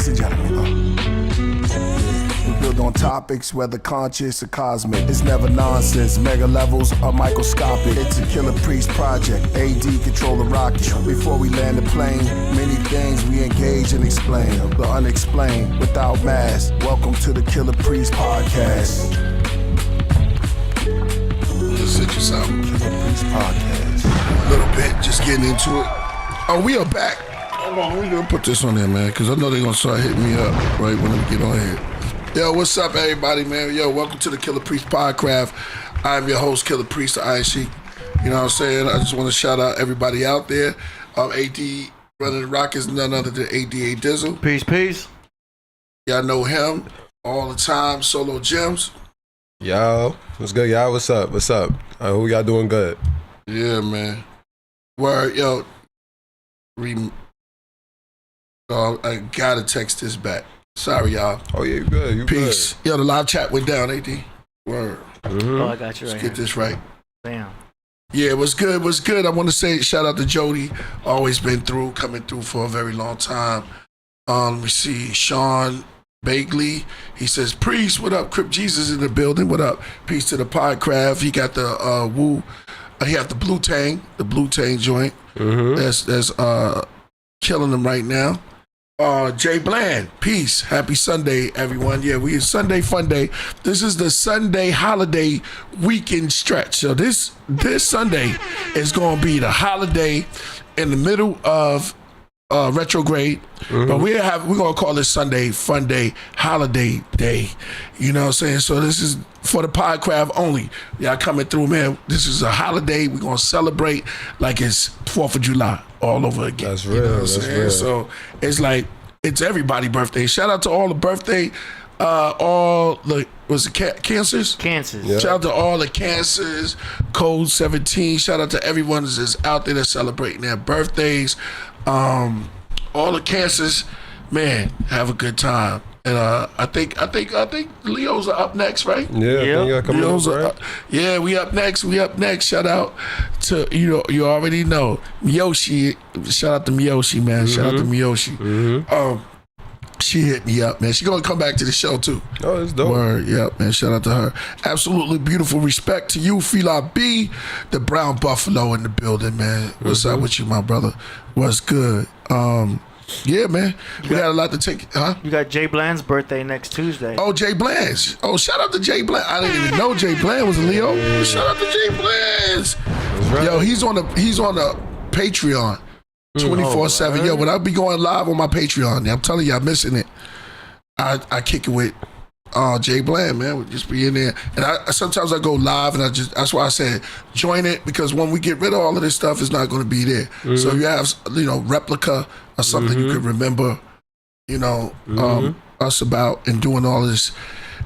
ladies and gentlemen. We build on topics, whether conscious or cosmic. It's never nonsense, mega levels or microscopic. It's a Killah Priest project, AD control the rocket. Before we land the plane, many things we engage and explain. The unexplained, without mask. Welcome to the Killah Priest podcast. Just sit this out. Killah Priest podcast. A little bit, just getting into it. Oh, we are back. Hold on, we're gonna put this on there, man, because I know they're gonna start hitting me up right when we get on here. Yo, what's up, everybody, man? Yo, welcome to the Killah Priest Podcraft. I'm your host, Killah Priest, the IC. You know what I'm saying? I just want to shout out everybody out there. AD running the rock is none other than ADA Dizzle. Peace. Y'all know him all the time. Solo Gems. Yo, what's good, y'all? What's up? I hope y'all doing good. Yeah, man. Word, yo. I gotta text this back. Sorry, y'all. Oh, yeah, you good. You Peace. Good. Yo, the live chat went down, AD. Word. Mm-hmm. Oh, I got you right. Let's get this right. Damn. Yeah, what's good? I want to say shout out to Jody. Always been coming through for a very long time. Let me see. Sean Bagley. He says, Priest, what up? Crip Jesus in the building. What up? Peace to the Podcraft. He got the Woo. He have the Blue Tang joint. Mm-hmm. That's killing them right now. Jay Bland, peace. Happy Sunday, everyone. Yeah, we Sunday fun day. This is the Sunday holiday weekend stretch. So this Sunday is going to be the holiday in the middle of retrograde. Mm-hmm. But we're going to call this Sunday fun day, holiday day. You know what I'm saying? So this is for the Podcraft only. Y'all coming through, man. This is a holiday. We're going to celebrate like it's 4th of July all over again. That's real. You know what I'm That's saying? real. So it's like, it's everybody's birthday. Shout out to all the birthday, all the, cancers? Cancers. Yeah. Shout out to all the cancers, code 17. Shout out to everyone that's out there that's celebrating their birthdays. All the cancers, man, have a good time. And I think Leo's are up next, right? Yeah, I think y'all coming Leo's up, are right? up. Yeah, we up next. Shout out to, you already know, Miyoshi. Shout out to Miyoshi, man. Mm-hmm. Shout out to Miyoshi. Mm-hmm. She hit me up, man. She gonna come back to the show too. Oh, it's dope. Word, yep, man. Shout out to her. Absolutely beautiful. Respect to you, Fila B, the Brown Buffalo in the building, man. What's up with you, my brother? What's good? Yeah, man. We got a lot to take, huh? You got Jay Bland's birthday next Tuesday. Oh, Jay Blanche. Oh, shout out to Jay Blanche. I didn't even know Jay Blanche was a Leo. Shout out to Jay Blanche. Right. Yo, he's on the Patreon 24/7. Yo, when I be going live on my Patreon, I'm telling you, I'm missing it. I kick it with Jay Bland, man. We just be in there. And sometimes I go live and that's why I said join it, because when we get rid of all of this stuff, it's not going to be there. Mm-hmm. So you have, replica or something you could remember, us about and doing all this,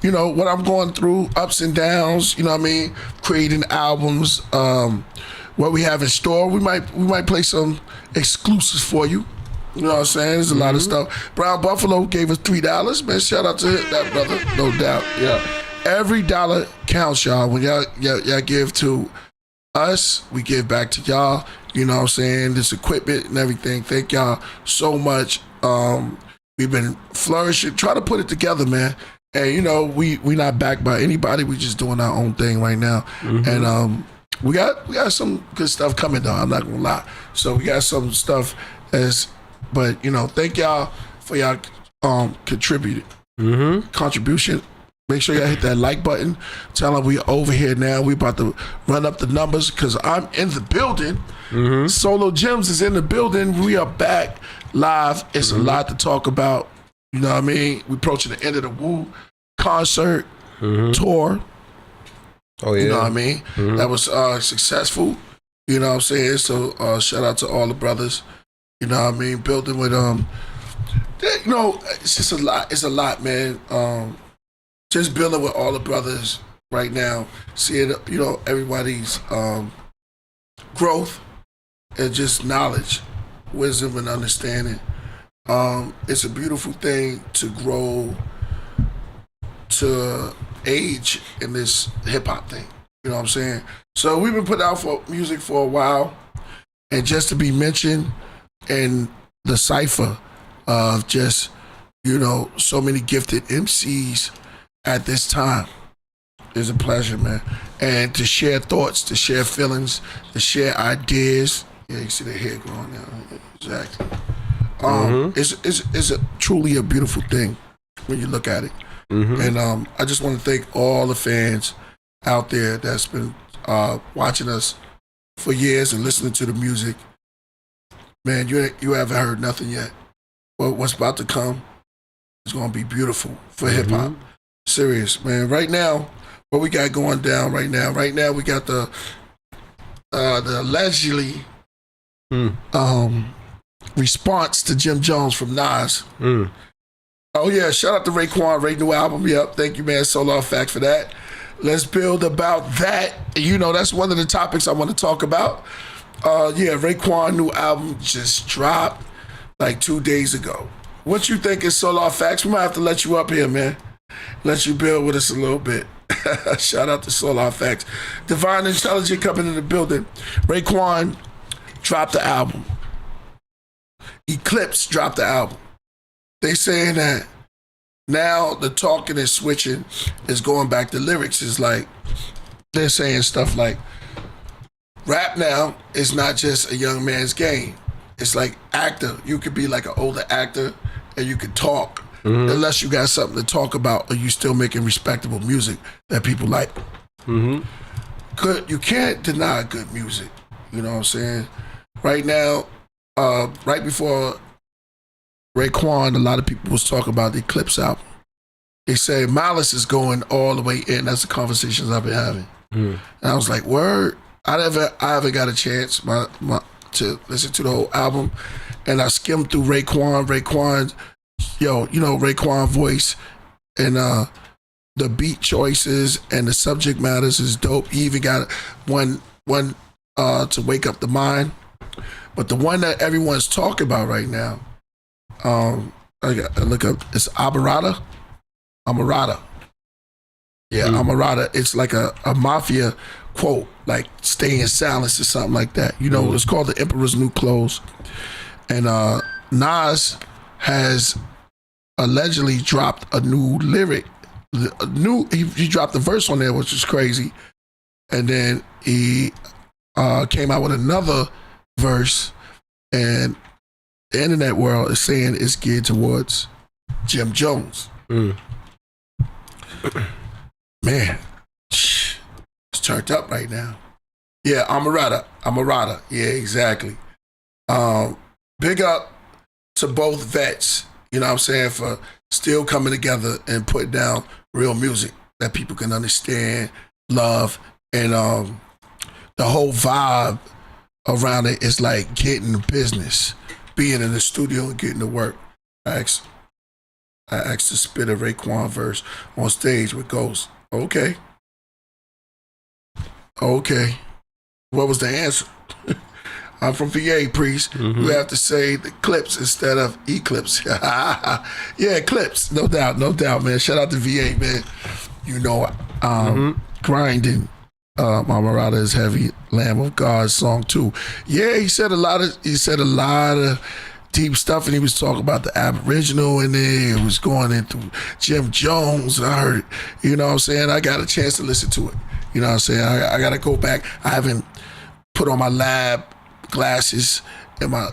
what I'm going through, ups and downs, you know what I mean? Creating albums, what we have in store. We might play some exclusives for you. You know what I'm saying? There's a lot of stuff. Brown Buffalo gave us $3. Man, shout out to that brother, no doubt. Yeah. Every dollar counts, y'all. When y'all give to us, we give back to y'all. You know what I'm saying? This equipment and everything. Thank y'all so much. We've been flourishing, trying to put it together, man. And we not backed by anybody. We just doing our own thing right now. Mm-hmm. And we got some good stuff coming though. I'm not gonna lie. So we got some stuff but thank y'all for y'all contribution. Make sure y'all hit that like button. Tell them we over here now. We about to run up the numbers because I'm in the building. Mm-hmm. Solo Gems is in the building. We are back live. It's a lot to talk about. You know what I mean? We approaching the end of the Woo concert tour. Oh yeah. You know what I mean? Mm-hmm. That was successful. You know what I'm saying? So shout out to all the brothers. You know what I mean? Building with it's just a lot. It's a lot, man. Just building with all the brothers right now, seeing everybody's growth and just knowledge, wisdom, and understanding. It's a beautiful thing to grow, to age in this hip hop thing. You know what I'm saying? So we've been putting out for music for a while, and just to be mentioned in the cipher of just so many gifted MCs at this time. It's a pleasure, man. And to share thoughts, to share feelings, to share ideas. Yeah, you see the hair growing now. Exactly. It's truly a beautiful thing when you look at it. And I just want to thank all the fans out there that's been watching us for years and listening to the music. Man, you haven't heard nothing yet. But what's about to come is going to be beautiful for hip hop. Serious, man. Right now, what we got going down right now? Right now, we got the allegedly response to Jim Jones from Nas. Oh yeah, shout out to Raekwon, new album. Yep, thank you, man. Solar Fact for that. Let's build about that. That's one of the topics I want to talk about. Raekwon new album just dropped like 2 days ago. What you think is Solar Facts? We might have to let you up here, man. Let you build with us a little bit. Shout out to Solar Facts. Divine Intelligence coming in the building. Raekwon dropped the album. Eclipse dropped the album. They saying that now the talking and switching is going back to lyrics. It's like they're saying stuff like rap now is not just a young man's game. It's like actor. You could be like an older actor and you could talk unless you got something to talk about or you still making respectable music that people like. Good. You can't deny good music. You know what I'm saying? Right now, right before Raekwon, a lot of people was talking about the Eclipse album. They say Malice is going all the way in. That's the conversations I've been having. And I was like, word. I haven't got a chance to listen to the whole album. And I skimmed through Raekwon, Raekwon voice and the beat choices and the subject matters is dope. He even got one to Wake Up the Mind. But the one that everyone's talking about right now, I got to look up, it's Amarada. Yeah, Amarada. It's like a mafia quote, like stay in silence or something like that. It's called The Emperor's New Clothes. And Nas has allegedly dropped a new lyric. He dropped a verse on there, which is crazy. And then he came out with another verse, and the internet world is saying it's geared towards Jim Jones. Man, it's turned up right now. Yeah, Amarada. Yeah, exactly. Big up to both vets, you know what I'm saying, for still coming together and putting down real music that people can understand, love, and the whole vibe around it is like getting the business, being in the studio and getting to work. I asked to spit a Raekwon verse on stage with Ghost. Okay. What was the answer? I'm from VA, Priest. You have to say the clips instead of eclipse. Yeah, clips, no doubt, man. Shout out to VA, man. Grinding. Amarada is heavy. Lamb of God song too. Yeah, he said a lot of deep stuff, and he was talking about the Aboriginal in there. It was going into Jim Jones. I heard it. You know what I'm saying? I got a chance to listen to it. You know what I'm saying? I got to go back. I haven't put on my lab glasses and my,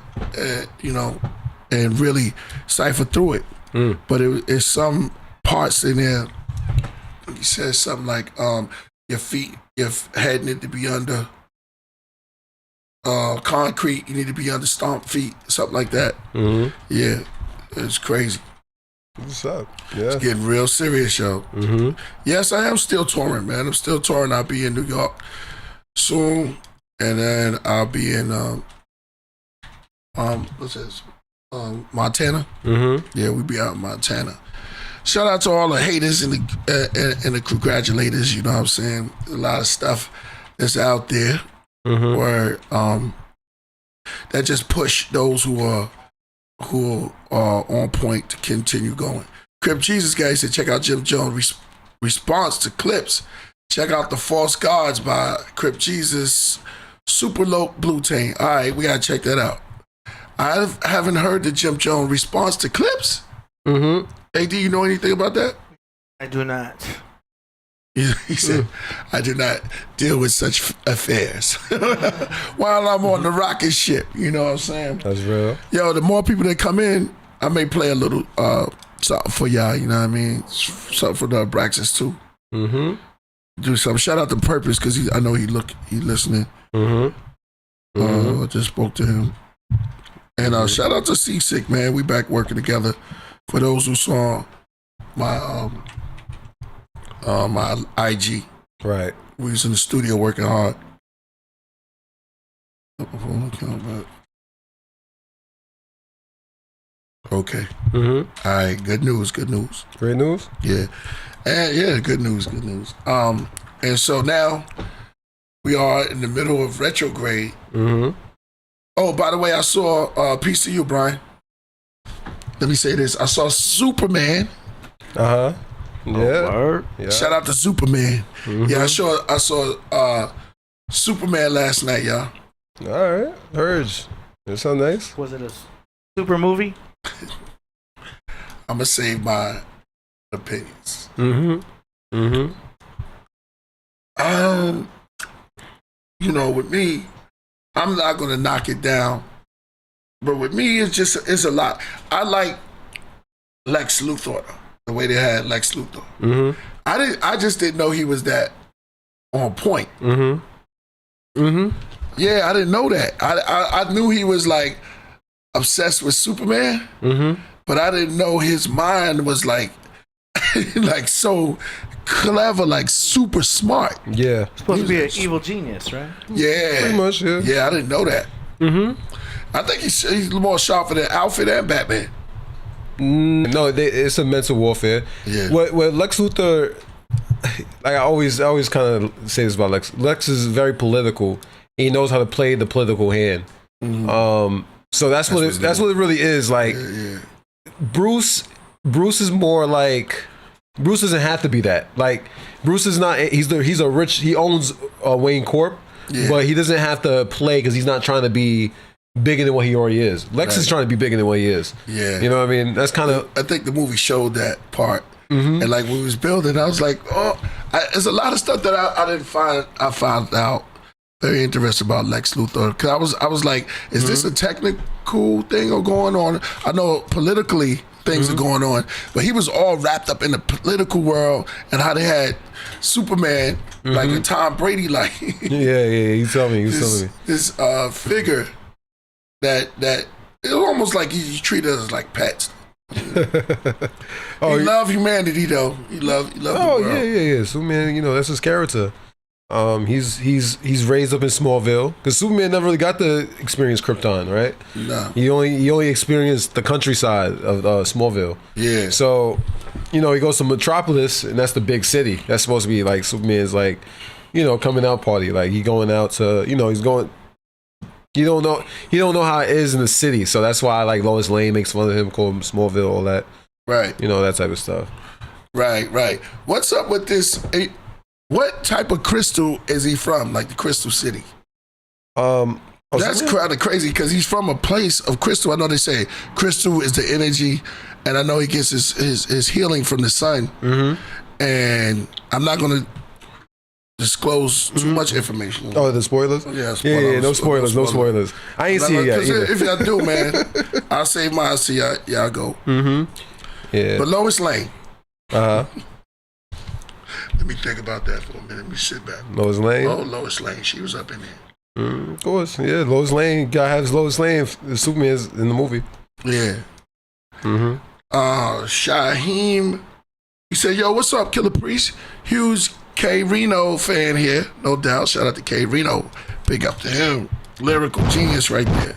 and really cipher through it. But it's some parts in there. He says something like, your head need to be under concrete. You need to be under stomp feet, something like that. Yeah, it's crazy. What's up? Yeah. It's getting real serious, yo. Yes, I am still touring, man. I'm still touring. I'll be in New York soon, and then I'll be in what's this? Montana. Yeah, we be out in Montana. Shout out to all the haters and the congratulators. You know what I'm saying? A lot of stuff that's out there where that just push those who are on point to continue going. Crip Jesus guy said, check out Jim Jones' response to clips. Check out The False Gods by Crip Jesus, Super Low Blue Tain. All right, we gotta check that out. I haven't heard the Jim Jones response to clips. Mm-hmm. AD, you know anything about that? I do not. He said, I do not deal with such affairs while I'm on the rocket ship. You know what I'm saying? That's real. Yo, the more people that come in, I may play a little something for y'all. You know what I mean? Something for the Braxtons too. Mm-hmm. Do something. Shout out to Purpose because I know he listening. Mm-hmm. I just spoke to him. And shout out to Seasick, man. We back working together. For those who saw my my IG, Right. we was in the studio working hard. Okay. Mm-hmm. All right. Good news. Good news. Great news. Yeah. And yeah, good news. Good news. And so now we are in the middle of retrograde. Mm-hmm. Oh, by the way, I saw peace to you, Brian. Let me say this. I saw Superman. Uh-huh. Yeah. Word. Yeah. Shout out to Superman. Mm-hmm. Yeah, I saw Superman last night, y'all. All right. Heard. That sound nice. Was it a super movie? I'm gonna save my opinions. Mm-hmm. Mm-hmm. You know, with me, I'm not gonna knock it down. But with me, it's a lot. I like Lex Luthor, the way they had Lex Luthor. Mm-hmm. I just didn't know he was that on point. Mm-hmm. Mm-hmm. Yeah, I didn't know that. I knew he was like obsessed with Superman, Mm-hmm. but I didn't know his mind was like like so clever, like super smart. Yeah. Supposed to be an evil genius, right? Yeah, Pretty much, yeah. Yeah, I didn't know that. Mm-hmm. I think he's more sharper than Alfred and Batman. No, it's a mental warfare. Yeah. What Lex Luthor, like I always kind of say this about Lex. Lex is very political. He knows how to play the political hand. Mm-hmm. So that's what it really is. Like Yeah. Bruce is more like Bruce doesn't have to be that. Like Bruce is not. He owns Wayne Corp, Yeah. but he doesn't have to play because he's not trying to be bigger than what he already is. Lex is trying to be bigger than what he is. Yeah. You know what I mean? That's kind of. I think the movie showed that part. And like when we was building, I was like, there's a lot of stuff that I didn't find. I found out very interesting about Lex Luthor because I was like, is this a technical thing or going on? I know politically things are going on, but he was all wrapped up in the political world and how they had Superman like a Tom Brady like. Yeah. You tell me. This figure that it was almost like he treated us like pets. He loved humanity though. He loved the world. Yeah. Superman, that's his character. He's raised up in Smallville because Superman never really got to experience Krypton, right? No. He only experienced the countryside of Smallville. Yeah. So, he goes to Metropolis, and that's the big city. That's supposed to be like Superman's like, coming out party. Like he going out to, he's going. He don't know how it is in the city, so that's why like Lois Lane makes fun of him, call him Smallville, all that. Right. That type of stuff. Right. What's up with this? What type of crystal is he from? Like the Crystal City? That's kind of crazy because he's from a place of crystal. I know they say crystal is the energy, and I know he gets his healing from the sun. Mm-hmm. And I'm not going to disclose too much information. Oh, the spoilers? Yeah, Yeah, no spoilers. I ain't see it yet either. If y'all do, man, I'll save mine. See y'all go. Mm-hmm. Yeah. But Lois Lane. Uh-huh. Let me think about that for a minute. Let me sit back. Lois Lane? Oh, Lois Lane. She was up in there. Of course. Yeah, Lois Lane. Gotta have Lois Lane. Superman's in the movie. Yeah. Mm-hmm. Shaheem. He said, yo, what's up, Killah Priest? Huge K Reno fan here. No doubt. Shout out to K Reno. Big up to him. Lyrical genius right there.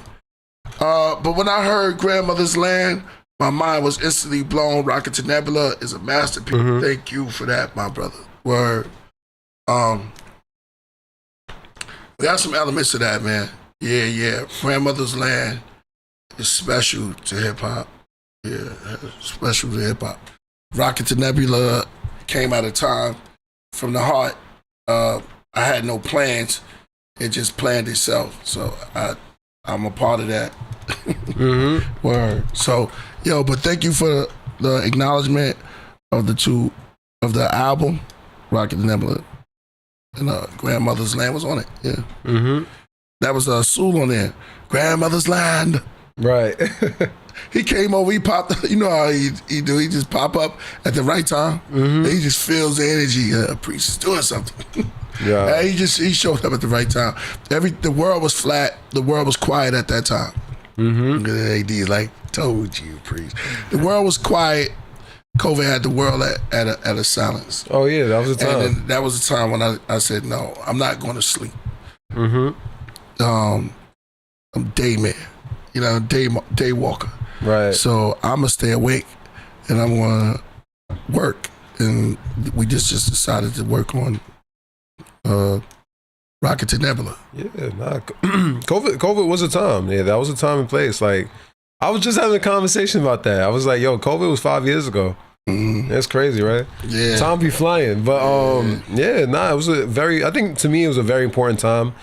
But when I heard Grandmother's Land, my mind was instantly blown. Rocket to Nebula is a masterpiece. Mm-hmm. Thank you for that, my brother. Word. We got some elements of that, man. Yeah. Grandmother's Land is special to hip hop. Yeah, special to hip hop. Rocket to Nebula came at a time from the heart. I had no plans. It just planned itself. So I'm a part of that. Mm-hmm. Word. So, but thank you for the acknowledgement of the album, Rocket the Nebula, and Grandmother's Land was on it. Yeah. Mm-hmm. That was Soul on there. Grandmother's Land. Right. He came over, he popped, you know how he do, he just pop up at the right time. Mm-hmm. He just feels the energy. Priest is doing something. Yeah. And he showed up at the right time. The world was flat, the world was quiet at that time. Mm-hmm. The AD like, told you, Priest. The world was quiet. COVID had the world at a silence. Oh yeah, that was the time. And then that was the time when I said, no, I'm not going to sleep. Mm-hmm. I'm day man, you know, day walker. Right. So I'm gonna stay awake, and I'm gonna work. And we just decided to work on Rocket to Nebula. Yeah, COVID was a time. Yeah, that was a time and place. Like, I was just having a conversation about that. I was like, yo, COVID was 5 years ago. Mm-hmm. That's crazy, right? Yeah. Time be flying. But it was I think to me it was a very important time.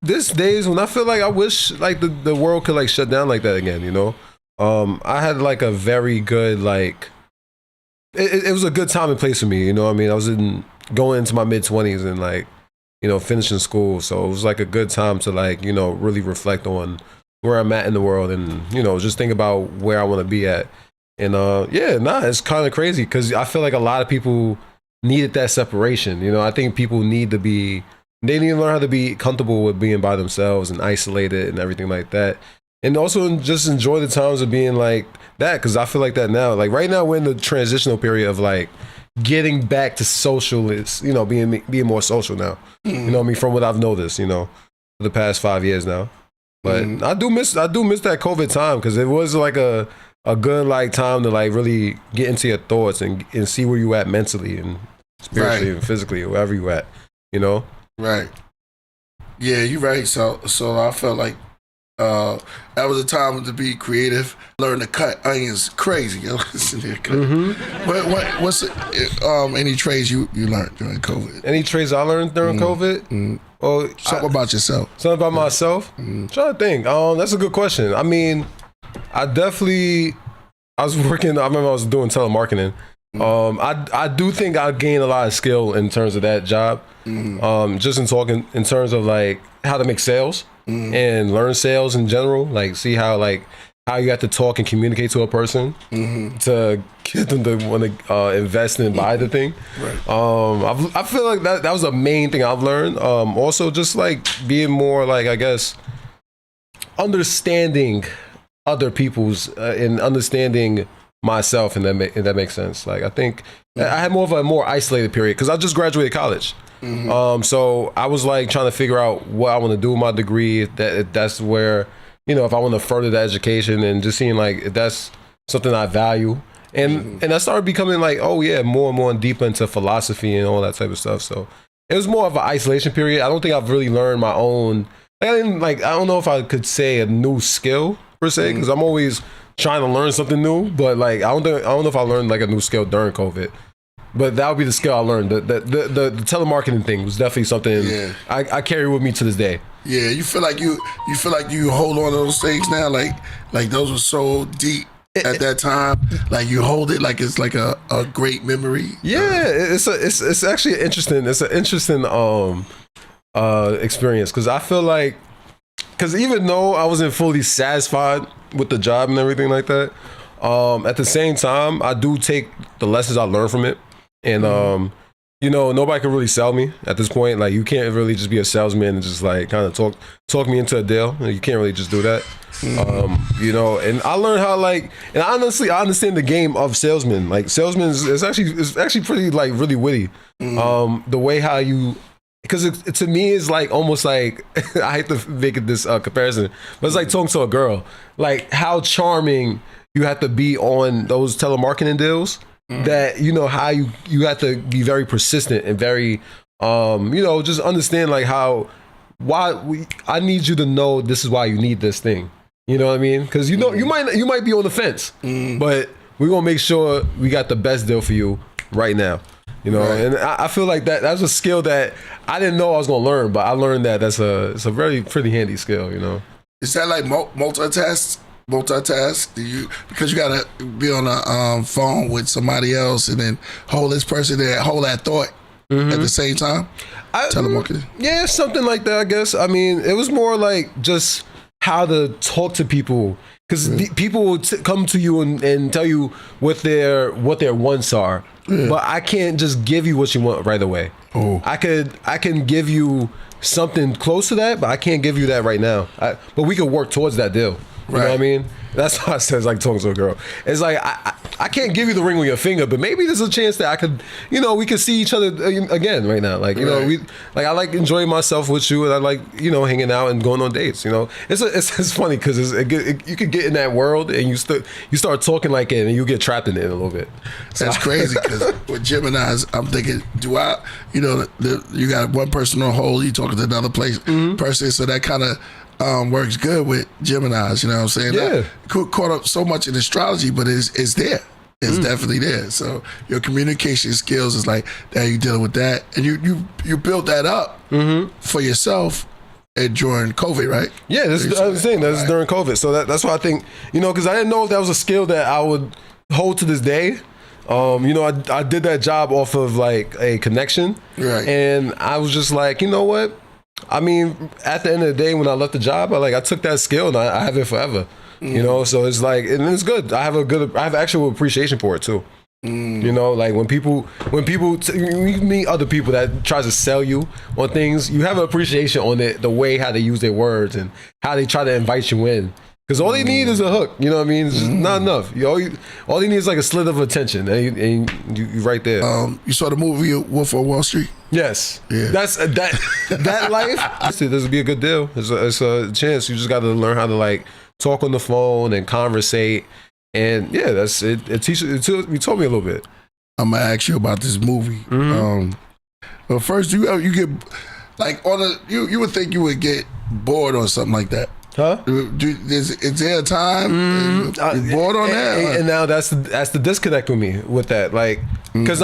This days when I feel like I wish like the world could like shut down like that again, you know? I had like a very good like it was a good time and place for me, you know what I mean? I was going into my mid-20s and like, you know, finishing school. So it was like a good time to like, you know, really reflect on where I'm at in the world and, you know, just think about where I want to be at. And it's kind of crazy because I feel like a lot of people needed that separation. You know, I think people need to learn how to be comfortable with being by themselves and isolated and everything like that. And also just enjoy the times of being like that, because I feel like that now. Like right now we're in the transitional period of like getting back to socialist, you know, being more social now. You know what I mean? From what I've noticed, you know, for the past 5 years now. But I do miss that COVID time because it was like a good like time to like really get into your thoughts and see where you at mentally and spiritually and physically, wherever you at, you know? Right. Yeah, you're right. So I felt like that was a time to be creative, learn to cut onions crazy. Yo. Mm-hmm. What's any trades you learned during COVID? Any trades I learned during COVID? Mm-hmm. Well, something about yourself. Something about myself? Mm-hmm. Trying to think. That's a good question. I mean, I was working, I remember I was doing telemarketing. I do think I gained a lot of skill in terms of that job. Just in terms of like how to make sales and learn sales in general, like see how you have to talk and communicate to a person to get them to want to invest and buy the thing. Right. I feel like that was the main thing I've learned. Also just like being more like, I guess, understanding other people's and understanding myself, and that makes sense. Like I think I had more of a more isolated period because I just graduated college. So I was like trying to figure out what I want to do with my degree. If that's where, you know, if I want to further the education and just seeing like if that's something I value. And I started becoming like, oh yeah, more and more deep into philosophy and all that type of stuff. So it was more of an isolation period. I don't think I've really learned my own. I don't know if I could say a new skill per se, because I'm always trying to learn something new. But like I don't know if I learned like a new skill during COVID. But that would be the skill I learned. The telemarketing thing was definitely something I carry with me to this day. Yeah, you feel like you hold on to those things now, like those were so deep at that time. Like you hold it like it's like a great memory. Yeah, it's actually interesting. It's an interesting experience because I feel like even though I wasn't fully satisfied with the job and everything like that, at the same time I do take the lessons I learned from it. And you know, nobody can really sell me at this point. Like you can't really just be a salesman and just like kind of talk me into a deal. You can't really just do that. You know, and I learned how and honestly I understand the game of salesmen. Like salesmen is actually pretty like really witty. The way how you, because it to me is like almost like I hate to make it this comparison, but it's like talking to a girl. Like how charming you have to be on those telemarketing deals. That you know how you have to be very persistent and very you know, just understand like I need you to know this is why you need this thing. You know what I mean? Because you know you might be on the fence, but we're gonna make sure we got the best deal for you right now. You know, right. And I feel like that's a skill that I didn't know I was gonna learn, but I learned that it's a very pretty handy skill. You know, is that like multitask? multitask? Do you, because you gotta be on a phone with somebody else and then hold this person there, hold that thought at the same time? Telemarketing. Yeah, something like that, I guess. I mean, it was more like just how to talk to people, because people will come to you and tell you what their wants are, but I can't just give you what you want right away. I can give you something close to that, but I can't give you that right now. But we could work towards that deal. You know what I mean? That's why I said it's like talking to a girl. It's like I can't give you the ring on your finger, but maybe there's a chance that I could, we could see each other again right now. Like, I like enjoying myself with you, and I like, hanging out and going on dates. It's funny because you could get in that world and you start talking like it, and you get trapped in it a little bit. So, that's crazy, because with Geminis, I'm thinking, you got one person on hold, you talking to another person, so that kind of works good with Geminis, you know what I'm saying? Yeah. Caught up so much in astrology, but it's there. It's definitely there. So your communication skills is like that. You dealing with that, and you built that up for yourself during COVID, right? Yeah, I was saying that's during COVID. So that's why I think, because I didn't know if that was a skill that I would hold to this day. I did that job off of like a connection, right? And I was just like, you know what? I mean, at the end of the day, when I left the job, I took that skill and I have it forever. So it's like, and it's good. I have actual appreciation for it too. Like when people you meet other people that tries to sell you on things, you have an appreciation on the way how they use their words and how they try to invite you in. Because all they need is a hook, you know what I mean? It's just not enough. All they need is like a slit of attention, and you right there. You saw the movie Wolf of Wall Street? Yes. Yeah. That's that life. This would be a good deal. It's a chance. You just got to learn how to talk on the phone and conversate, and yeah, that's it. You told me a little bit. I'm gonna ask you about this movie. But first, you get you would think you would get bored or something like that. Huh? Is there a time you're bored on that? And now that's the disconnect with me with that, because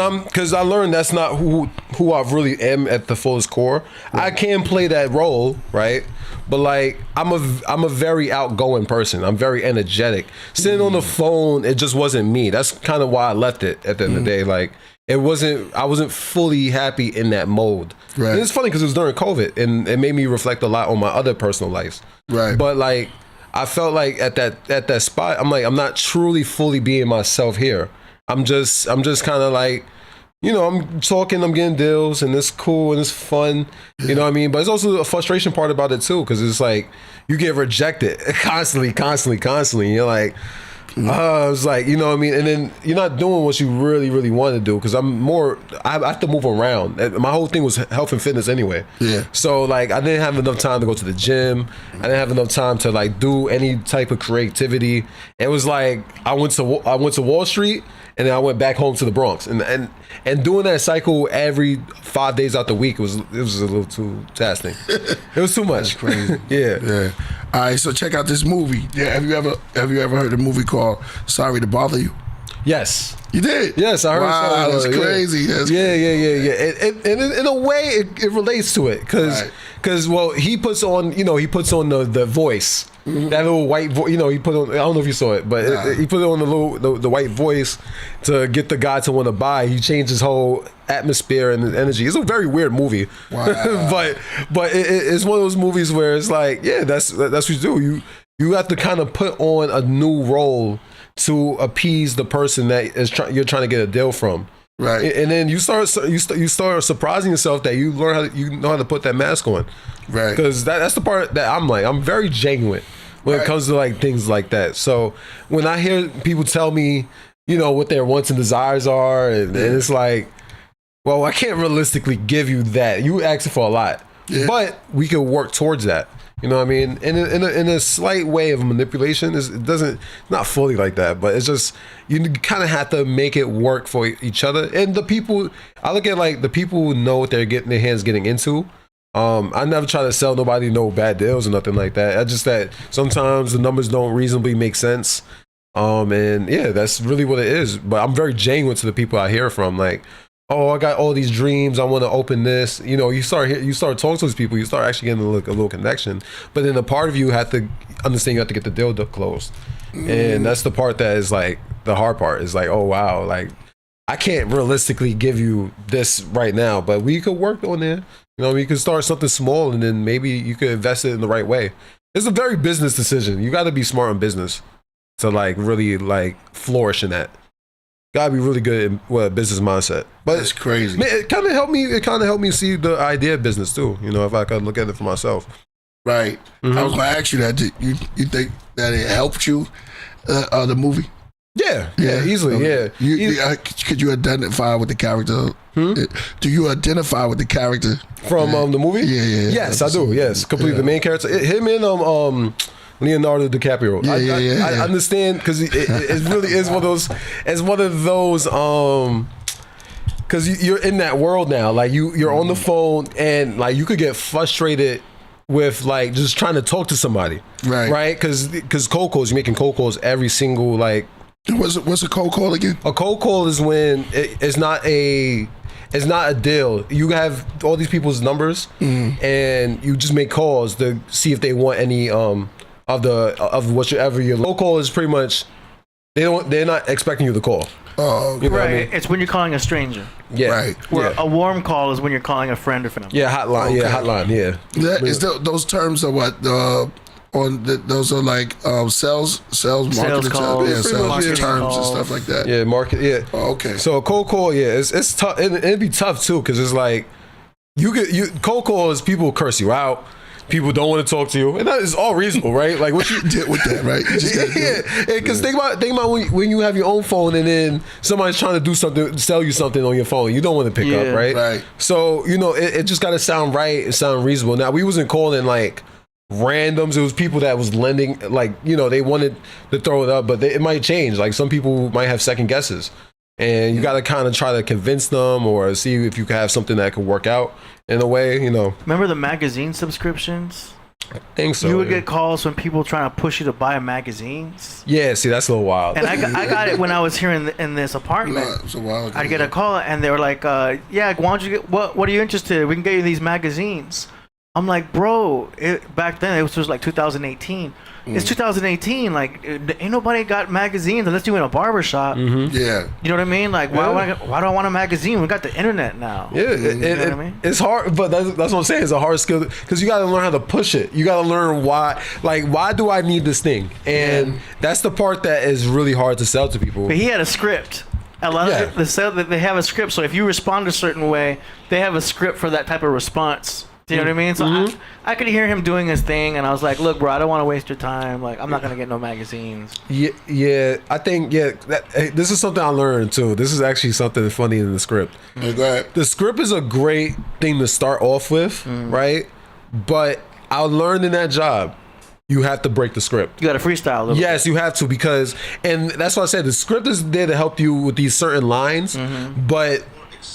I learned that's not who I really am at the fullest core. Right. I can play that role, right? But I'm a very outgoing person. I'm very energetic. Sitting on the phone, it just wasn't me. That's kind of why I left it at the end of the day. I wasn't fully happy in that mode. Right. And it's funny because it was during COVID, and it made me reflect a lot on my other personal lives. Right. But I felt like at that spot, I'm not truly fully being myself here. I'm just kind of I'm talking, I'm getting deals, and it's cool and it's fun. You know what I mean? But it's also a frustration part about it too, because it's you get rejected constantly. And you're like, it's you know what I mean? And then you're not doing what you really, really want to do, because I have to move around. My whole thing was health and fitness anyway. Yeah. So I didn't have enough time to go to the gym. I didn't have enough time to do any type of creativity. It was I went to Wall Street, and then I went back home to the Bronx. And doing that cycle every 5 days out the week, it was a little too tasking. It was too much. That's crazy. Yeah. All right, so check out this movie. Yeah, have you ever heard a movie called Sorry to Bother You? Yes. You did? Yes, I heard. Wow, that's crazy. Yeah. And in a way, it relates to it, because he puts on the voice. That little white voice, he put on. I don't know if you saw it, but he put on the white voice to get the guy to want to buy. He changed his whole atmosphere and energy. It's a very weird movie. Wow. but it's one of those movies where it's that's what you do. You have to kind of put on a new role to appease the person that you're trying to get a deal from. Right. And then you start surprising yourself that you know how to put that mask on. Right. Because that's the part that I'm very genuine when it comes to things like that. So when I hear people tell me, what their wants and desires are, and it's well, I can't realistically give you that. You asking for a lot, but we can work towards that. You know what I mean? In a slight way of manipulation, not fully like that, but it's just, you kind of have to make it work for each other. And the people, I look at the people who know what they're getting their hands getting into. I never try to sell nobody no bad deals or nothing like that. I just that sometimes the numbers don't reasonably make sense. And yeah, that's really what it is. But I'm very genuine to the people I hear from. Oh, I got all these dreams. I want to open this. You start talking to these people. You start actually getting a little connection. But then a part of you have to understand you have to get the deal closed. And that's the part that is like the hard part. Is like, oh wow, like I can't realistically give you this right now, but we could work on it. You know, you could start something small and then maybe you could invest it in the right way. It's a very business decision. You got to be smart in business to like really like flourish in that. Gotta be really good in business mindset. But it's crazy. Man, it kind of helped me. It kind of helped me see the idea of business too. You know, if I could look at it for myself. Right. I was going to ask you that. You think that it helped you, the movie? Yeah, easily. Okay. Yeah. Could you identify with the character? Do you identify with the character From the movie? Yeah. Yes, I do. Yes, completely. The main character, him and Leonardo DiCaprio. I understand because it really is one of those. It's one of those. Because you're in that world now. Like you're on the phone and like you could get frustrated with like just trying to talk to somebody. Right. Because cold calls, you're making cold calls every single like. What's a cold call again? A cold call is when it's not a deal. You have all these people's numbers and you just make calls to see if they want any of whatever your cold call is. Pretty much they're not expecting you to call. Oh, you know what I mean? It's when you're calling a stranger. Yeah. Right. Where a warm call is when you're calling a friend or family. Yeah, hotline. Okay. Yeah, hotline. Yeah. Those terms are what those are like sales marketing calls, sales terms calls. and stuff like that. Yeah, market. Yeah. Oh, okay. So a cold call, it's tough. It'd be tough too because it's like cold calls. People curse you out. People don't want to talk to you, and that is all reasonable, right? Like what you did with that, right? Because think about when you have your own phone, and then somebody's trying to do something, sell you something on your phone, you don't want to pick up, right? Right. So it just got to sound right and sound reasonable. Now we wasn't calling like randoms. It was people that was lending, like they wanted to throw it up, but it might change. Like some people might have second guesses, and you got to kind of try to convince them or see if you can have something that could work out in a way. Remember the magazine subscriptions? I think so. You would get calls from people trying to push you to buy magazines. Yeah, see, that's a little wild. And I got it when I was here in this apartment. Yeah, it's a while ago. I'd get a call and they were like, "Yeah, why don't you get what are you interested in? We can get you these magazines." I'm like, bro, back then it was like 2018. It's 2018. Like, ain't nobody got magazines unless you're in a barbershop. Yeah. You know what I mean? Like, why do I want a magazine? We got the internet now. Yeah, you know what I mean? It's hard, but that's what I'm saying. It's a hard skill because you got to learn how to push it. You got to learn why. Like, why do I need this thing? And that's the part that is really hard to sell to people. But he had a script. A lot of they have a script. So if you respond a certain way, they have a script for that type of response. Do you know what I mean? So I could hear him doing his thing, and I was like, "Look, bro, I don't want to waste your time. Like, I'm not gonna get no magazines." Yeah. I think this is something I learned too. This is actually something funny in the script. Go ahead. The script is a great thing to start off with, right? But I learned in that job, you have to break the script. You got to freestyle a little Yes, you have to and that's why I said the script is there to help you with these certain lines, but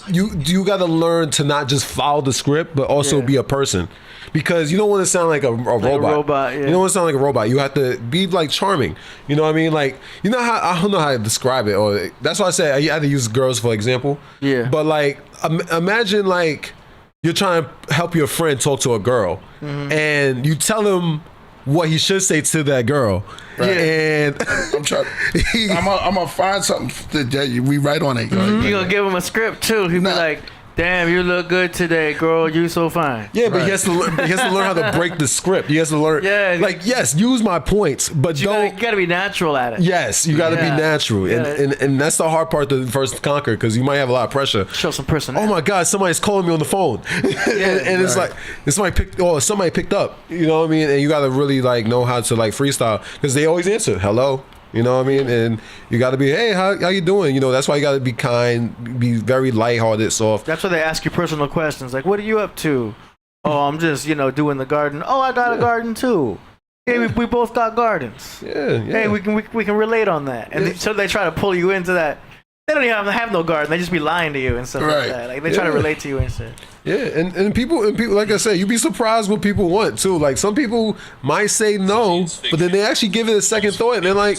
you got to learn to not just follow the script, but also be a person, because you don't want to sound like a robot. You don't want to sound like a robot. You have to be like charming. You know what I mean? Like, how I don't know how to describe it, or that's why I say I had to use girls for example. Yeah. But like, imagine like you're trying to help your friend talk to a girl, and you tell him what he should say to that girl. Right. And I'm gonna find something that we write on it. You gonna give him a script too. He'll be like, "Damn, you look good today, girl. You so fine." Yeah, but he has to learn how to break the script. He has to learn. Yeah. Like, yes, use my points, but you gotta be natural at it. Yes, you gotta be natural, and that's the hard part to first conquer, because you might have a lot of pressure. Show some personality. Oh my God, somebody's calling me on the phone, and it's like somebody picked up. You know what I mean? And you gotta really like know how to like freestyle, because they always answer hello. You know what I mean? And you got to be, hey, how you doing? That's why you got to be kind, be very lighthearted, soft. That's why they ask you personal questions. Like, what are you up to? Oh, I'm just, doing the garden. Oh, I got a garden too. Hey, we both got gardens. Yeah. Hey, we can relate on that. And so they try to pull you into that. They don't even have no garden. They just be lying to you and stuff like that. Like, they try to relate to you and shit. Yeah, and people, like I said, you'd be surprised what people want too. Like, some people might say no, but then they actually give it a second thought, and they're like,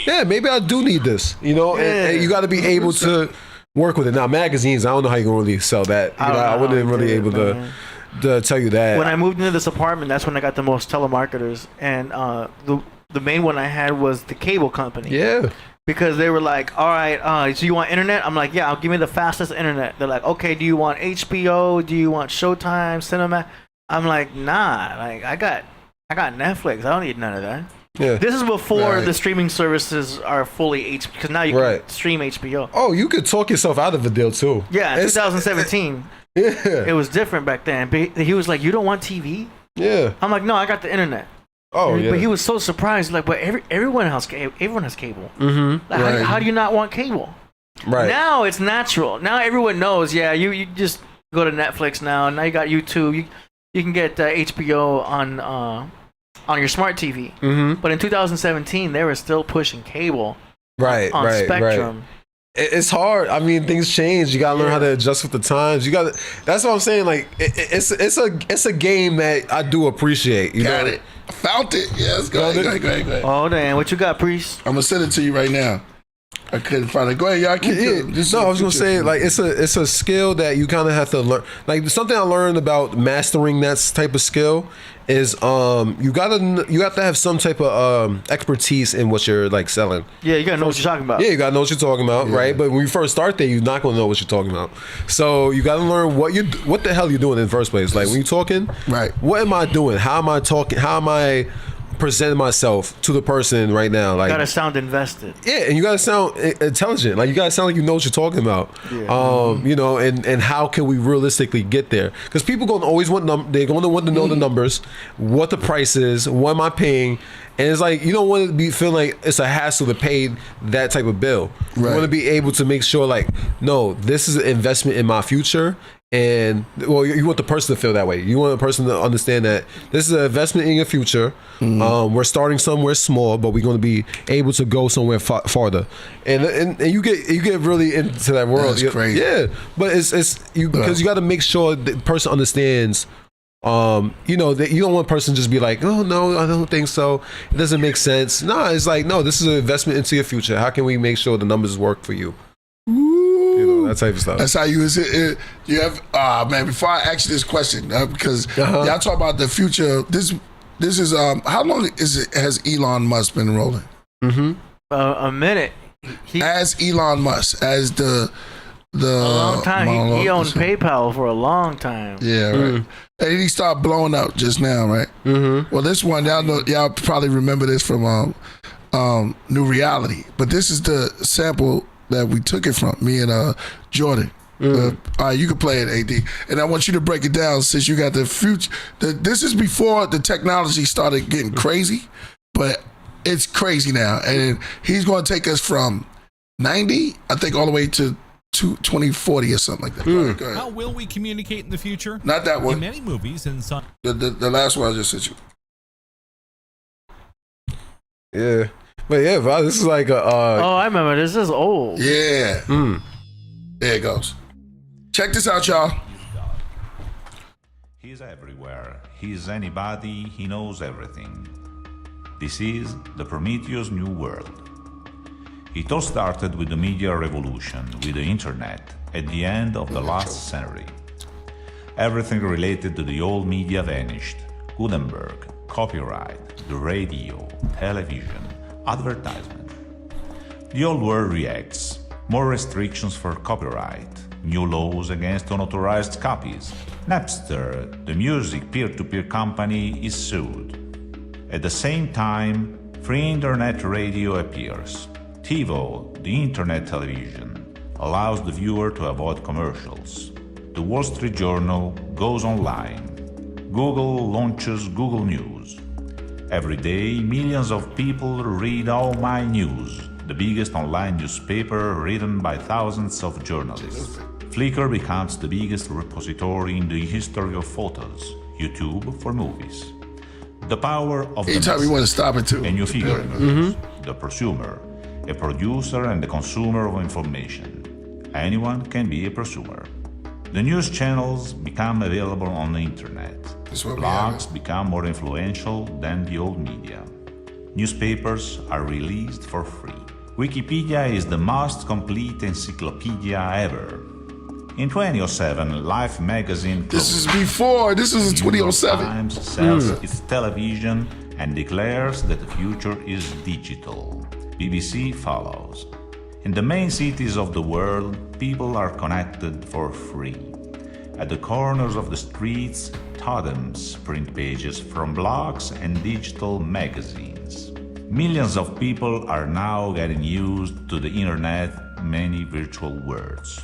yeah, maybe I do need this. And you got to be able to work with it. Now, magazines, I don't know how you're gonna really sell that. I wasn't really able to tell you that. When I moved into this apartment, that's when I got the most telemarketers, and the main one I had was the cable company. Yeah. Because they were like, all right, so you want internet? I'm like, yeah, I'll give me the fastest internet. They're like, okay, do you want HBO? Do you want Showtime, Cinema? I'm like, nah, like I got Netflix. I don't need none of that. Yeah. This is before the streaming services are fully because now you can stream HBO. Oh, you could talk yourself out of a deal too. Yeah, in 2017. It was different back then. But he was like, you don't want TV? Yeah. I'm like, no, I got the internet. Oh, yeah. But he was so surprised, like, but everyone has cable. Mm-hmm. Like, how do you not want cable? Right. Now it's natural. Now everyone knows. Yeah, you just go to Netflix now. Now you got YouTube. You can get HBO on your smart TV. Mm-hmm. But in 2017, they were still pushing cable. On Spectrum. Right. It's hard. I mean, things change. You gotta learn how to adjust with the times. You got. That's what I'm saying. Like, it's a game that I do appreciate. You got know? it. I found it. Yes, go ahead. Oh damn! What you got, Priest? I'm gonna send it to you right now. I couldn't find it. Go ahead, y'all. I was gonna say, like, it's a skill that you kind of have to learn. Like, something I learned about mastering that type of skill is you have to have some type of expertise in what you're like selling. Yeah, you gotta know what you're talking about. Yeah, you gotta know what you're talking about, right? But when you first start there, you're not gonna know what you're talking about. So you gotta learn what the hell you're doing in the first place. Like, when you're talking, right? What am I doing? How am I talking? How am I presenting myself to the person right now? Like, you gotta sound invested. Yeah, and you gotta sound intelligent. Like, you gotta sound like you know what you're talking about. Yeah. You know, and how can we realistically get there? Because people gonna always they're gonna want to know the numbers, what the price is, what am I paying, and it's like you don't want to be feeling like it's a hassle to pay that type of bill. Right. You want to be able to make sure, like, no, this is an investment in my future. And well, you want the person to feel that way. You want the person to understand that this is an investment in your future. Mm-hmm. We're starting somewhere small, but we're going to be able to go somewhere farther. And you get really into that world. That's crazy. Yeah, but it's you because you got to make sure the person understands. You know, that you don't want a person to just be like, oh no, I don't think so. It doesn't make sense. Nah, it's like, no, this is an investment into your future. How can we make sure the numbers work for you? You know, that type of stuff. That's how you have. Man, before I ask you this question, because y'all talk about the future. This is how long has Elon Musk been rolling? Mm-hmm. A minute. As Elon Musk, as the a long time. He owned PayPal for a long time. Yeah, right. And he started blowing up just now, right? Mm-hmm. Well, this one y'all probably remember this from New Reality, but this is the sample that we took it from, me and Jordan. All right, you can play it, AD. And I want you to break it down since you got the future. This is before the technology started getting crazy, but it's crazy now. And he's going to take us from 90, I think, all the way to 2040 or something like that. Go ahead. How will we communicate in the future? Not that one. In many movies and some. The last one I just sent you. Yeah. But yeah, bro, this is like a. I remember. This is old. Yeah. There it goes. Check this out, y'all. He's everywhere. He's anybody. He knows everything. This is the Prometheus New World. It all started with the media revolution, with the internet, at the end of the last century. Everything related to the old media vanished. Gutenberg, copyright, the radio, television, advertisement. The old world reacts. More restrictions for copyright, new laws against unauthorized copies. Napster, the music peer-to-peer company, is sued. At the same time, free internet radio appears. TiVo, the internet television, allows the viewer to avoid commercials. The Wall Street Journal goes online. Google launches Google News. Every day, millions of people read All My News, the biggest online newspaper written by thousands of journalists. Flickr becomes the biggest repository in the history of photos, YouTube for movies. The power of anytime you want to stop it too. A new figure, the prosumer, a producer and a consumer of information. Anyone can be a prosumer. The news channels become available on the internet. Blogs become more influential than the old media. Newspapers are released for free. Wikipedia is the most complete encyclopedia ever. In 2007, Life magazine. This is before. This is in 2007. Times sells its television and declares that the future is digital. BBC follows. In the main cities of the world, people are connected for free. At the corners of the streets, totems print pages from blogs and digital magazines. Millions of people are now getting used to the internet, many virtual worlds.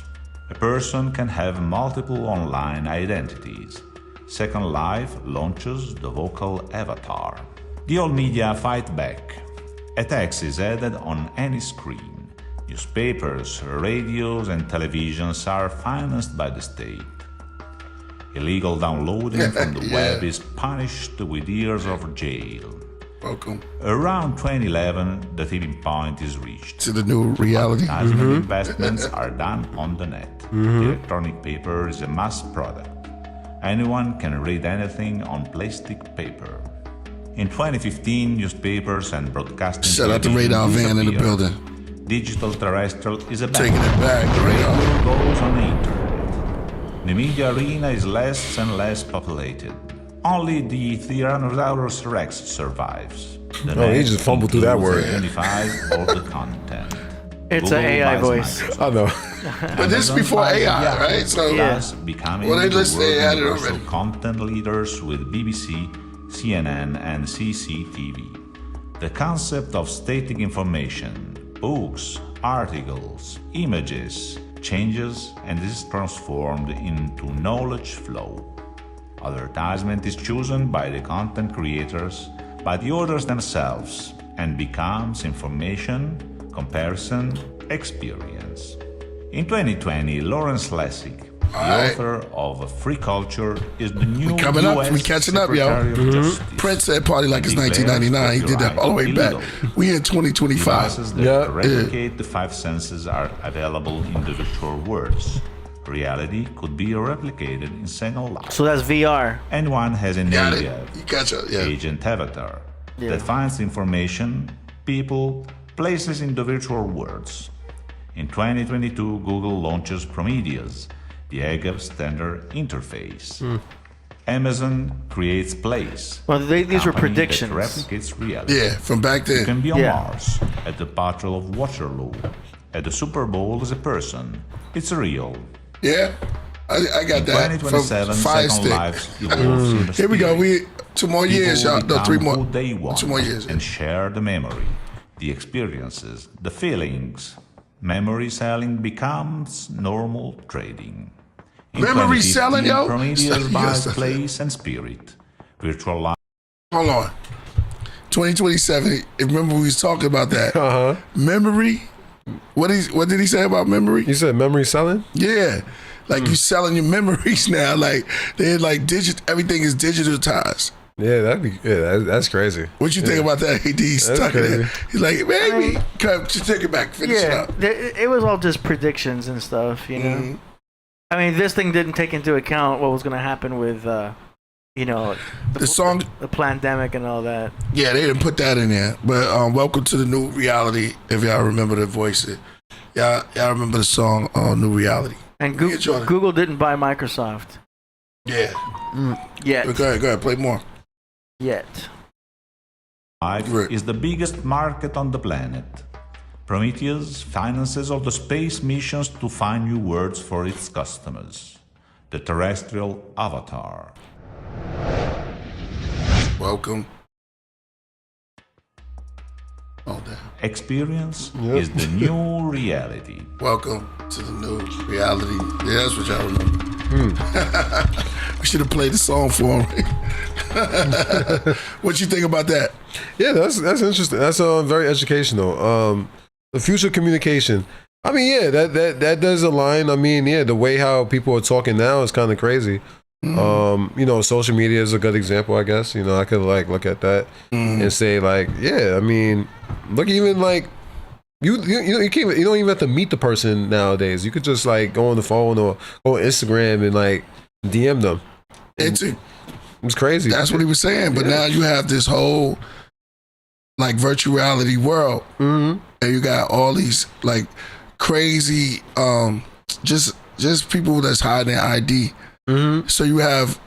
A person can have multiple online identities. Second Life launches the vocal avatar. The old media fight back. A tax is added on any screen. Newspapers, radios and televisions are financed by the state. Illegal downloading from the web is punished with years of jail. Welcome Around 2011, the tipping point is reached. to the new reality. Advertisement investments are done on the net. The electronic paper is a mass product. Anyone can read anything on plastic paper. In 2015, newspapers and broadcasting Shout out to Radar Van in the building. Digital terrestrial is a Taking it back. Radio Radar. goes on the internet. The media arena is less and less populated. Only the Tyrannosaurus Rex survives. The Oh, he net just fumbled through that includes word. and unifies all the content. It's an AI buys voice. Microsoft. I know. But this is Amazon before buys AI, Yahoo, right? So thus becoming well, they the listed they world had it universal already. content leaders with BBC, CNN, and CCTV. The concept of static information, books, articles, images, changes and is transformed into knowledge flow. Advertisement is chosen by the content creators, by the authors themselves, and becomes information, comparison, experience. In 2020, Lawrence Lessig, the Alright. author of Free Culture, is the new coming up. US We catching up, yo. Secretary of Justice. Prince said party like it's Declares 1999. He did that all the way back. illegal. We in 2025. Devices that Yeah. replicate the five senses are available in the virtual worlds. Reality could be replicated in Second Life. So that's VR. Anyone has an Got it. AVAV, You catch up. Yeah. agent avatar, Yeah. that finds information, people, places in the virtual worlds. In 2022, Google launches Prometheus, the AGAP standard interface. Amazon creates Place. Well, these were company that predictions. replicates reality. Yeah, from back You can then. be on Yeah. Mars, at the Battle of Waterloo, at the Super Bowl as a person. It's real. Yeah, I got that. From 2027, Fire Second Stick. Lives evolves in the Here we go. spirit. We 2 more years, People y'all. No, become 3 more. who they want 2 more years. and share the memory, the experiences, the feelings. Memory selling becomes normal trading. In Memory 2015, selling, yo? Prometheus buys Yes. place and spirit. Virtual life. Hold on. 2027. Remember we was talking about that. Memory. What did he say about memory? You said memory selling? Yeah. Like you selling your memories now. Like they're like everything is digitalized. Yeah, that's crazy. What you think about that? He's That's stuck in crazy. it. He's like, baby, come, just take it back, finish it Yeah, up. it was all just predictions and stuff, you know. Mhm. I mean, this thing didn't take into account what was going to happen with, you know, The song, the pandemic and all that. yeah, they didn't put that in there. But welcome to the new reality. If y'all remember the voice, y'all remember the song "New Reality." And Yeah, Jordan. Google didn't buy Microsoft Yeah, yet. go ahead, play more. Yet. Life Right. is the biggest market on the planet. Prometheus finances all the space missions to find new worlds for its customers. The terrestrial avatar. Welcome. Oh, damn. Experience is the new reality. Welcome to the new reality. Yeah, that's what y'all remember. We should have played the song for him. What you think about that? Yeah, that's interesting. That's very educational. The future communication. I mean, yeah, that does align. I mean, yeah, the way how people are talking now is kind of crazy. You know, social media is a good example, I guess. You know, I could like look at that and say like, yeah, I mean, look, even like you know, you don't even have to meet the person nowadays. You could just like go on the phone or go on Instagram and like DM them. It's crazy. That's what he was saying. But now you have this whole like virtual reality world, and you got all these like crazy, just people that's hiding their ID. So you have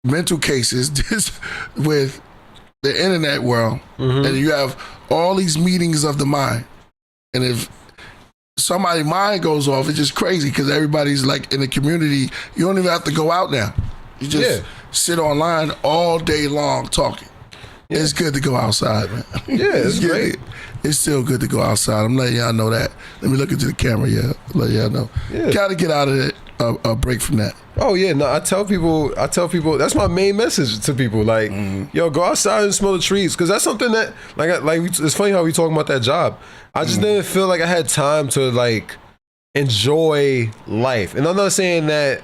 mental cases just with the internet world, and you have all these meetings of the mind. And if somebody's mind goes off, it's just crazy because everybody's like in the community. You don't even have to go out now. You just sit online all day long talking. Yeah. It's good to go outside, man. Yeah, it's great. It's still good to go outside. I'm letting y'all know that. Let me look into the camera, let y'all know. Yeah. Gotta get out of it, a break from that. Oh yeah, no, I tell people that's my main message to people. Like, yo, go outside and smell the trees, because that's something that like it's funny how we talking about that job. I just didn't feel like I had time to like enjoy life, and I'm not saying that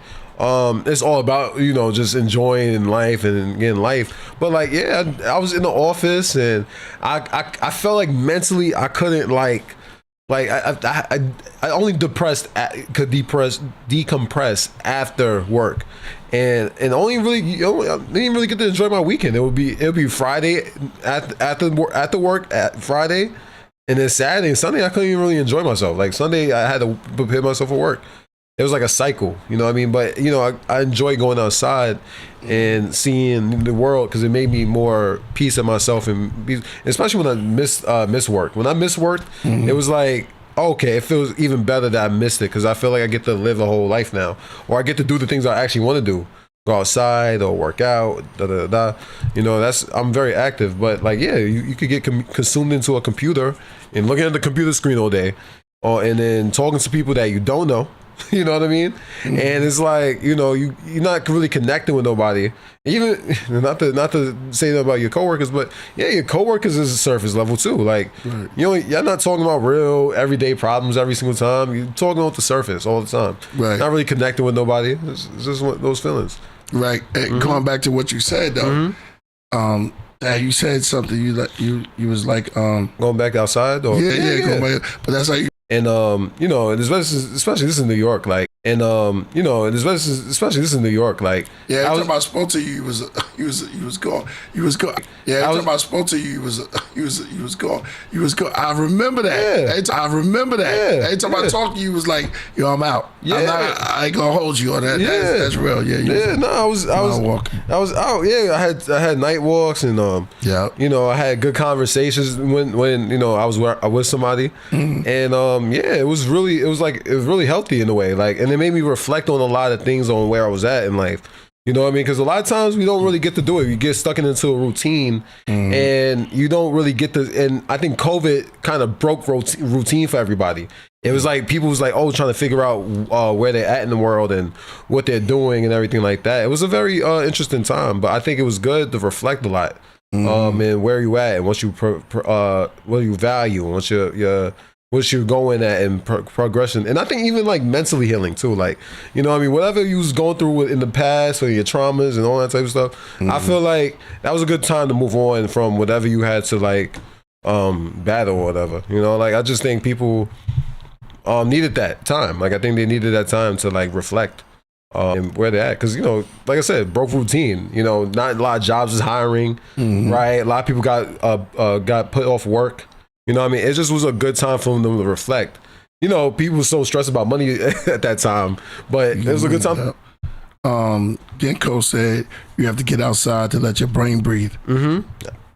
it's all about just enjoying life and getting life, but like I was in the office and I felt like mentally I couldn't I only could decompress after work, and only really I didn't really get to enjoy my weekend. It would be Friday after work at Friday, and then Saturday and Sunday I couldn't even really enjoy myself. Like Sunday I had to prepare myself for work. It was like a cycle, you know what I mean? But I enjoy going outside and seeing the world because it made me more peace in myself, and especially when I miss work. When I miss work, it was like, okay, it feels even better that I missed it because I feel like I get to live a whole life now, or I get to do the things I actually want to do, go outside or work out, I'm very active. But like, you could get consumed into a computer and looking at the computer screen all day, and then talking to people that you don't know. You know what I mean? And it's like, you're not really connecting with nobody. Even not to say that about your coworkers, but your coworkers is a surface level too. Like, you're not talking about real everyday problems every single time. You're talking about the surface all the time. Right. Not really connecting with nobody. It's just those feelings. Right. And going back to what you said though, that you said something. You was like going back outside. Or going back. But that's like. And especially this is New York, like, and especially this is New York, like. Yeah, every time I spoke to you, he was gone. He was gone. Yeah, every time I spoke to you, he was gone. He was gone. I remember that. Yeah. I remember that. Yeah. Every time I talked to you, was like, yo, I'm out. Yeah. I ain't gonna hold you on that. Yeah. That's real. Yeah. I was walking. I was out. Yeah, I had night walks and I had good conversations when I was with somebody, and it was really healthy in a way. Like, and it made me reflect on a lot of things on where I was at in life. You know what I mean? Because a lot of times we don't really get to do it. You get stuck into a routine, and you don't really get to. And I think COVID kind of broke routine for everybody. It was like people was like, trying to figure out where they're at in the world and what they're doing and everything like that. It was a very interesting time, but I think it was good to reflect a lot, and where you at and what you what you value and what you're going at and progression. And I think even like mentally healing too, like, whatever you was going through in the past or your traumas and all that type of stuff, I feel like that was a good time to move on from whatever you had to like battle or whatever. Like, I just think people needed that time. Like, I think they needed that time to like reflect and where they're at, because like I said, broke routine. Not a lot of jobs is hiring, right? A lot of people got put off work. It just was a good time for them to reflect. People were so stressed about money at that time, but it was a good time. Genko said you have to get outside to let your brain breathe. Take me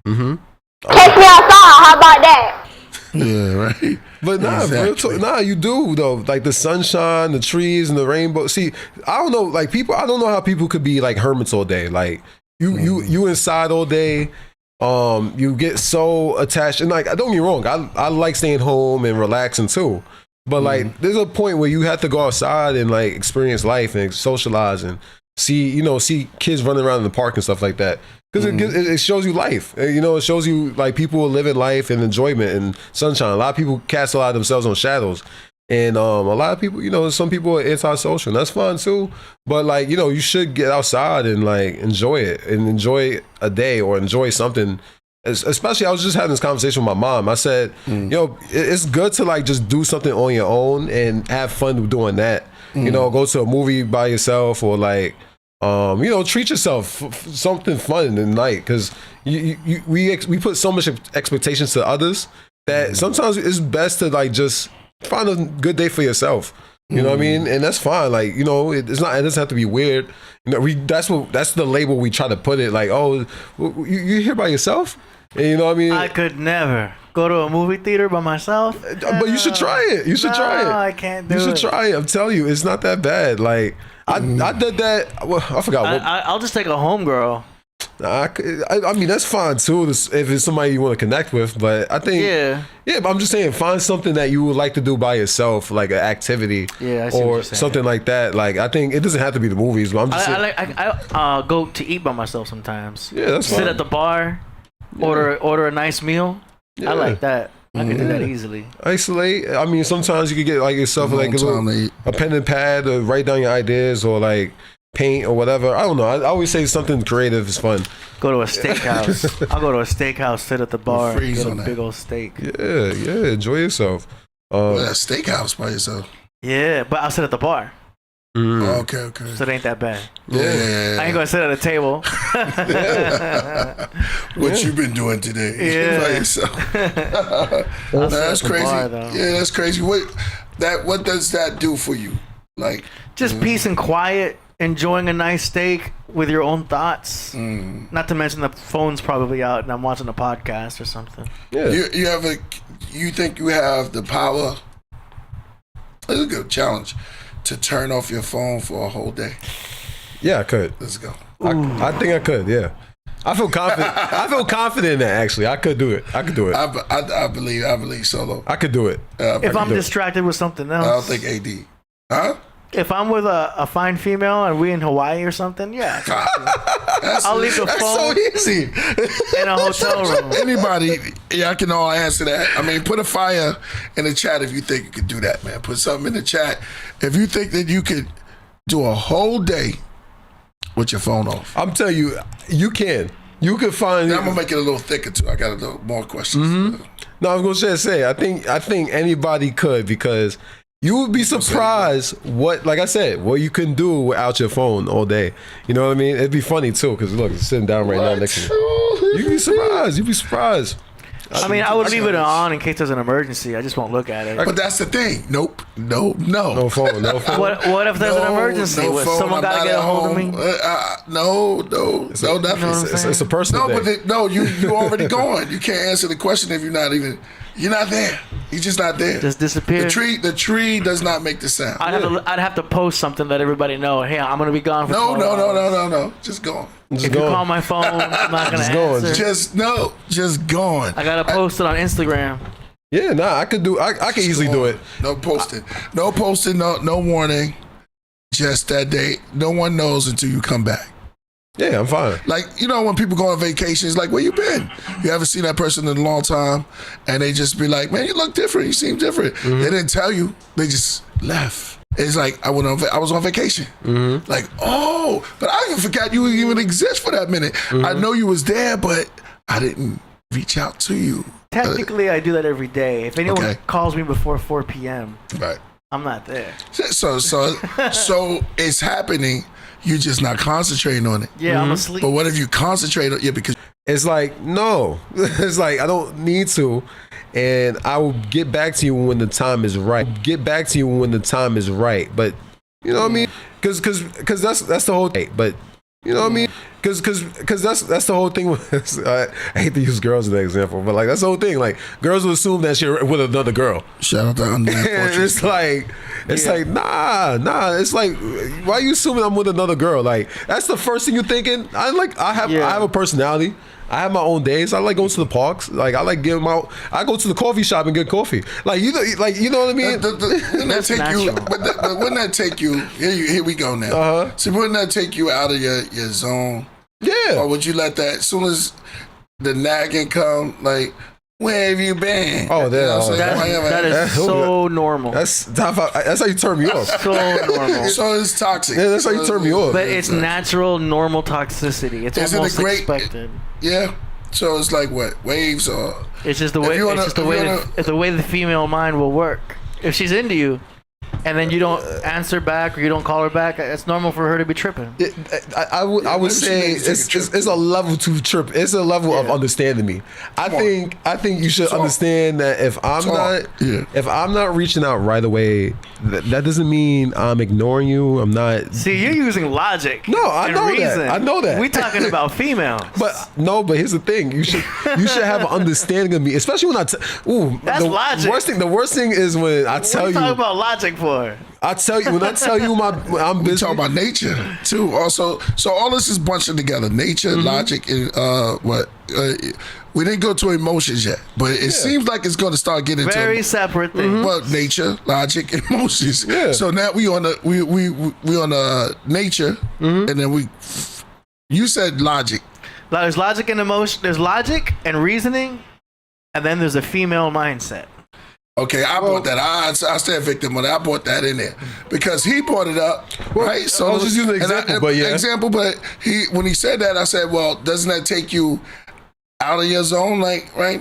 outside, how about that? Yeah, right. But exactly. You do though. Like the sunshine, the trees, and the rainbow. See, I don't know. Like I don't know how people could be like hermits all day. Like you inside all day. You get so attached, and like, don't get me wrong, I like staying home and relaxing too, but like there's a point where you have to go outside and like experience life and socialize and see kids running around in the park and stuff like that, because it shows you life. It shows you like people living life and enjoyment and sunshine. A lot of people cast a lot of themselves on shadows. And a lot of people, some people are antisocial, and that's fun too. But like, you should get outside and like enjoy it and enjoy a day or enjoy something. Especially, I was just having this conversation with my mom. I said, it's good to like just do something on your own and have fun doing that. Go to a movie by yourself or like, treat yourself something fun in the night, because we put so much expectations to others that sometimes it's best to like just find a good day for yourself. You know what I mean? And that's fine. Like, you know, it's not. It doesn't have to be weird. You know, that's the label we try to put it. Like, oh, you here by yourself? And you know what I mean? I could never go to a movie theater by myself. But you should try it. You should try it. I can't do it. You should try it. I'm telling you, it's not that bad. Like, I did that. Well, I forgot what. I'll just take a homegirl. I mean, that's fine too if it's somebody you want to connect with, but I think but I'm just saying, find something that you would like to do by yourself, like an activity, or something like that. Like, I think it doesn't have to be the movies, but I'm just saying, I go to eat by myself sometimes. Yeah, that's fine. Sit at the bar, order a nice meal. Yeah. I like that. I can do that easily. Isolate. I mean, sometimes you could get like yourself like a pen and pad to write down your ideas, or like paint or whatever. I don't know. I always say something creative is fun. Go to a steakhouse. I'll go to a steakhouse, sit at the bar, get a big old steak. Yeah. Enjoy yourself. A steakhouse by yourself. Yeah, but I'll sit at the bar. Oh, okay. So it ain't that bad. Yeah. I ain't gonna sit at a table. What you been doing today? Yeah. By yourself. That's crazy. Bar, that's crazy. What does that do for you? Like, just peace and quiet. Enjoying a nice steak with your own thoughts. Not to mention the phone's probably out and I'm watching a podcast or something. Yeah. You think you have the power? It's a good challenge to turn off your phone for a whole day. Yeah, I could. Let's go. I think I could. Yeah. I feel confident. I feel confident in that. Actually, I could do it. I believe Solo. I could do it. If I'm distracted with something else. I don't think AD. Huh? If I'm with a fine female and we in Hawaii or something, yeah. I'll leave the phone so easy. in a hotel room. Anybody, I can all answer that. I mean, put a fire in the chat if you think you could do that, man. Put something in the chat if you think that you could do a whole day with your phone off. I'm telling you, you can. You could find. I'm gonna make it a little thicker too. I got a little more questions. No, I was gonna say. I think anybody could, because you would be surprised what you can do without your phone all day. You know what I mean? It'd be funny too, because look, it's sitting down right now next to you. You'd be surprised. I mean, I would leave it on in case there's an emergency. I just won't look at it. But that's the thing. Nope. No phone. What if there's an emergency? Someone got to get a hold of me? No, nothing. It's a personal thing. You already gone. You can't answer the question if you're not there. You're just not there. Just disappear. The tree does not make the sound. I'd have to post something that everybody know. Hey, I'm gonna be gone for 12 hours. No. Just gone. If you call my phone, I'm not gonna answer. Just gone. I gotta post it on Instagram. Yeah, I could do. I could easily do it. No posting. No warning. Just that day. No one knows until you come back. Yeah, I'm fine. Like, when people go on vacations, like, where you been? You haven't seen that person in a long time, and they just be like, man, you look different. You seem different. They didn't tell you. They just left. It's like, I was on vacation. Like, oh, but I even forgot you even exist for that minute. I know you was there, but I didn't reach out to you. Technically, I do that every day. If anyone calls me before 4 p.m., right, I'm not there. So it's happening. You're just not concentrating on it. Yeah, I'm asleep. But what if you concentrate on it? Because it's like, no. It's like, I don't need to. And I will get back to you when the time is right. But, you know what I mean? Because that's the whole thing. But, you know what I mean? Because that's the whole thing. I hate to use girls as an example, but like that's the whole thing. Like girls will assume that you're with another girl. Shout out to it's like nah. It's like, why are you assuming I'm with another girl? Like that's the first thing you're thinking. I have a personality. I have my own days. I like going to the parks. Like I like getting out. I go to the coffee shop and get coffee. Like you know what I mean. Wouldn't that take you? But wouldn't that take you? Here we go now. So wouldn't that take you out of your zone? Yeah. Or would you let that, as soon as the nagging come, like, where have you been? Oh, that is so normal. That's how you turn me off. So normal. So it's toxic. Yeah, that's how you turn me off. But it's natural, normal toxicity. It's almost expected. Yeah. So it's like what, waves or? It's just the way. It's the way the female mind will work. If she's into you, and then you don't answer back or you don't call her back, it's normal for her to be tripping. I would say it's a level to trip. It's a level of understanding me. I think you should understand that if I'm not reaching out right away, that doesn't mean I'm ignoring you. I'm not. See, you're using logic. No, I know reason. that. I know that. We talking about females. But here's the thing. You should have an understanding of me, especially when that's logic. The worst thing is when I tell you. What are you talking about logic for? When I tell you I'm busy. We talk about nature too. Also, so all this is bunching together: nature, logic, and we didn't go to emotions yet, but it seems like it's going to start getting very separate things. Well, nature, logic, and emotions. Yeah. So now we on the nature, and then you said logic. There's logic and emotion. There's logic and reasoning, and then there's a female mindset. Okay, I brought that. I stand victim of that. I brought that in there because he brought it up, right? So I was just using an example, but when he said that, I said, well, doesn't that take you out of your zone, like right?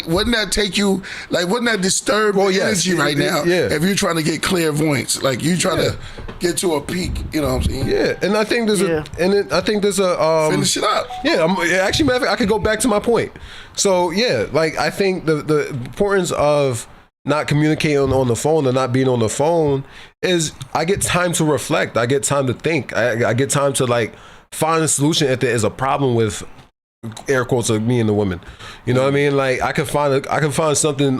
Wouldn't that take you, like, wouldn't that disturb your energy right now? Yeah. If you're trying to get clairvoyance, like you trying to get to a peak, you know what I'm saying? Yeah, and I think there's finish it up. Yeah, actually, I could go back to my point. So yeah, like I think the importance of not communicating on the phone or not being on the phone is I get time to reflect. I get time to think. I get time to like find a solution if there is a problem with air quotes of me and the woman. You know what I mean? Like I can find something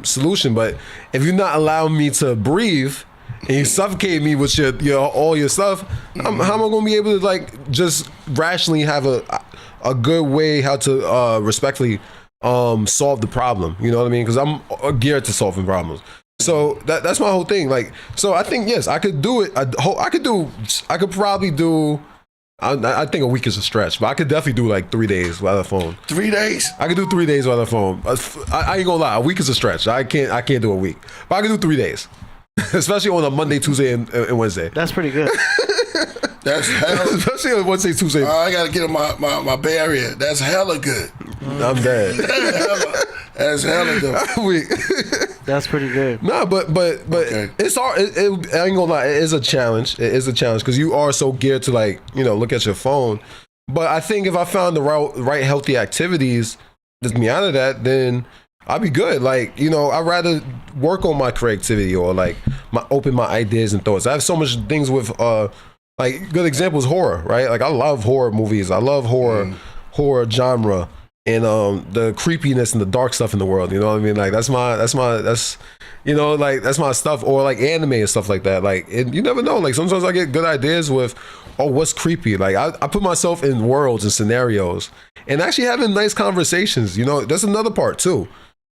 solution, but if you're not allowing me to breathe and you suffocate me with all your stuff, how am I going to be able to like just rationally have a good way how to respectfully solve the problem? You know what I mean? Because I'm geared to solving problems. So that's my whole thing. Like, so I think yes, I could do it. I could probably do. I think a week is a stretch, but I could definitely do like 3 days without a phone. 3 days? I could do 3 days without a phone. I ain't gonna lie, a week is a stretch. I can't do a week, but I can do 3 days, especially on a Monday, Tuesday, and Wednesday. That's pretty good. That's hella, especially on Wednesday, Tuesday. I gotta get in my Bay Area. That's hella good. I'm dead. That's hella good. That's pretty good. Nah, but okay. It's hard. I ain't gonna lie. It is a challenge. It is a challenge because you are so geared to like look at your phone. But I think if I found the right healthy activities to get me out of that, then I'd be good. Like I'd rather work on my creativity or like open my ideas and thoughts. I have so much things with like good examples horror, right? Like I love horror movies. I love horror genre. And the creepiness and the dark stuff in the world, you know what I mean? Like that's my stuff, or like anime and stuff like that. Like you never know. Like sometimes I get good ideas with, what's creepy? Like I put myself in worlds and scenarios, and actually having nice conversations. That's another part too.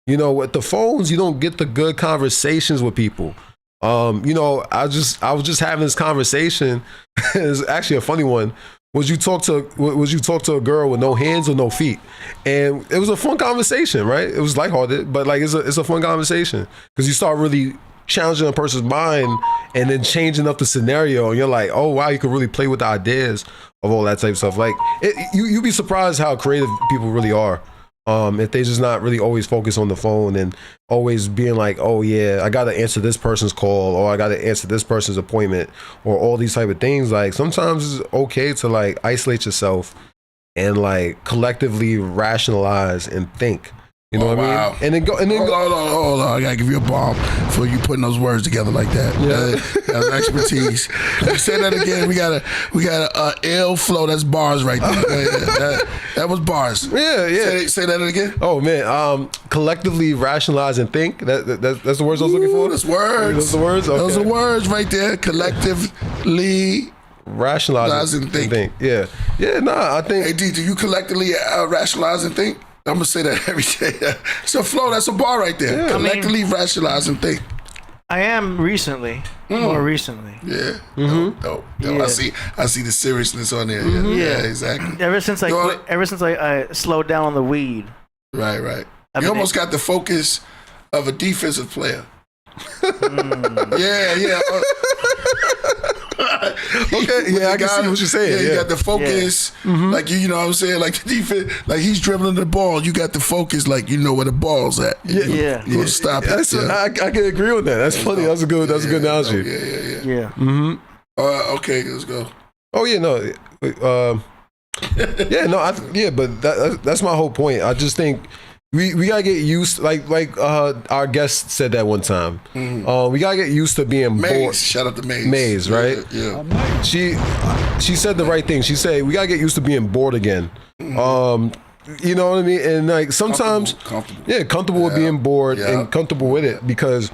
With the phones, you don't get the good conversations with people. I was just having this conversation. It's actually a funny one. Would you talk to a girl with no hands or no feet? And it was a fun conversation, right? It was lighthearted, but like it's a fun conversation because you start really challenging a person's mind and then changing up the scenario, and you're like, oh wow, you could really play with the ideas of all that type of stuff. Like you'd be surprised how creative people really are. If they just not really always focus on the phone and always being like, oh yeah, I gotta answer this person's call or I gotta answer this person's appointment or all these type of things. Like sometimes it's okay to like isolate yourself and like collectively rationalize and think. You know what I mean? And then go. Hold on. I gotta give you a bomb for you putting those words together like that. Yeah. That's expertise. You say that again. We got a L flow. That's bars right there. That was bars. Yeah. Say that again. Oh man. Collectively rationalize and think. That's the words I was looking for. That's words. Those are words. Okay. Those are words right there. Collectively. Rationalize and think. Yeah. Nah. I think. Hey D, do you collectively rationalize and think? I'm gonna say that every day. It's a flow. That's a bar right there. Yeah. Collectively rationalize and think. I am recently, more recently. Yeah. Dope. Yeah. I see the seriousness on there. Yeah, exactly. Ever since I slowed down on the weed. Right. You almost got the focus of a defensive player. Yeah. Okay, yeah, I can see what you're saying. Yeah, you Yeah. got the focus, like you know what I'm saying, like the defense, like he's dribbling the ball. You got the focus, like you know where the ball's at. Yeah. You stop it. That's I can agree with that. That's funny. That's a good analogy. Yeah. Yeah. Okay, let's go. Oh yeah, no, but that's my whole point. I just think we gotta get used, like our guest said that one time. We gotta get used to being bored. Maze, shout out to Maze. Maze, right? Yeah. She said the right thing. She said we gotta get used to being bored again. You know what I mean? And like sometimes, comfortable with being bored and comfortable with it, because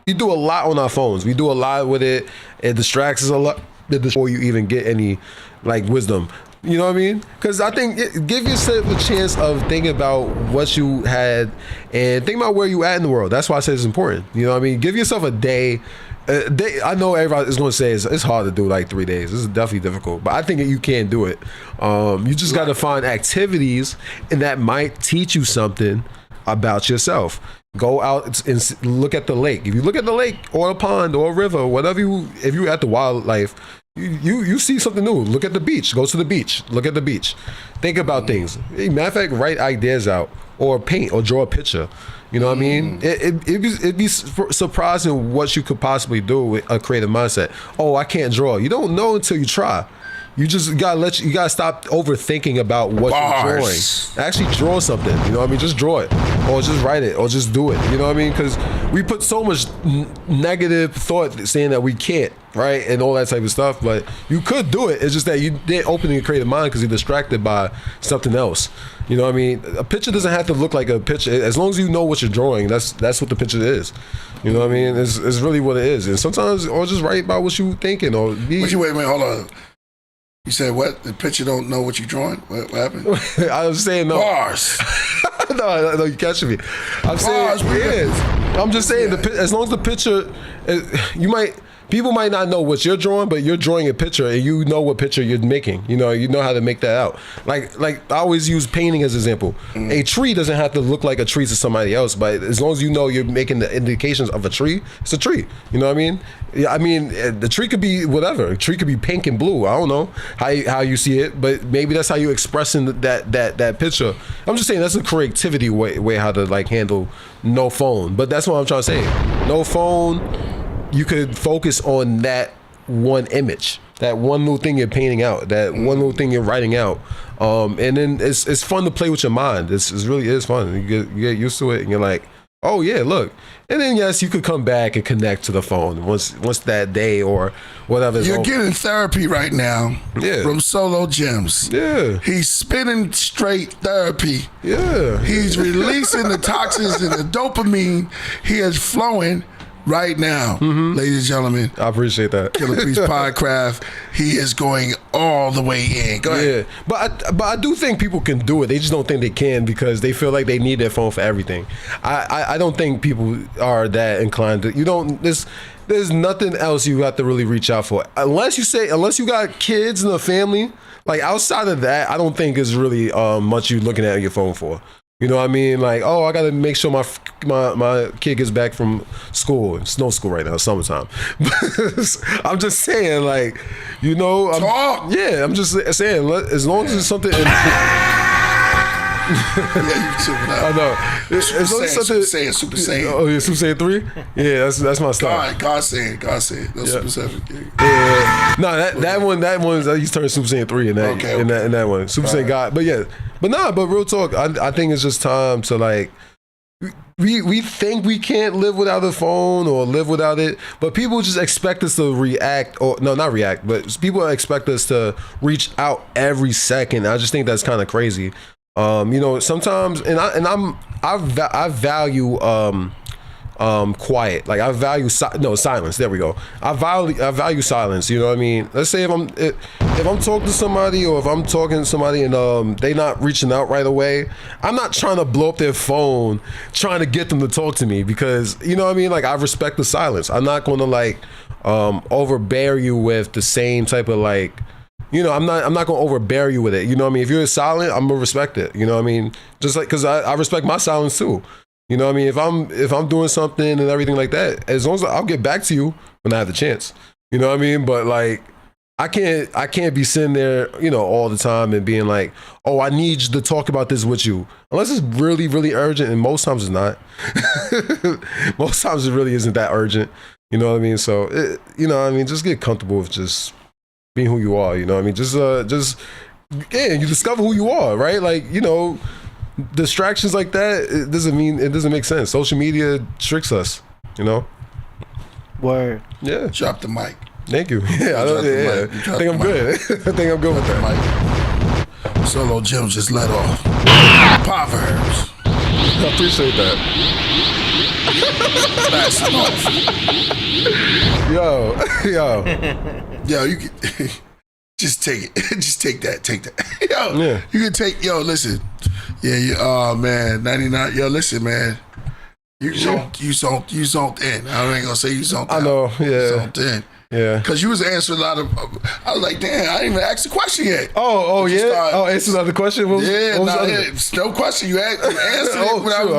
we do a lot on our phones. We do a lot with it. It distracts us a lot before you even get any like wisdom. You know what I mean? Because I think give yourself a chance of thinking about what you had and think about where you at in the world. That's why I say it's important. You know what I mean? Give yourself a day. I know everybody is going to say it's hard to do like 3 days. This is definitely difficult, but I think you can do it. You just got to find activities and that might teach you something about yourself. Go out and look at the lake. If you look at the lake or a pond or a river, whatever if you're at the wildlife, you see something new. Look at the beach. Go to the beach. Look at the beach. Think about things. Matter of fact, write ideas out or paint or draw a picture. You know what I mean? It'd be surprising what you could possibly do with a creative mindset. Oh, I can't draw. You don't know until you try. You just gotta stop overthinking about what you're drawing. Actually draw something. You know what I mean? Just draw it, or just write it, or just do it. You know what I mean? Because we put so much negative thought saying that we can't, right, and all that type of stuff. But you could do it. It's just that you didn't open your creative mind because you're distracted by something else. You know what I mean? A picture doesn't have to look like a picture. As long as you know what you're drawing, that's what the picture is. You know what I mean? It's really what it is. And sometimes, or just write about what you thinking, or be. Wait a minute, hold on. You said what? The picture don't know what you're drawing? What happened? I was saying no. Bars. no, you catching me. I'm saying I'm just saying as long as the picture, people might not know what you're drawing, but you're drawing a picture and you know what picture you're making. You know how to make that out. Like I always use painting as an example. A tree doesn't have to look like a tree to somebody else, but as long as you know you're making the indications of a tree, it's a tree. You know what I mean? I mean, the tree could be whatever. A tree could be pink and blue. I don't know how you see it, but maybe that's how you expressing that picture. I'm just saying that's a creativity way how to like handle no phone. But that's what I'm trying to say. No phone. You could focus on that one image, that one little thing you're painting out, that one little thing you're writing out, and then it's fun to play with your mind. It really is fun. You get used to it, and you're like, oh yeah, look. And then yes, you could come back and connect to the phone once that day or whatever. You're getting therapy right now from Solo Gems. Yeah. He's spinning straight therapy. Yeah. He's releasing the toxins and the dopamine. He is flowing right now, ladies and gentlemen. I appreciate that. Killah Priest Podcraft. He is going all the way in. Go ahead. Yeah, but I do think people can do it. They just don't think they can because they feel like they need their phone for everything. I don't think people are that inclined to. You don't. There's nothing else you have to really reach out for unless you got kids and a family. Like outside of that, I don't think it's really much you looking at your phone for. You know what I mean? Like, oh, I got to make sure my kid gets back from school. It's no school right now, it's summertime. I'm just saying, like, you know. I'm just saying, as long as it's something. I know. As long as something. Super Saiyan. Oh, yeah, Super Saiyan 3? Yeah, that's my style. God saying. That's Super Saiyan. Yeah. No, that one, I used to turn Super Saiyan 3 in that one. Super Saiyan God. But yeah. But real talk, I think it's just time to like, we think we can't live without a phone or live without it, but people just expect us to react, or no, not react, but people expect us to reach out every second. I just think that's kind of crazy. You know, sometimes, I value quiet. Like I value silence. There we go. I value silence. You know what I mean? Let's say if I'm talking to somebody, or if I'm talking to somebody and they not reaching out right away, I'm not trying to blow up their phone trying to get them to talk to me, because you know what I mean? Like I respect the silence. I'm not going to like overbear you with the same type of like, you know, I'm not going to overbear you with it. You know what I mean? If you're silent, I'm going to respect it. You know what I mean? Just like, because I respect my silence too. You know what I mean? If I'm doing something and everything like that, as long as I'll get back to you when I have the chance. You know what I mean? But like, I can't be sitting there, you know, all the time and being like, oh, I need you to talk about this with you. Unless it's really, really urgent, and most times it's not. Most times it really isn't that urgent. You know what I mean? So, you know what I mean? Just get comfortable with just being who you are. You know what I mean? Just you discover who you are, right? Like, you know, distractions like that, it doesn't make sense. Social media tricks us, you know? Word. Yeah. Drop the mic. Thank you. Yeah, I think I'm good. I think I'm good with that. Mic. Solo Jim just let off. Proverbs. I appreciate that. Yo, you can just take it. Just take that. Yo, yeah. You can take. Yo, listen. Yeah. Oh man, 99. Yo, listen, man. You zoned in. I ain't gonna say you zoned out. I know. Yeah. Zoned in. Yeah. Because you was answering a lot of. I was like, damn, I didn't even ask the question yet. Oh yeah. Answer another question. No question. You answered it without me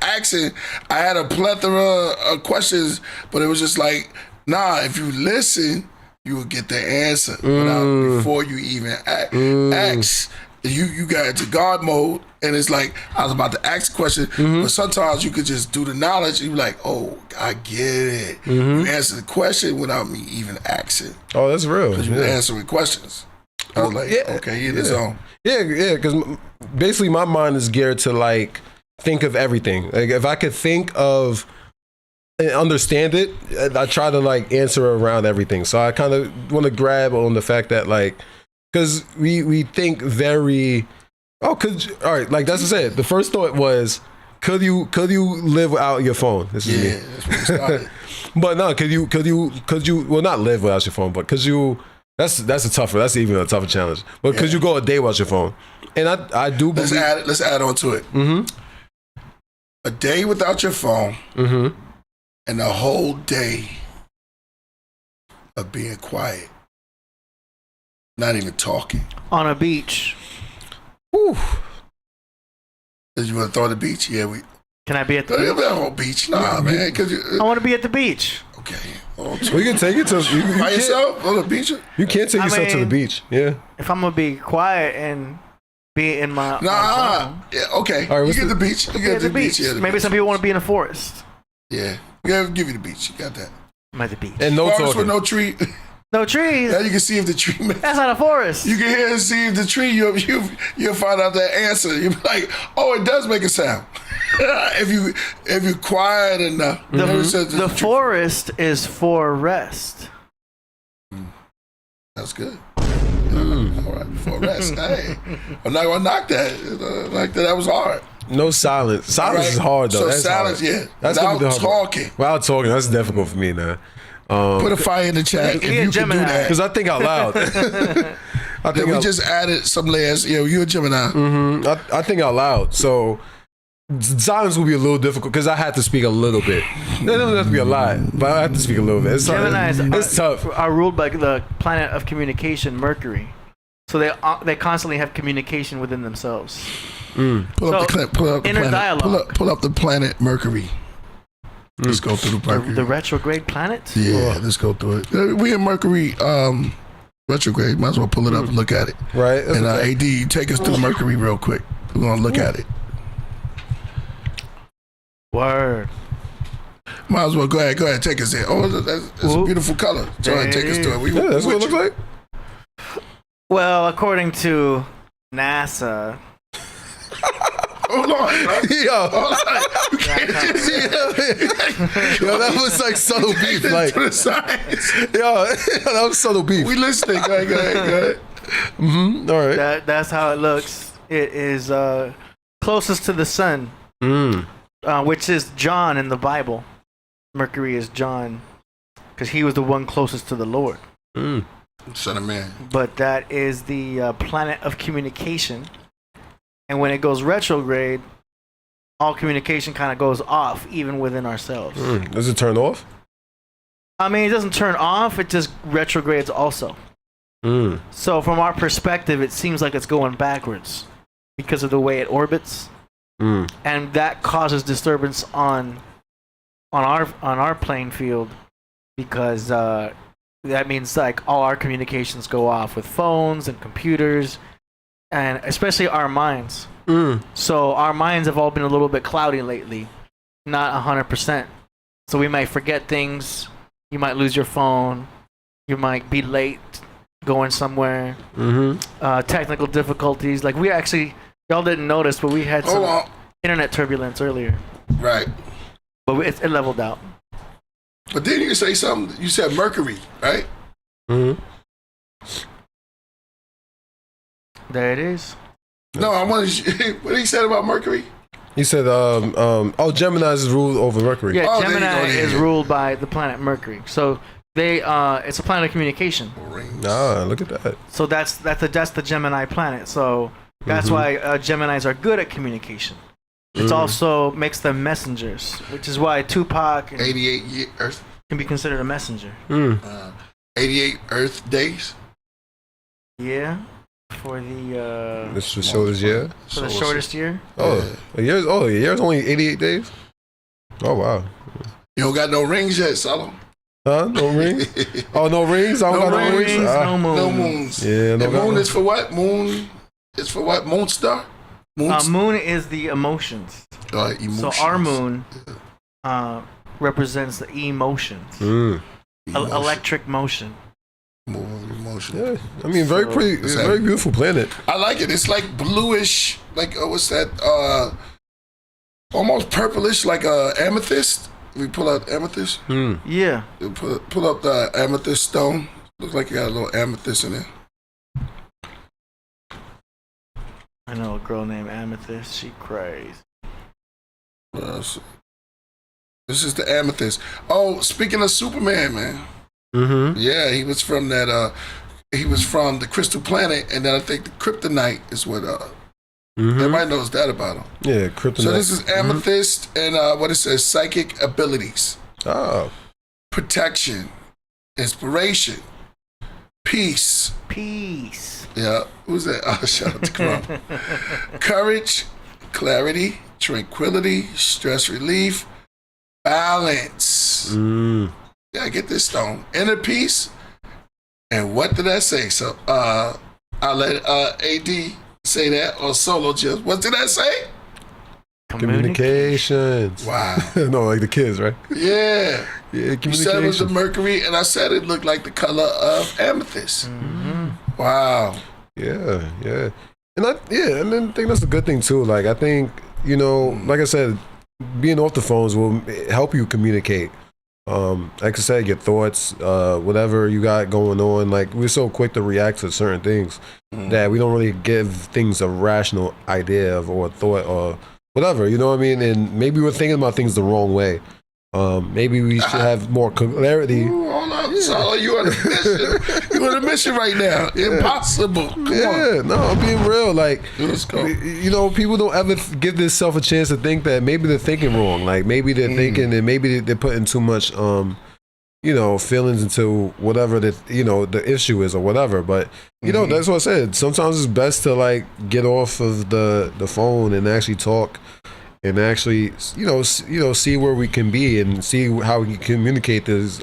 asking. I had a plethora of questions, but it was just like, nah. If you listen, you will get the answer before you even ask. You got into God mode, and it's like I was about to ask a question, but sometimes you could just do the knowledge. And you're like, oh, I get it. You answer the question without me even asking. Oh, that's real. Because you were answering questions. I was like, okay, in the zone. Yeah, because basically my mind is geared to like think of everything. Like if I could think of and understand it, I try to like answer around everything. So I kind of want to grab on the fact that like, because we think very, all right, like that's what I said. The first thought was, could you live without your phone? This is me. That's where it started. But no, could you well, not live without your phone, but that's even a tougher challenge. But could you go a day without your phone? And I do believe. Let's add on to it. A day without your phone, and a whole day of being quiet. Not even talking. On a beach. Whew. Did you want to throw the beach? Yeah, Can I be at the beach? Nah, man. I want to be at the beach. Okay. We can take it to by yourself on the beach. You can't take yourself to the beach. Yeah. If I'm gonna be quiet and be in my yeah, okay. All right, you get the beach. You get the beach. Yeah, maybe some people want to be in a forest. Yeah. We gotta give you the beach. You got that. I'm at the beach. And no forest talking. with no tree. No trees. Now you can see if the tree. That's not a forest. You can hear and see if the tree. You'll find out that answer. You'll be like, oh, it does make a sound. if you quiet enough. The forest is for rest. That's good. All right, for rest. Hey, I'm not gonna knock that. Like that was hard. No silence. Silence is hard though. So that's silence, hard. yeah. That's without talking. Without talking, that's difficult for me now. Put a fire in the chat if you can do that. Because I think out loud. We just added some layers. You're a Gemini. I think out loud. So silence will be a little difficult because I have to speak a little bit. It doesn't have to be a lot, but I have to speak a little bit. It's tough. Are ruled by the planet of communication, Mercury. So they constantly have communication within themselves. Pull up the planet. Dialogue. Pull up the planet Mercury. Let's go through the Mercury. The retrograde planet? Yeah, let's go through it. We in Mercury retrograde. Might as well pull it up and look at it. Right. And AD, you take us through Mercury real quick. We're going to look at it. Word. Might as well go ahead, take us there. Oh, that's a beautiful color. Go ahead, take us through it. That's what it looks like. Well, according to NASA. Hold on. Yo, that was like subtle beef. Like, that was subtle beef. We listening. Go ahead. All right. That's how it looks. It is closest to the sun, which is John in the Bible. Mercury is John because he was the one closest to the Lord. Son of man. But that is the planet of communication. And when it goes retrograde, all communication kind of goes off, even within ourselves. Does it turn off? I mean, it doesn't turn off. It just retrogrades also. So from our perspective, it seems like it's going backwards because of the way it orbits. And that causes disturbance on our playing field because that means like all our communications go off with phones and computers, and especially our minds. So our minds have all been a little bit cloudy lately, not 100%. So we might forget things. You might lose your phone. You might be late going somewhere. Technical difficulties. Like we actually, y'all didn't notice, but we had some internet turbulence earlier. Right. But it leveled out. But then you say something. You said Mercury, right? There it is. No, I want to. What he said about Mercury? He said, Gemini is ruled over Mercury. Yeah, Oh, Gemini there you go. is ruled by the planet Mercury. So it's a planet of communication. Ah, look at that. So that's the Gemini planet. So that's why Geminis are good at communication. It also makes them messengers, which is why Tupac 88 Earth. can be considered a messenger. 88 Earth days. Yeah, for the This is the shortest year. for the shortest year. A year's only 88 days. Oh wow. You don't got no rings yet, Solo. Huh? No rings? Oh, no rings? I don't got no rings. No moon. No moons. Yeah, no And moon is for what? Moon is for what? Moon star? Moon is the emotions. Emotions. So our moon represents the emotions. Electric motion. Emotion. Yeah, I mean, very pretty, very beautiful planet. I like it. It's like bluish, like what's that? Almost purplish, like amethyst. We pull out amethyst. Yeah. You pull up the amethyst stone. Looks like you got a little amethyst in it. I know a girl named Amethyst. She crazy. What else? This is the amethyst. Oh, speaking of Superman, man. Yeah, he was from that. He was from the Crystal Planet, and then I think the Kryptonite is what. Everybody knows that about him. Yeah, kryptonite. So this is amethyst, and what it says: psychic abilities, protection, inspiration, peace. Yeah, who's that? Oh, shout out to Crump. Courage, clarity, tranquility, stress relief, balance. Yeah, get this stone. Inner peace. And what did I say? So I'll let AD say that, or Solo just. What did I say? Communications. Wow. No, like the kids, right? Yeah. Yeah, You said it was the communication. Mercury, and I said it looked like the color of amethyst. Wow. Yeah. And then I think that's a good thing too. Like I think, like I said, being off the phones will help you communicate. Like I said, your thoughts, whatever you got going on. Like we're so quick to react to certain things that we don't really give things a rational idea of or thought or whatever. You know what I mean? And maybe we're thinking about things the wrong way. Maybe we should have more clarity. Ooh, hold on, Solo, you on a mission. You on a mission right now. Impossible. Come on. No, I'm being real. Like, Let's go. People don't ever give themselves a chance to think that maybe they're thinking wrong. Like, maybe they're thinking and maybe they're putting too much, feelings into whatever the issue is or whatever. But, that's what I said. Sometimes it's best to, like, get off of the phone and actually talk and actually, see where we can be and see how we can communicate these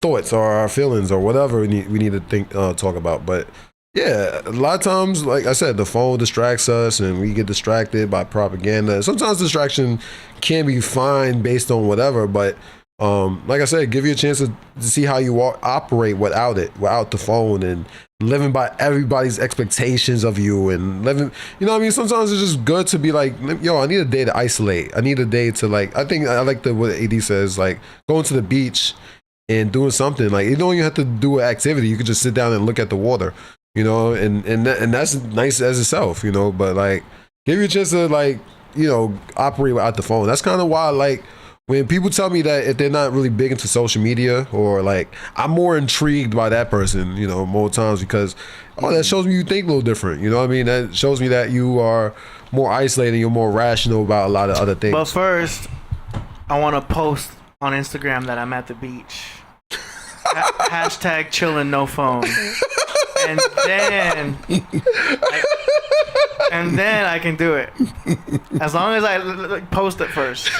thoughts or our feelings or whatever we need to talk about. But yeah, a lot of times, like I said, the phone distracts us and we get distracted by propaganda. Sometimes distraction can be fine based on whatever, but like I said, give you a chance to see how you operate without the phone and living by everybody's expectations of you and living, sometimes it's just good to be like, yo, I need a day to isolate. I need a day to I think I like what AD says, like going to the beach and doing something. Like you don't even have to do an activity. You could just sit down and look at the water, and that's nice as itself, but like give you a chance to operate without the phone. That's kind of why I like when people tell me that if they're not really big into social media or I'm more intrigued by that person, more times because, that shows me you think a little different. You know what I mean? That shows me that you are more isolated, you're more rational about a lot of other things. But first, I want to post on Instagram that I'm at the beach. Hashtag chillin' no phone. and then I can do it. As long as I post it first.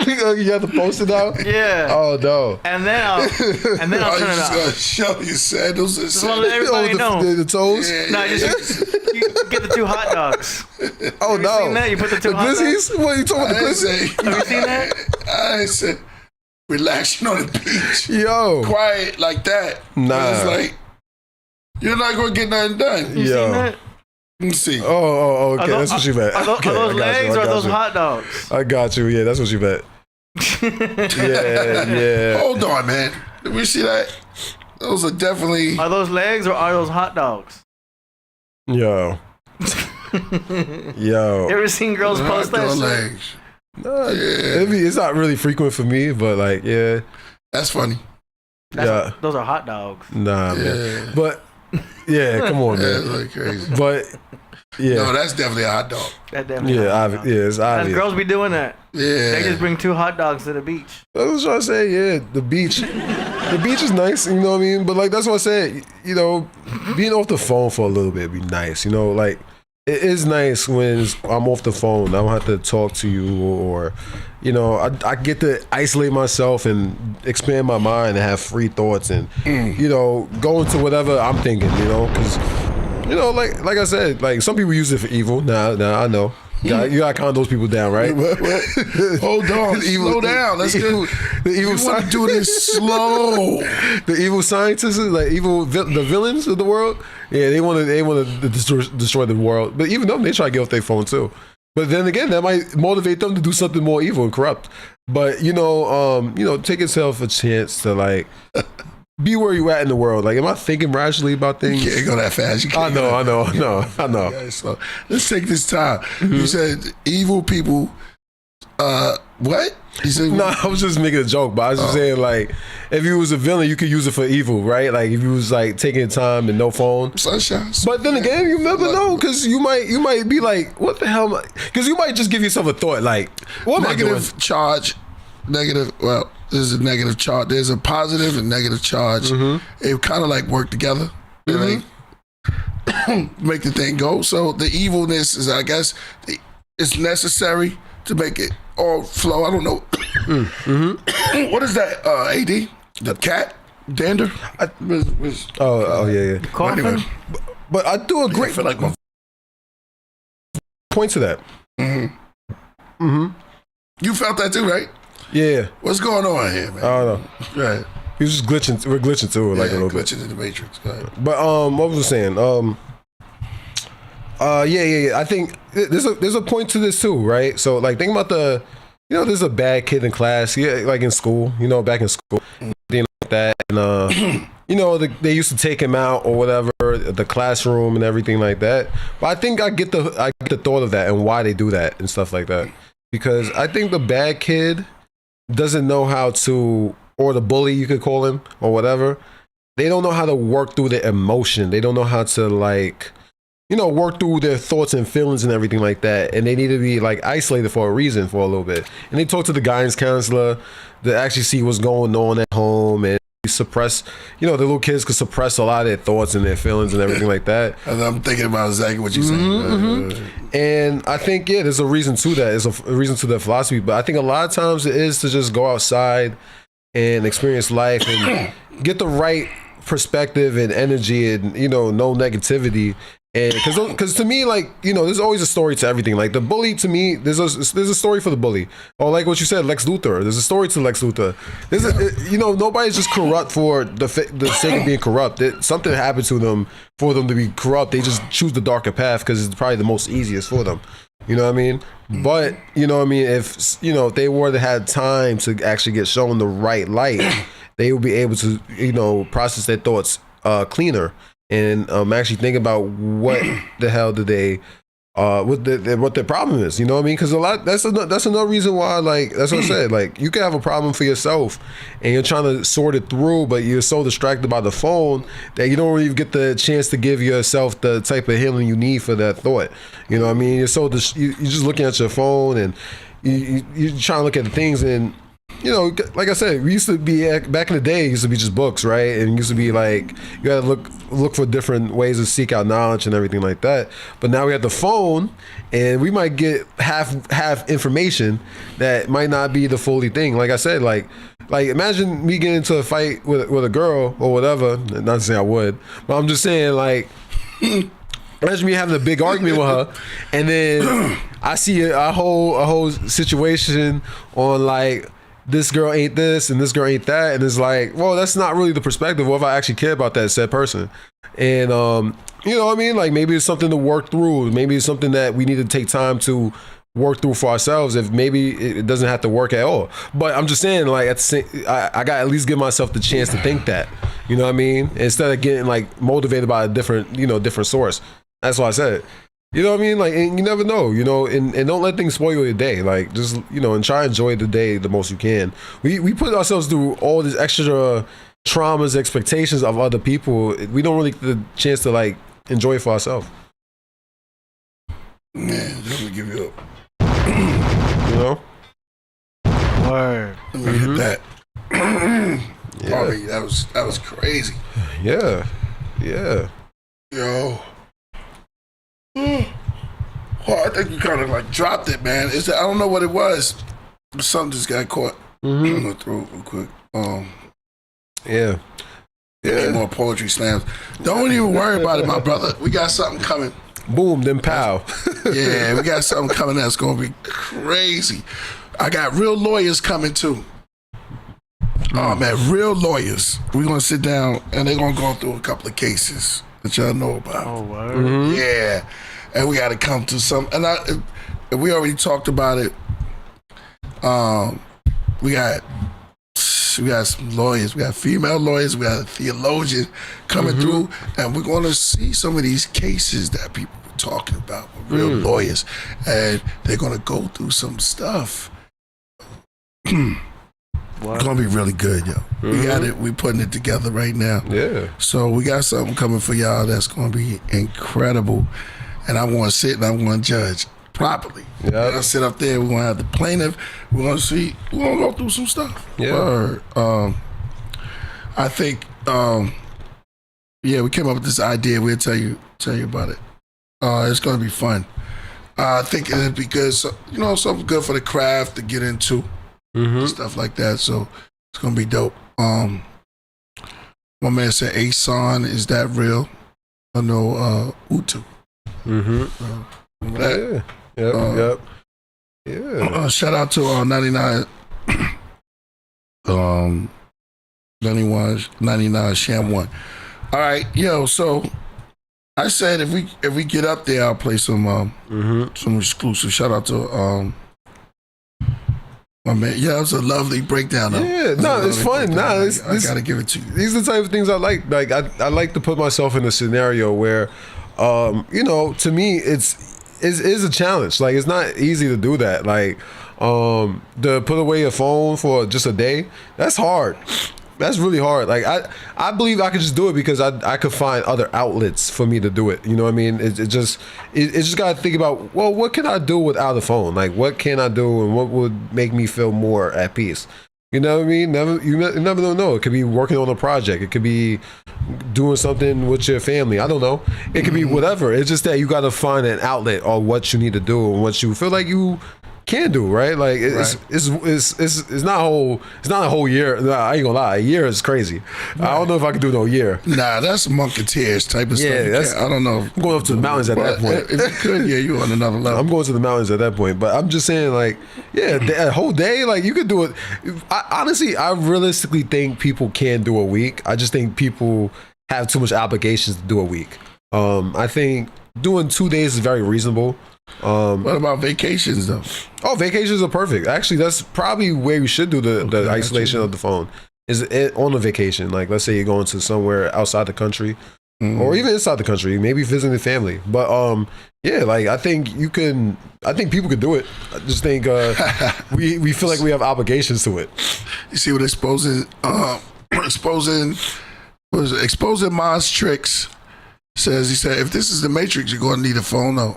You have to post it out? Yeah. Oh no. And then I'll turn it just off. gonna show your sandals and Just want to let everybody know. The toes? Yeah, No, you get the 2 hot dogs. Oh no. Seen that? You put the 2 hot dogs. Glizzies? What are you talking about? The glizzies? Have you seen that? I ain't said relaxing on the beach. Yo. Quiet like that. Nah. But it's like, you're not gonna get nothing done. You seen that? Let me see. Oh, okay. That's what you meant. Are Okay, I those got legs you, or I are got those you. hot dogs? I got you. Yeah, that's what you meant. Yeah. Hold on, man. Let me see that. Those are definitely. Are those legs or are those hot dogs? Yo. You ever seen girls post that shit? legs. No, it's not really frequent for me, but like, yeah. That's funny. Those are hot dogs. Nah, man. But yeah, come on, That's man. like crazy. But yeah. No, that's definitely a hot dog. That definitely. It's And obvious. girls be doing that. Yeah. They just bring 2 hot dogs to the beach. I was trying to say, yeah, the beach is nice, you know what I mean? But like, that's what I said, you know, being off the phone for a little bit would be nice, you know, like, it is nice when I'm off the phone. I don't have to talk to you or you know, I get to isolate myself and expand my mind and have free thoughts and, you know, go into whatever I'm thinking, you know, because, you know, like I said, like some people use it for evil. Nah, I know. You gotta calm those people down, right? Hold on, slow down. Let's the evil you want to do this slow. The evil scientists, like the villains of the world, yeah, they want to destroy the world. But even them, they try to get off their phone too. But then again, that might motivate them to do something more evil and corrupt. But you know, take yourself a chance to like be where you at in the world. Like, am I thinking rationally about things? You can't go that fast. I know. Yeah, so let's take this time. You said evil people. What? You said No, I was just making a joke, but I was just saying, like, if you was a villain, you could use it for evil, right? Like, if you was like taking time and no phone. Sunshine. But then again, you never know, because you might be like, what the hell? Because you might just give yourself a thought, like, what am I doing? Negative charge. Negative. Well, there's a negative charge. There's a positive and negative charge. It kind of like work together. You know? Make the thing go. So the evilness is, I guess, it's necessary to make it all flow. I don't know. What is that? AD? The cat? Dander? Oh yeah. Coffin? Anyway, But I do agree. I feel like my Point to that. You felt that too, right? Yeah. What's going on here, man? I don't know. Right. He was just glitching. We're glitching too, like a little bit. glitching in the matrix. Go ahead. But what was I saying? Yeah. I think there's a point to this too, right? So like, think about there's a bad kid in class, like in school, back in school, thing like that, and they used to take him out or whatever, the classroom and everything like that. But I think I get the thought of that and why they do that and stuff like that, because I think the bad kid doesn't know how to, or the bully you could call him or whatever, they don't know how to work through their emotion. They don't know how to work through their thoughts and feelings and everything like that. And they need to be like isolated for a reason for a little bit. And they talk to the guidance counselor to actually see what's going on at home and suppress, the little kids could suppress a lot of their thoughts and their feelings and everything like that. And I'm thinking about exactly what you're saying. And I think, there's a reason to that. There's a reason to that philosophy. But I think a lot of times it is to just go outside and experience life and get the right perspective and energy and, no negativity. And because to me, there's always a story to everything. Like the bully, to me, there's a story for the bully. Or like what you said, Lex Luthor. There's a story to Lex Luthor. Nobody's just corrupt for the sake of being corrupt. Something happened to them for them to be corrupt. They just choose the darker path because it's probably the most easiest for them. You know what I mean? But if they were to have time to actually get shown the right light, they would be able to process their thoughts cleaner. And actually think about what the hell did they, what their problem is, you know what I mean? Because that's another reason why, that's what I said, you can have a problem for yourself and you're trying to sort it through, but you're so distracted by the phone that you don't really get the chance to give yourself the type of healing you need for that thought. You know what I mean? You're just looking at your phone and you're trying to look at the things and you know, like I said, we used to be back in the day. It used to be just books, right? And it used to be like you got to look for different ways to seek out knowledge and everything like that. But now we have the phone, and we might get half information that might not be the fully thing. Like I said, like imagine me getting into a fight with a girl or whatever. Not to say I would, but I'm just saying like. Imagine me having a big argument with her, and then I see a whole situation on like this girl ain't this and this girl ain't that, and it's like, well, that's not really the perspective. What if I actually care about that said person? And you know what I mean? Like maybe it's something to work through. Maybe it's something that we need to take time to work through for ourselves. If maybe it doesn't have to work at all. But I'm just saying, like at the same, I got to at least give myself the chance to think that. You know what I mean? Instead of getting like motivated by a different source. That's why I said it. You know what I mean? Like, and you never know, you know, and don't let things spoil your day. Like, just, you know, and try to enjoy the day the most you can. We put ourselves through all these extra traumas, expectations of other people. We don't really get the chance to, like, enjoy it for ourselves. Man, let me give you You know? Word. Let me hit that. Yeah. Bobby, that was crazy. Yeah. Yo. Well, I think you kind of like dropped it, man. I don't know what it was, but something just got caught. I'm gonna throw it real quick. Yeah. Any more poetry slams. Don't even worry about it, my brother. We got something coming. Boom, then pow. Yeah, we got something coming that's gonna be crazy. I got real lawyers coming too. Oh man, real lawyers. We're gonna sit down and they're gonna go through a couple of cases that y'all know about. Oh, word. Yeah, and we got to come to some. And we already talked about it. We got some lawyers. We got female lawyers. We got a theologian coming through, and we're going to see some of these cases that people were talking about with real lawyers, and they're going to go through some stuff. It's gonna be really good, yo. We got it. We putting it together right now. Yeah. So we got something coming for y'all that's gonna be incredible. And I want to sit and I want to judge properly. Yeah. I sit up there. We're gonna have the plaintiff. We're gonna see. We're gonna go through some stuff. Yeah. I think. Yeah, we came up with this idea. We'll tell you about it. It's gonna be fun. I think it'd be good. So, you know, something good for the craft to get into. Stuff like that, so it's gonna be dope. My man said Asan, is that real? I know Utu. Yeah. Yep. Yeah. Shout out to 99 Sham 1. All right, yo, so I said if we get up there, I'll play some exclusive. Shout out to my man, yeah, it was a lovely breakdown. Yeah, no, it's fun. Nah, I gotta give it to you. These are the type of things I like. Like I like to put myself in a scenario where, you know, to me it's a challenge. Like it's not easy to do that. Like, to put away your phone for just a day, that's hard. That's really hard. Like I believe I could just do it because I could find other outlets for me to do it. You know what I mean? It just got to think about, well, what can I do without the phone? Like what can I do and what would make me feel more at peace? You know what I mean? You never know. It could be working on a project. It could be doing something with your family. I don't know. It could be whatever. It's just that you got to find an outlet on what you need to do and what you feel like you can do, right? Like it's not a whole year. Nah, I ain't gonna lie, a year is crazy. Right. I don't know if I can do no year. Nah, that's Musketeers type of stuff. I don't know. I'm going up to the mountains at that point. If you could, yeah, you on another level. I'm going to the mountains at that point. But I'm just saying, like, yeah, a whole day, like you could do it. Honestly, I realistically think people can do a week. I just think people have too much obligations to do a week. I think doing 2 days is very reasonable. What about vacations though? Oh, vacations are perfect. Actually, that's probably where you should do the isolation of the phone. Is it on a vacation? Like, let's say you're going to somewhere outside the country, or even inside the country, maybe visiting family. But yeah, like I think people could do it. I just think we feel like we have obligations to it. You see what exposing Maz Tricks says. He said, if this is the Matrix, you're going to need a phone though.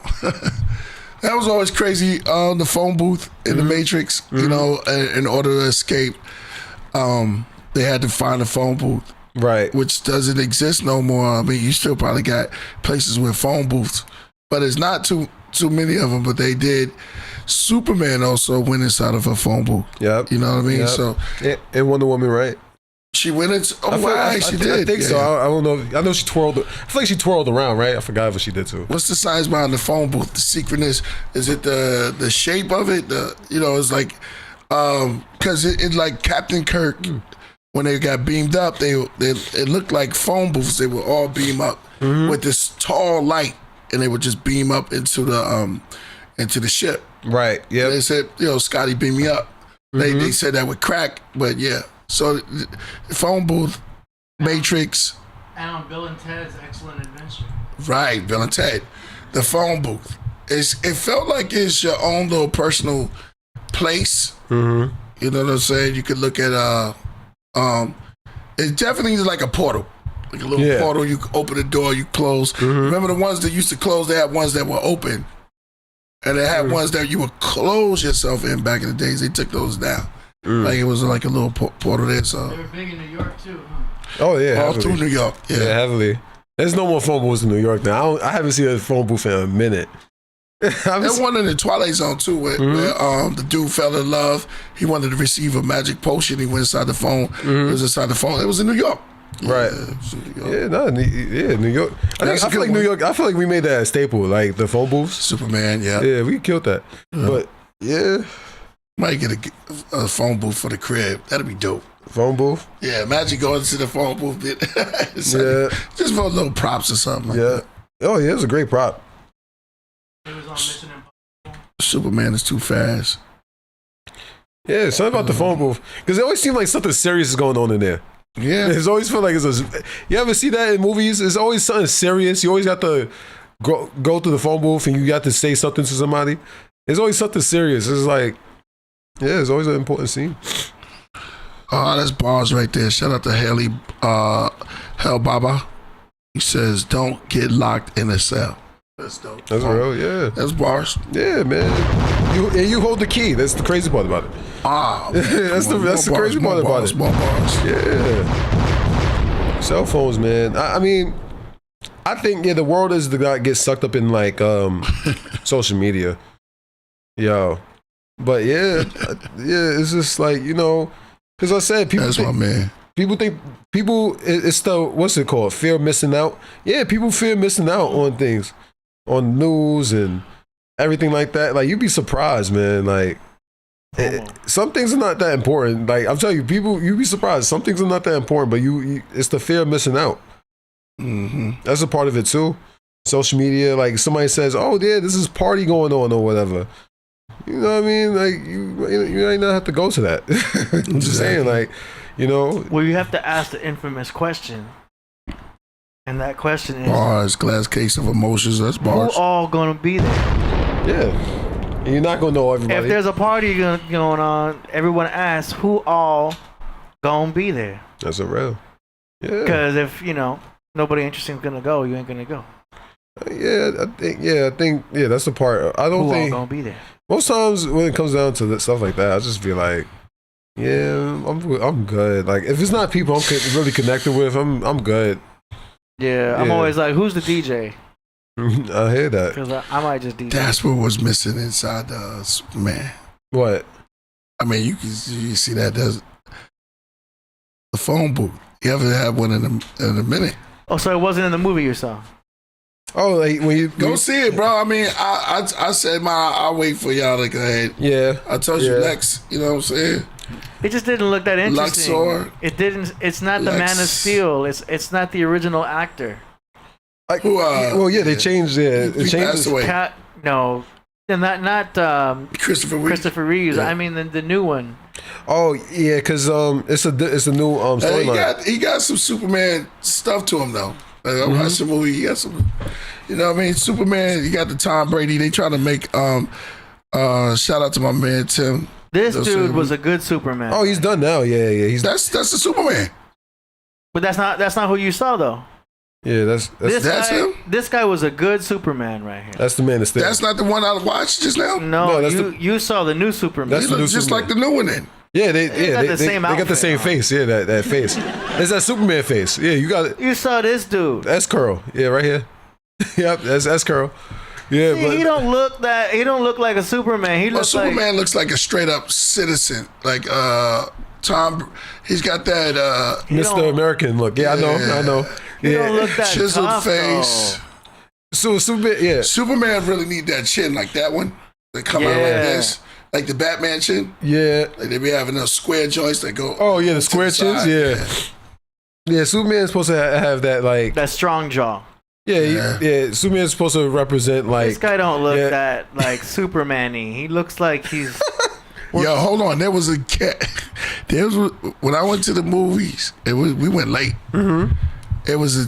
That was always crazy. The phone booth in the Matrix, you know, in order to escape, they had to find a phone booth. Right. Which doesn't exist no more. I mean, you still probably got places with phone booths, but it's not too many of them. But they did. Superman also went inside of a phone booth. Yep. You know what I mean? Yep. So and Wonder Woman, right? she went into. Oh, wow, she did. I think so. I don't know. I know she twirled. I feel like she twirled around, right? I forgot what she did too. What's the science behind the phone booth? The secretness? Is it the shape of it? It's like because it like Captain Kirk. When they got beamed up, it looked like phone booths. They would all beam up with this tall light, and they would just beam up into the ship. Right. Yeah. They said, Scotty, beam me up. They said that would crack, but yeah. So the phone booth, Matrix. And on Bill and Ted's Excellent Adventure. Right, Bill and Ted. The phone booth. It felt like it's your own little personal place. You know what I'm saying? You could look at it's definitely like a portal. Like a little portal, you open the door, you close. Remember the ones that used to close, they had ones that were open. And they had ones that you would close yourself in back in the days. They took those down. Like it was like a little portal there. So they were big in New York too, huh? Oh yeah, all heavily. through New York. Yeah, heavily. There's no more phone booths in New York now. I haven't seen a phone booth in a minute. There's one in the Twilight Zone too, where the dude fell in love. He wanted to receive a magic potion. He went inside the phone. It was inside the phone. It was in New York. Right. New York. I feel like New York. I feel like we made that a staple, like the phone booths. Superman. Yeah. Yeah, we killed that. But yeah, might get a phone booth for the crib. That'd be dope. Phone booth. Yeah. Imagine going to the phone booth. Just for little props or something. Like that. Oh yeah, it was a great prop. It was on Mission Impossible. Superman is too fast. Yeah, something about the phone booth because it always seemed like something serious is going on in there. Yeah, it's always feel like you ever see that in movies? It's always something serious. You always got to go to the phone booth and you got to say something to somebody. It's always something serious. It's like, it's always an important scene. Oh, that's bars right there. Shout out to Haley Hell Baba. He says, "Don't get locked in a cell." That's dope. That's real, yeah. That's bars. Yeah, man. You hold the key. That's the crazy part about it. That's the crazy part about it. More bars. Yeah. Cell phones, man. I mean, I think the world is to get sucked up in like social media. Yo. But it's just like, because I said people. That's my man. People think it's the what's it called? Fear of missing out. Yeah, people fear missing out on things, on news and everything like that. Like you'd be surprised, man. Like some things are not that important. Like I'm telling you, you'd be surprised. Some things are not that important, but it's the fear of missing out. That's a part of it too. Social media, like somebody says, "Oh yeah, this is party going on" or whatever. You know what I mean? Like you might not have to go to that. I'm just saying, like. Well, you have to ask the infamous question. And that question is... Bars, glass case of emotions, that's bars. Who all gonna be there? Yeah. And you're not gonna know everybody. If there's a party going on, everyone asks, who all gonna be there? That's a real. Yeah. Because if, nobody interesting is gonna go, you ain't gonna go. I think that's the part. I don't think... Who all gonna be there? Most times when it comes down to stuff like that, I just be like... Yeah, I'm good. Like if it's not people I'm really connected with, I'm good. Yeah, I'm always like, who's the DJ? I hear that. Because I might just DJ. That's what was missing inside the Superman. What? I mean, you see that there's the phone booth. You haven't had one in a minute. Oh, so it wasn't in the movie you saw? Oh, like when you go see it, bro. I mean, I said I'll wait for y'all to go ahead. Yeah, I told you Lex. You know what I'm saying? It just didn't look that interesting. Luxor. It didn't. It's not the Man of Steel. It's not the original actor. Like, they changed it. He passed away. No, not Christopher Reeves. Yeah. I mean the new one. Oh yeah, because it's a new storyline. He got some Superman stuff to him though. Like, I watched the movie. He got some. You know what I mean? Superman. You got the Tom Brady. They trying to make. Shout out to my man Tim. This dude was a good Superman. Oh, he's done now. Yeah. That's the Superman. But that's not who you saw though. Yeah, that's That's him? This guy was a good Superman right here. that's the Man of Steel. That's not the one I watched just now? No, that's you saw the new Superman. That's He the new looks just Superman. like the new one then. Yeah, they got the same got the outfit same on. face. Yeah, that face. It's that Superman face. Yeah, you got it. You saw this dude. That's curl. Yeah, right here. Yep, that's curl. Yeah, See, but he don't look like a Superman. He Well, looks like Superman looks like a straight up citizen. Like Tom, he's got that he Mr. don't- American look. Yeah, I know. he Yeah, don't look that chiseled tough, face. so Superman. Yeah, Superman really need that chin like that one. They come out like Yeah. this. Like the Batman chin. yeah. Like they be having those square joints that go. Oh yeah, the to square chins. side. Yeah, Superman's supposed to have that like. that strong jaw. Yeah. Superman's supposed to represent like. This guy don't look yeah. that like Superman-y. He looks like he's Yo, hold on. There was a cat. When I went to the movies. We went late. Mm-hmm. It was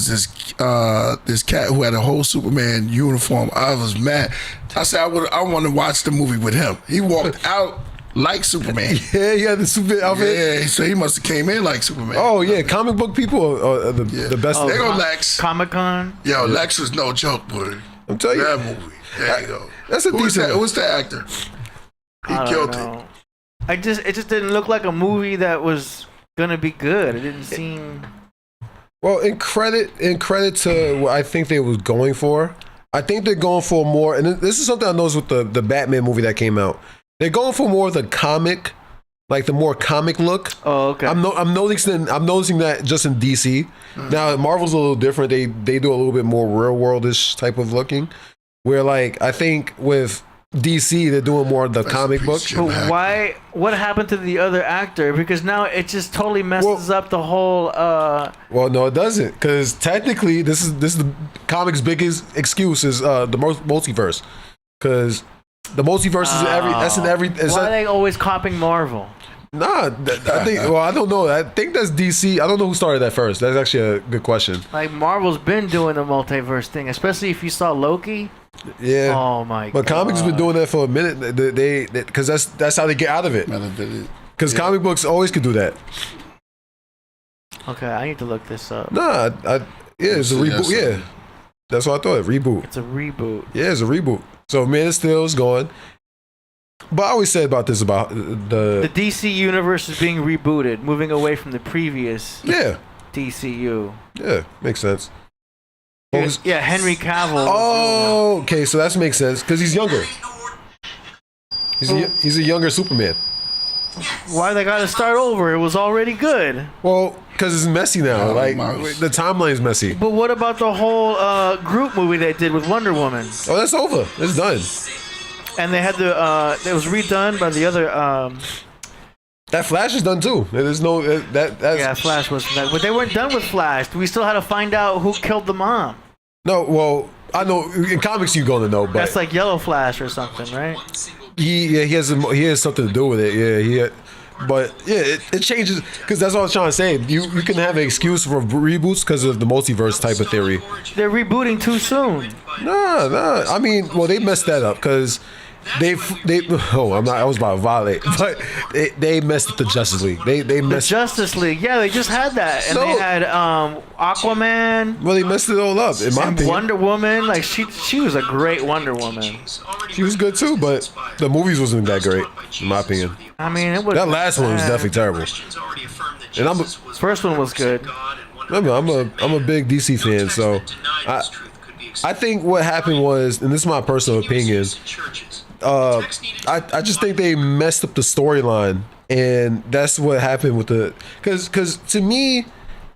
this cat who had a whole Superman uniform. I was mad. I said I want to watch the movie with him. He walked out like Superman. Yeah, he had the Superman outfit. Yeah, so he must have came in like Superman. Oh yeah, comic book people are the best. There go Lex. Comic-Con. Yo, Lex was no joke, boy. I'm telling you. That movie. There you go. That's a Who's decent. that? Who's the actor? He I don't killed it. know. It just didn't look like a movie that was gonna be good. It didn't seem. Well, in credit to what I think they was going for, I think they're going for more. And this is something I noticed with the Batman movie that came out. They're going for more of the comic, like the more comic look. Oh, okay. I'm noticing that just in DC. Now Marvel's a little different. They do a little bit more real worldish type of looking. Where like I think with DC they're doing more of the comic book. But why? What happened to the other actor? Because now it just totally messes up the whole. Well, no, it doesn't, because technically this is the comics' biggest excuse is the multiverse, because the multiverse is in every. That's in every. Why are they always copying Marvel? Nah, I think. Well, I don't know. I think that's DC. I don't know who started that first. That's actually a good question. Like Marvel's been doing the multiverse thing, especially if you saw Loki. Yeah. Oh my god. But comics have been doing that for a minute. They because that's how they get out of it. Because comic books always could do that. Okay, I need to look this up. Nah, it's a reboot. Yeah, that's what I thought. Reboot. It's a reboot. Yeah, it's a reboot. So Man of Steel is gone. But I always said about this about The DC universe is being rebooted, moving away from the previous DCU. Yeah, makes sense. Yeah, Henry Cavill. Oh, okay, so that makes sense because he's younger. He's a younger Superman. Why they got to start over? It was already good. Well, because it's messy now. The timeline's messy. But what about the whole group movie they did with Wonder Woman? Oh, that's over. It's done. And they had it was redone by the other. That Flash is done too. There's no that's yeah, Flash was done, but they weren't done with Flash. We still had to find out who killed the mom. No, well, I know in comics you're gonna know, but that's like Yellow Flash or something, right? He has something to do with it. But it changes because that's what I was trying to say. You can have an excuse for reboots because of the multiverse type of theory. They're rebooting too soon. Nah. I mean, well, they messed that up because I was about to violate, but they messed up the Justice League. They messed the Justice League. Yeah, they just had that, and they had Aquaman. Well, they messed it all up in my opinion. Wonder Woman, like she was a great Wonder Woman. She was good too, but the movies wasn't that great in my opinion. I mean, it was that last one was definitely terrible. And first one was good. I'm a big DC fan, so I think what happened was, and this is my personal opinion. I just think they messed up the storyline, and that's what happened with because to me,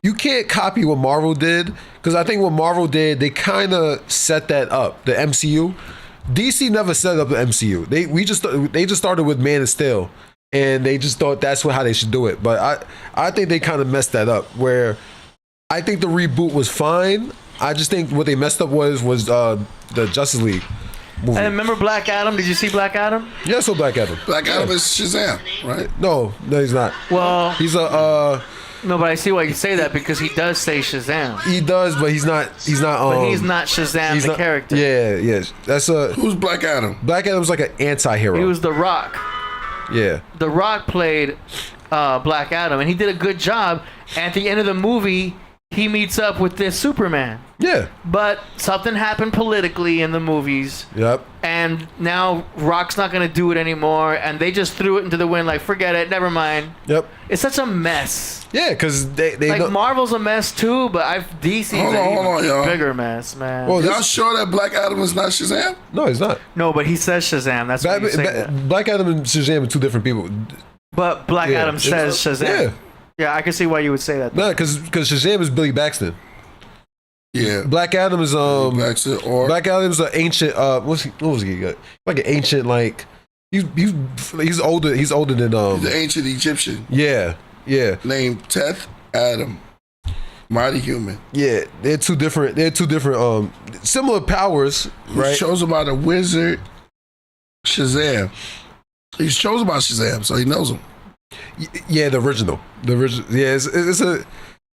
you can't copy what Marvel did, because I think what Marvel did, they kind of set that up, the MCU. DC never set up the MCU. They just started with Man of Steel, and they just thought that's how they should do it. But I think they kind of messed that up. Where I think the reboot was fine. I just think what they messed up was the Justice League movie. And remember Black Adam? Did you see Black Adam? Yeah, I saw Black Adam. Black Adam is Shazam, right? No, he's not. Well, he's a. No, but I see why you say that, because he does say Shazam. He does, but he's not. But he's not Shazam, the character. Yeah. That's Who's Black Adam? Black Adam's like an anti-hero. He was The Rock. Yeah. The Rock played Black Adam, and he did a good job. At the end of the movie, he meets up with this Superman. Yeah. But something happened politically in the movies. Yep. And now Rock's not going to do it anymore. And they just threw it into the wind like, forget it, never mind. Yep. It's such a mess. Yeah, because they like Marvel's a mess too, but DC's a y'all. bigger mess, man. Well, y'all sure that Black Adam is not Shazam? No, he's not. No, but he says Shazam. That's why you say that. Black Adam and Shazam are two different people. But Black Adam says Shazam. Yeah. Yeah, I can see why you would say that. No, because Shazam is Billy Baxton. Yeah. Black Adam is Black Adam's an ancient what was he got? Like an ancient like he's older than He's the ancient Egyptian. Yeah. Named Teth Adam. Mighty Human. Yeah, they're two different similar powers, right? He's chosen by the wizard Shazam. He's chosen by Shazam, so he knows him. Yeah, the original. Yeah, it's a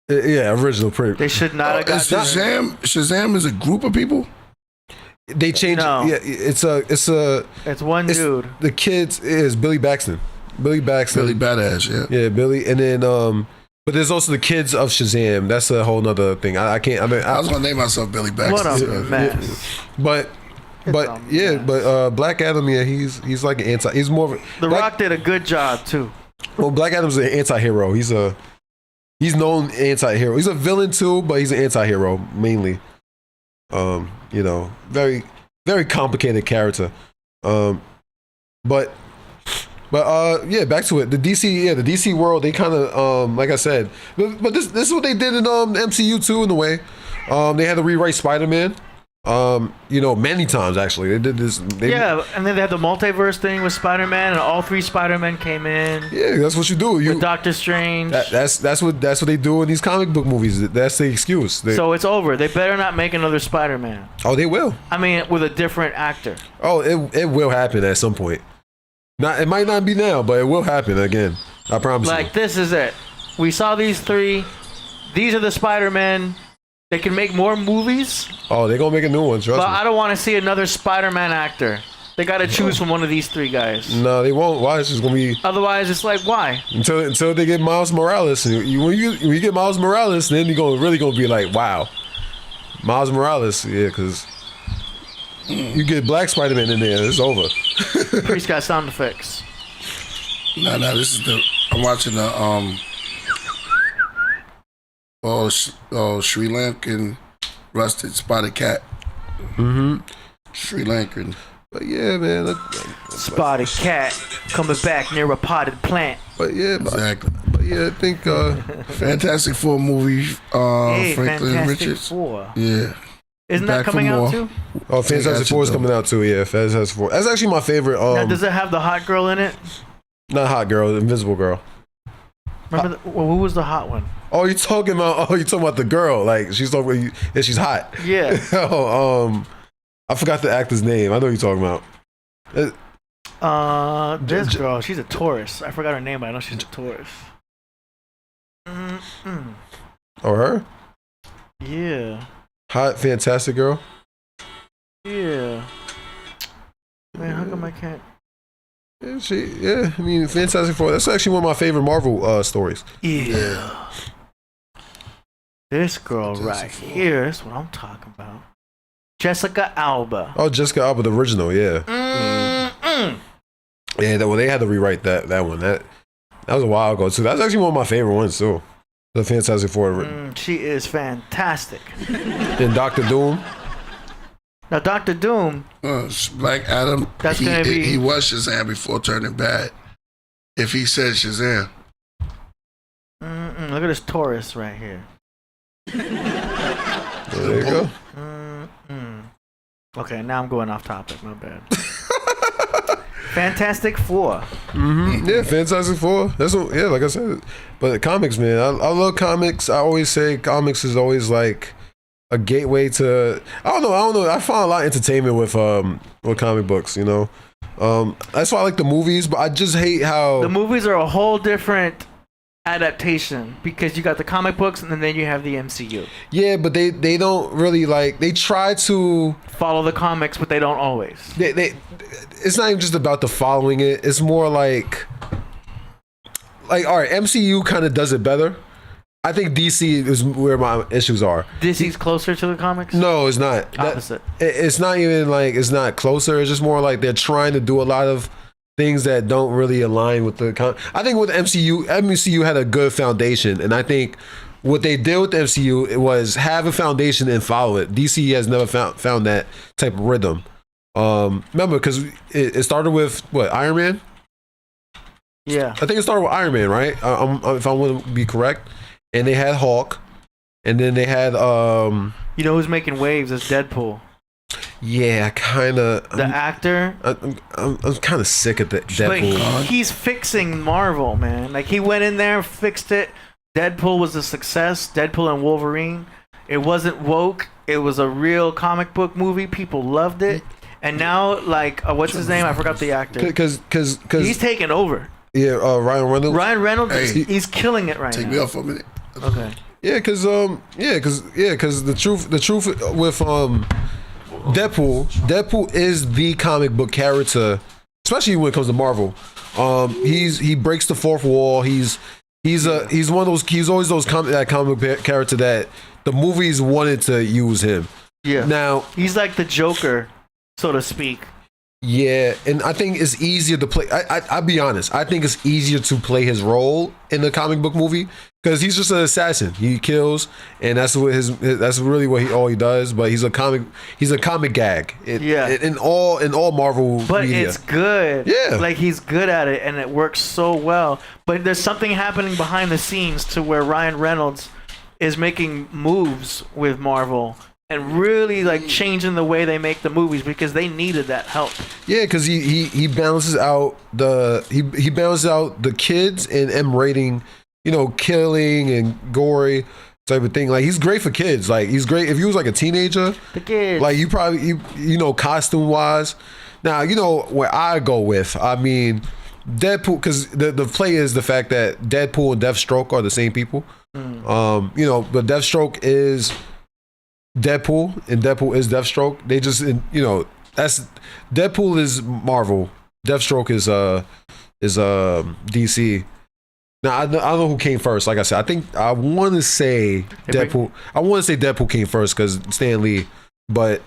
original pretty. They should not have got Shazam is a group of people? They changed Yeah, it's one dude. The kids is Billy Baxton. Billy Badass, yeah. Yeah, Billy, and then but there's also the kids of Shazam. That's a whole nother thing. I was gonna name myself Billy Baxton. What a mess. But Black Adam, yeah, he's like an anti. He's more of The Rock did a good job too. Well, Black Adam's an anti-hero. He's known anti-hero. He's a villain too, but he's an anti-hero mainly. Very, very complicated character. But back to it. The DC world, they kind of, like I said, but this is what they did in MCU too, in a way. They had to rewrite Spider-Man. Many times actually. They did this. And then they had the multiverse thing with Spider-Man, and all three Spider-Men came in. Yeah, that's what you do. With Doctor Strange. That's what they do in these comic book movies. That's the excuse. So it's over. They better not make another Spider-Man. Oh, they will. I mean, with a different actor. Oh, it will happen at some point. It might not be now, but it will happen again. I promise you. Like, this is it. We saw these three. These are the Spider-Men. They can make more movies. Oh, they're gonna make a new one, trust me. But I don't want to see another Spider-Man actor. They got to choose from one of these three guys. No, they won't. Why? It's just gonna be. Otherwise, it's like, why? Until they get Miles Morales. When you get Miles Morales, then you're really gonna be like, wow, Miles Morales. Yeah, because you get Black Spider-Man in there, it's over. Priest got sound effects. No, this is I'm watching the Sri Lankan rusted spotted cat. Sri Lankan. But yeah, man. Spotted cat coming back near a potted plant. But yeah, exactly. But yeah, I think Fantastic Four movie. Franklin Fantastic Richards. Four. Yeah. Isn't that coming out too? Oh, Fantastic Four is coming out too. Yeah, Fantastic Four. That's actually my favorite. Now, does it have the hot girl in it? Not hot girl, the Invisible Girl. Remember, who was the hot one? Oh, you're talking about the girl. Like she's talking. Yeah, she's hot. Yeah. I forgot the actor's name. I know you're talking about. This girl, she's a Taurus. I forgot her name, but I know she's a Taurus. Oh, her? Yeah. Hot, fantastic girl. Yeah. Man, how come I can't? Yeah, I mean, Fantastic Four. That's actually one of my favorite Marvel stories. Yeah. This girl right here. That's what I'm talking about. Jessica Alba. Oh, Jessica Alba, the original. Yeah. Yeah. Well, they had to rewrite that one. That was a while ago too. That's actually one of my favorite ones too. The Fantastic Four. She is fantastic. And Doctor Doom. Now, Doctor Doom. Black Adam. That's gonna be. He was Shazam before turning bad. If he said Shazam. Look at this Taurus right here. There you go. Okay, now I'm going off topic. My bad. Fantastic Four. Yeah, Fantastic Four. That's what. Yeah, like I said. But comics, man. I love comics. I always say comics is always like a gateway to. I don't know. I find a lot of entertainment with comic books. You know. That's why I like the movies. But I just hate how the movies are a whole different adaptation because you got the comic books and then you have the MCU. Yeah, but they don't really like. They try to follow the comics, but they don't always. It's not even just about the following it. It's more like all right, MCU kind of does it better. I think DC is where my issues are. DC's closer to the comics? No, it's not. Opposite. It's not even like it's not closer. It's just more like they're trying to do a lot of things that don't really align with the. I think with MCU had a good foundation, and I think what they did with the MCU was have a foundation and follow it. DC has never found that type of rhythm. Remember, because it started with what, Iron Man? Yeah, I think it started with Iron Man, right? If I want to be correct. And they had Hulk, and then they had you know who's making waves is Deadpool. Yeah, kind of. The actor. I'm kind of sick of Deadpool. But he's fixing Marvel, man. Like he went in there, fixed it. Deadpool was a success. Deadpool and Wolverine. It wasn't woke. It was a real comic book movie. People loved it. And now, like, what's his name? I forgot the actor. Because he's taking over. Yeah, Ryan Reynolds. Ryan Reynolds, he's killing it right now. Take me off for a minute. Okay. Yeah, because the truth with Deadpool is the comic book character, especially when it comes to Marvel. He breaks the fourth wall. He's one of those. He's always that comic book character that the movies wanted to use him. Yeah. Now he's like the Joker, so to speak. Yeah, and I think it's easier to play. I'll be honest. I think it's easier to play his role in the comic book movie because he's just an assassin. He kills, and that's really what all he does. But he's a comic gag. In all Marvel. But media. it's good. Yeah, like he's good at it, and it works so well. But there's something happening behind the scenes to where Ryan Reynolds is making moves with Marvel. And really like changing the way they make the movies because they needed that help. Yeah, because he balances out he balances out the kids and M rating, killing and gory type of thing. Like he's great for kids. Like he's great if he was like a teenager. The kids. Like you probably costume wise. Now where I go with. I mean, Deadpool because the play is the fact that Deadpool and Deathstroke are the same people. But Deathstroke is Deadpool and Deadpool is Deathstroke. They just that's Deadpool is Marvel. Deathstroke is DC. Now I don't know who came first. Like I said, I want to say Deadpool. I want to say Deadpool came first because Stan Lee, but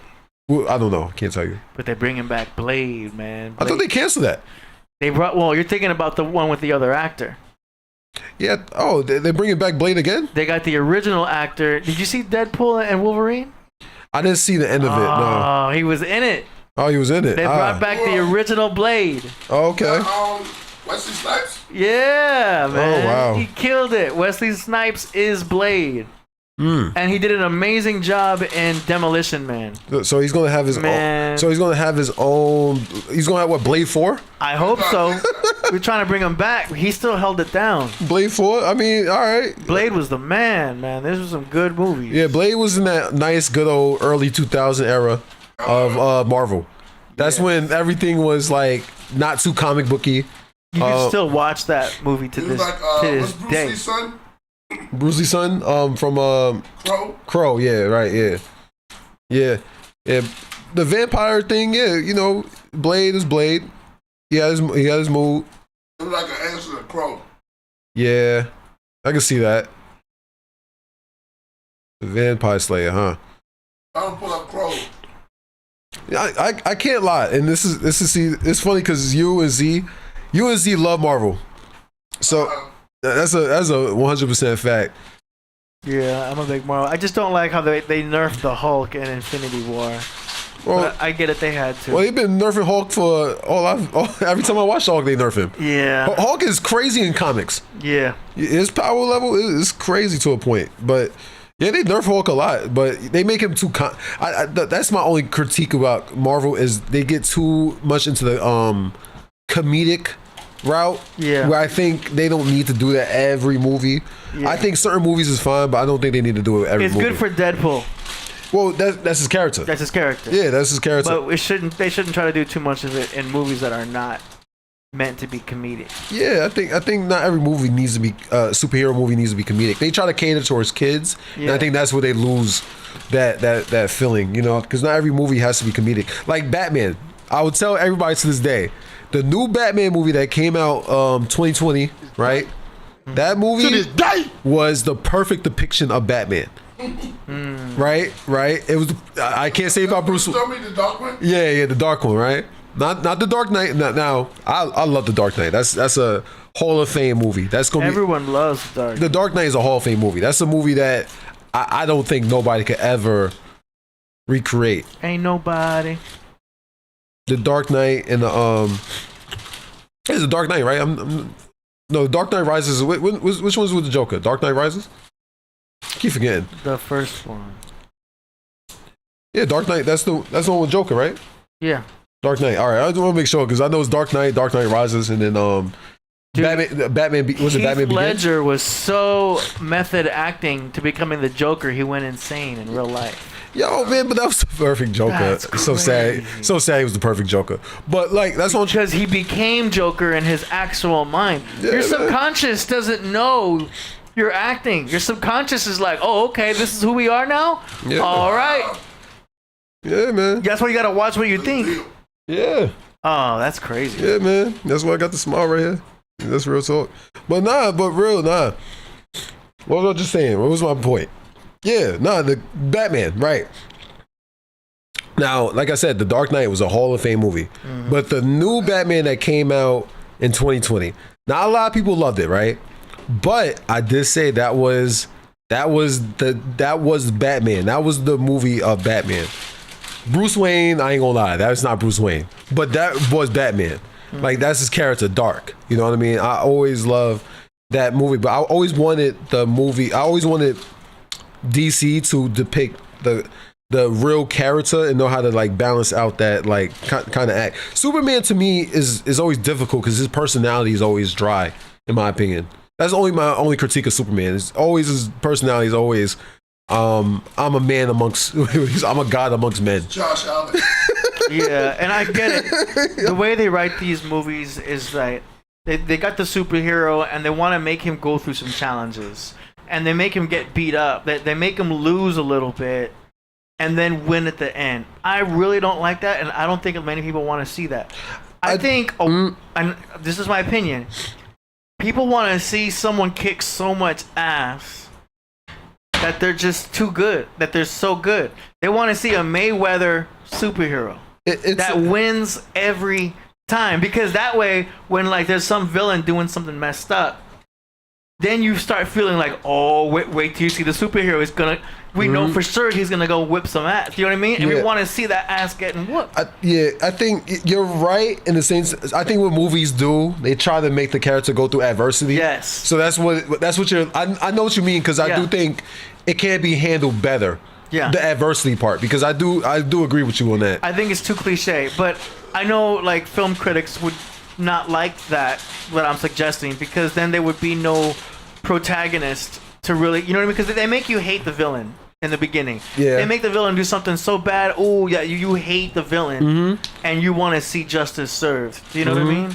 I don't know. Can't tell you. But they're bringing back Blade, man. I thought they canceled that. You're thinking about the one with the other actor. Yeah. Oh, they're bringing back Blade again? They got the original actor. Did you see Deadpool and Wolverine? I didn't see the end of it. No. Oh, he was in it. Oh, he was in it. They brought back the original Blade. Oh, okay. Wesley Snipes? Yeah, man. Oh, wow. He killed it. Wesley Snipes is Blade. And he did an amazing job in Demolition Man. So he's gonna have his own. So he's gonna have his own. He's gonna have what, Blade 4? I hope so. We're trying to bring him back. He still held it down. Blade 4. I mean, all right. Blade was the man. This was some good movies. Yeah, Blade was in that nice, good old early 2000 era of Marvel. That's when everything was like not too comic booky. You can still watch that movie to this day. Son? Bruce Lee's son, from Crow. Yeah, right. Yeah. The vampire thing. Yeah, Blade is Blade. He had his mood. It was like an answer to Crow. Yeah, I can see that. The Vampire Slayer, huh? I don't pull up Crow. I can't lie, and this is see. It's funny because you and Z love Marvel, so. That's a 100% fact. Yeah, I'm a big Marvel. I just don't like how they nerfed the Hulk in Infinity War. Well, but I get it. They had to. Well, they've been nerfing Hulk for every time I watch Hulk, they nerf him. Yeah. Hulk is crazy in comics. Yeah. His power level is crazy to a point, but yeah, they nerf Hulk a lot, but they make him too. That's my only critique about Marvel is they get too much into the comedic route, where I think they don't need to do that every movie. I think certain movies is fine, but I don't think they need to do it every movie. It's good for Deadpool. Well, that's his character. That's his character. Yeah, that's his character. But they shouldn't try to do too much of it in movies that are not meant to be comedic. Yeah, I think not every movie needs to be superhero movie needs to be comedic. They try to cater towards kids, and I think that's where they lose that feeling, because not every movie has to be comedic. Like Batman, I would tell everybody to this day, the new Batman movie that came out 2020, right? That movie, was the perfect depiction of Batman. Right. It was. I can't say about Bruce. Tell me the dark one. Yeah, the dark one, right? Not the Dark Knight. Now, I love the Dark Knight. That's a Hall of Fame movie. That's gonna Everyone loves Dark. The Dark Knight is a Hall of Fame movie. That's a movie that I don't think nobody could ever recreate. Ain't nobody. The Dark Knight and the it's the Dark Knight, right? No, Dark Knight Rises. Which one's with the Joker? Dark Knight Rises. Keep forgetting. The first one. Yeah, Dark Knight. That's the one with Joker, right? Yeah. Dark Knight. All right, I just want to make sure because I know it's Dark Knight Rises, and then Dude, Batman. Was it Batman Begins? Ledger was so method acting to becoming the Joker. He went insane in real life. Yo, man, but that was the perfect Joker. That's So sad. So sad he was the perfect Joker. But like that's one because he became Joker in his actual mind. Yeah, Your man. subconscious doesn't know you're acting. Your subconscious is like, oh, okay, this is who we are now. Yeah. All right. Yeah, man. That's why you gotta watch what you think. Yeah. Oh, that's crazy. Yeah, man. That's why I got the smile right here. That's real talk. But nah. What was I just saying? What was my point? Yeah, the Batman, right. Now, like I said, The Dark Knight was a Hall of Fame movie. But the new Batman that came out in 2020, not a lot of people loved it, right? But I did say that was Batman. That was the movie of Batman. Bruce Wayne, I ain't gonna lie, that was not Bruce Wayne. But that was Batman. Like that's his character, Dark. You know what I mean? I always loved that movie, but I always wanted DC to depict the real character and know how to like balance out that like kind of act. Superman to me is always difficult because his personality is always dry, in my opinion. That's my only critique of Superman. It's always his personality is always I'm a man amongst I'm a god amongst men. Josh Allen. Yeah, and I get it. The way they write these movies is like they got the superhero and they want to make him go through some challenges. And they make him get beat up. They make him lose a little bit and then win at the end. I really don't like that, and I don't think many people want to see that. I think, and this is my opinion, people want to see someone kick so much ass that they're just too good, that they're so good. They want to see a Mayweather superhero that wins every time. Because that way, when like there's some villain doing something messed up, then you start feeling like, oh, wait till you see the superhero is gonna. We know for sure he's gonna go whip some ass. You know what I mean? And we want to see that ass getting whooped. I think you're right in the sense. I think what movies do, they try to make the character go through adversity. Yes. So that's what you're. I know what you mean because I do think it can be handled better. Yeah. The adversity part, because I do agree with you on that. I think it's too cliche, but I know like film critics would not like that, what I'm suggesting, because then there would be no protagonist to really, you know what I mean? Because they make you hate the villain in the beginning. Yeah. They make the villain do something so bad. Oh yeah, you hate the villain, and you want to see justice served. Do you know what I mean?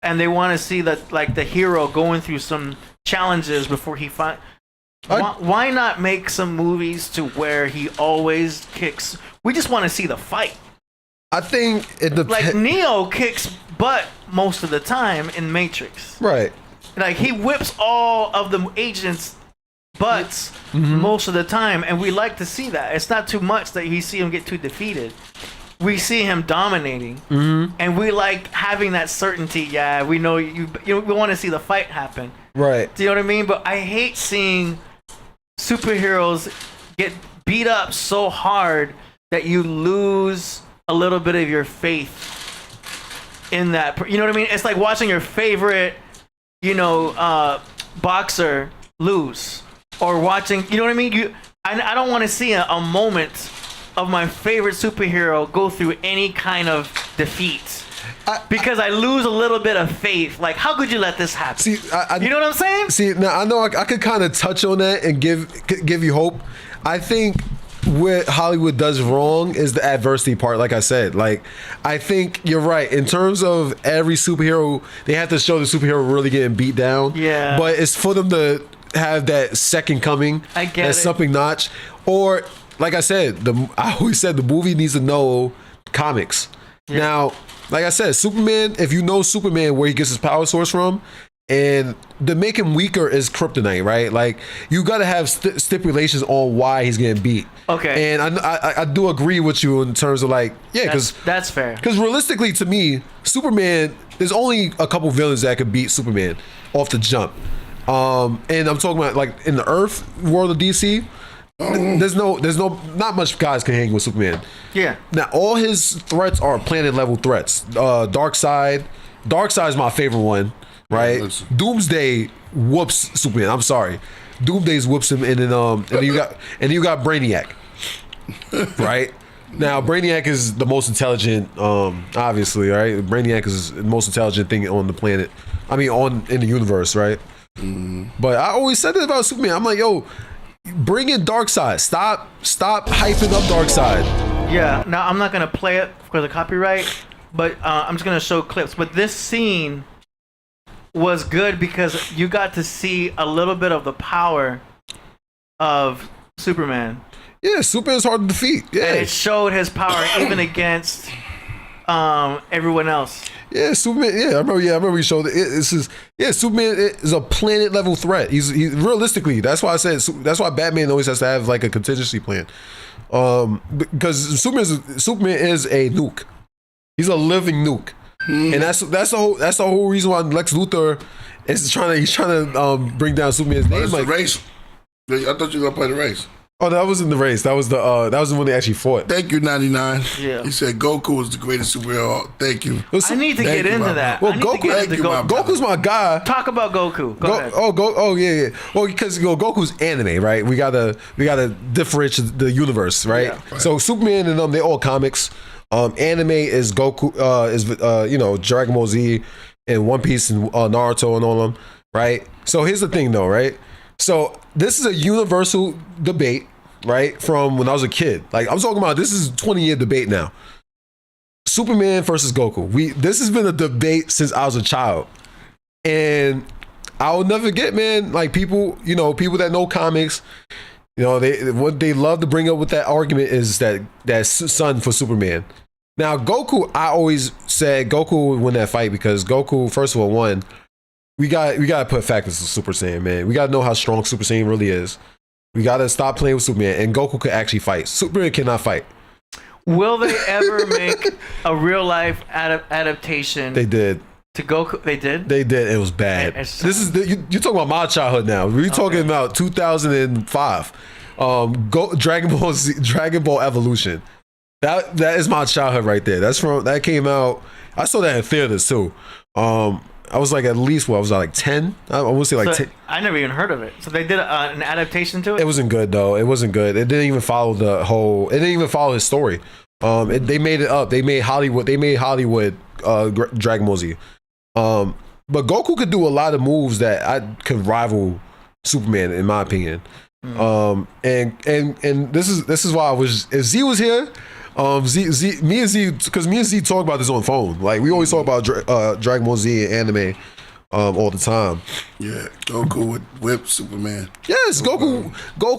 And they want to see that like the hero going through some challenges before he finds. Why not make some movies to where he always kicks? We just want to see the fight. I think like Neo kicks butt most of the time in Matrix. Right. Like he whips all of the agents' butts most of the time, and we like to see that. It's not too much that you see him get too defeated. We see him dominating, and we like having that certainty. Yeah, we know you know, we want to see the fight happen. Right. Do you know what I mean? But I hate seeing superheroes get beat up so hard that you lose a little bit of your faith in that. You know what I mean? It's like watching your favorite, boxer lose, or watching. You know what I mean? I don't want to see a moment of my favorite superhero go through any kind of defeat. Because I lose a little bit of faith. Like, how could you let this happen? See, you know what I'm saying? See, now I know I could kind of touch on that and give you hope. I think what Hollywood does wrong is the adversity part. Like I said, like I think you're right in terms of every superhero. They have to show the superhero really getting beat down. Yeah. But it's for them to have that second coming. I get that it. something notch. Or like I said, I always said the movie needs to know comics. Yeah. Now, like I said, Superman, if you know Superman where he gets his power source from, And to make him weaker is kryptonite, right? Like you got to have stipulations on why he's getting beat. Okay. And I do agree with you in terms of like, yeah, because that's fair. Because realistically, to me, Superman, there's only a couple villains that could beat Superman off the jump. And I'm talking about like in the Earth world of DC. There's not much guys can hang with Superman. Yeah. Now all his threats are planet level threats. Darkseid is my favorite one. Right, Doomsday whoops Superman. I'm sorry, Doomsday whoops him, and then you got Brainiac. Right now, Brainiac is the most intelligent, obviously. Right, Brainiac is the most intelligent thing on the planet. I mean, in the universe, right? But I always said it about Superman. I'm like, yo, bring in Darkseid. Stop hyping up Darkseid. Yeah. Now I'm not gonna play it for the copyright, but I'm just gonna show clips. But this scene was good because you got to see a little bit of the power of Superman. Yeah, Superman's hard to defeat. Yeah, and it showed his power even against everyone else. Yeah, Superman. Yeah, I remember he showed it. Superman is a planet level threat. He's realistically. That's why I said. That's why Batman always has to have like a contingency plan. Because Superman is a nuke. He's a living nuke. And that's the whole reason why Lex Luthor is trying to bring down Superman's name. Like the race. I thought you were gonna play the race. Oh, that wasn't the race. That was the when they actually fought. Thank you, 99. Yeah. He said Goku was the greatest superhero. Thank you. I need to get into that. Well, Goku's my guy. Talk about Goku. Go ahead. Oh yeah. Well, because Goku's anime, right? We gotta differentiate the universe, right? Yeah, right. So Superman and they all comics. Anime is Goku, Dragon Ball Z and One Piece and Naruto and all them, right? So here's the thing though, right? So this is a universal debate, right? From when I was a kid. Like I'm talking about, this is a 20-year debate now. Superman versus Goku. This has been a debate since I was a child. And I'll never get, man, like people that know comics, what they love to bring up with that argument is that son for Superman. Now Goku, I always said Goku would win that fight because Goku, first of all, won. We gotta put factors to Super Saiyan, man. We gotta know how strong Super Saiyan really is. We gotta stop playing with Superman, and Goku could actually fight. Superman cannot fight. Will they ever make a real life adaptation? They did. To Goku, they did. They did. It was bad. This is you're talking about my childhood now. We're talking about 2005. Dragon Ball Evolution. That is my childhood right there. That came out. I saw that in theaters too. I was like at least I was like 10. I want to say like 10. I never even heard of it. So they did an adaptation to it. It wasn't good though. It wasn't good. It didn't even follow It didn't even follow his story. They made it up. They made Hollywood. Dragon Ball Z. But Goku could do a lot of moves that could rival Superman, in my opinion. And this is why if Z was here, me and Z talk about this on the phone. Like we always talk about Dragon Ball Z and anime all the time. Yeah, Goku would whip Superman. Yes, Goku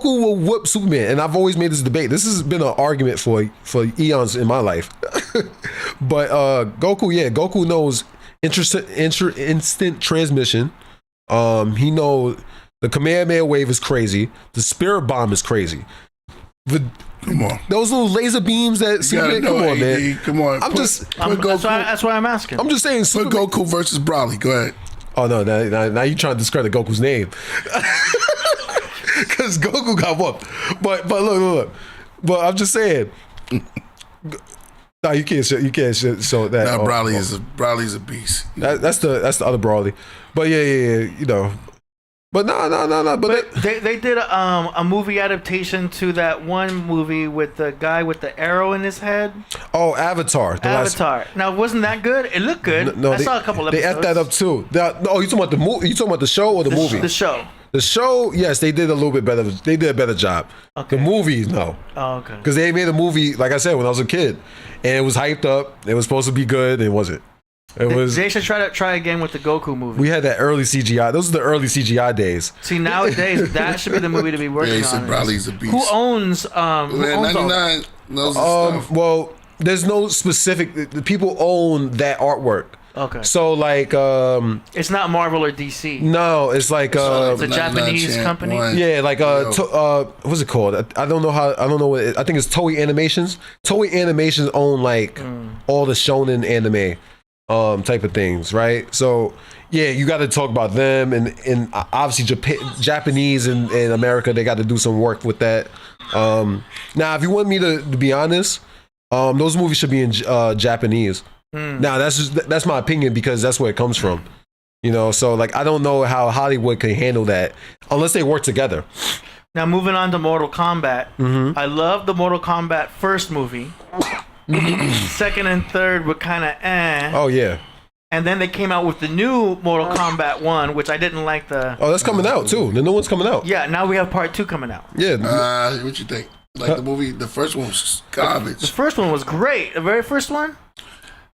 will whip Superman, and I've always made this debate. This has been an argument for eons in my life. But Goku knows instant transmission. He knows the Kamehameha wave is crazy. The Spirit Bomb is crazy. Come on. Those little laser beams that Superman. Come on, man. Come on. That's why I'm asking. I'm just saying. Put Goku versus Broly. Go ahead. Oh no! Now you're trying to discredit Goku's name because Goku got whooped. But look. But I'm just saying. No, you can't show that. Now Broly's a beast. That's the other Broly. But yeah. But no. But they did a movie adaptation to that one movie with the guy with the arrow in his head. Oh, Avatar. Now, wasn't that good? It looked good. I saw a couple episodes. They effed that up too. You talking about the movie? You talking about the show or the movie? The show. The show, yes, they did a little bit better. They did a better job. Okay. The movie, no. Oh, okay. Because they made a movie, like I said, when I was a kid, and it was hyped up. It was supposed to be good. It wasn't. They should try again with the Goku movie. We had that early CGI. Those are the early CGI days. See, nowadays that should be the movie to be working on. Broly's a beast. Who owns 99 knows stuff. Well, there's no specific. The people own that artwork. Okay. So like, It's not Marvel or DC. no, it's like It's a Japanese company. yeah, like what's it called? I don't know what I think it's Toei Animations. Toei Animations own like all the shonen anime type of things, right? So yeah, you got to talk about them, and obviously Japanese and America, they got to do some work with that. Now, if you want me to be honest, those movies should be in Japanese. Now that's my opinion because that's where it comes from, you know. So like I don't know how Hollywood can handle that unless they work together. Now moving on to Mortal Kombat, I love the Mortal Kombat first movie. Second and third were kind of Oh yeah. And then they came out with the new Mortal Kombat 1, which I didn't like the. Oh, that's coming out too. The new one's coming out. Yeah, now we have part 2 coming out. Yeah. What you think? Like the movie, the first one was garbage. The first one was great. The very first one.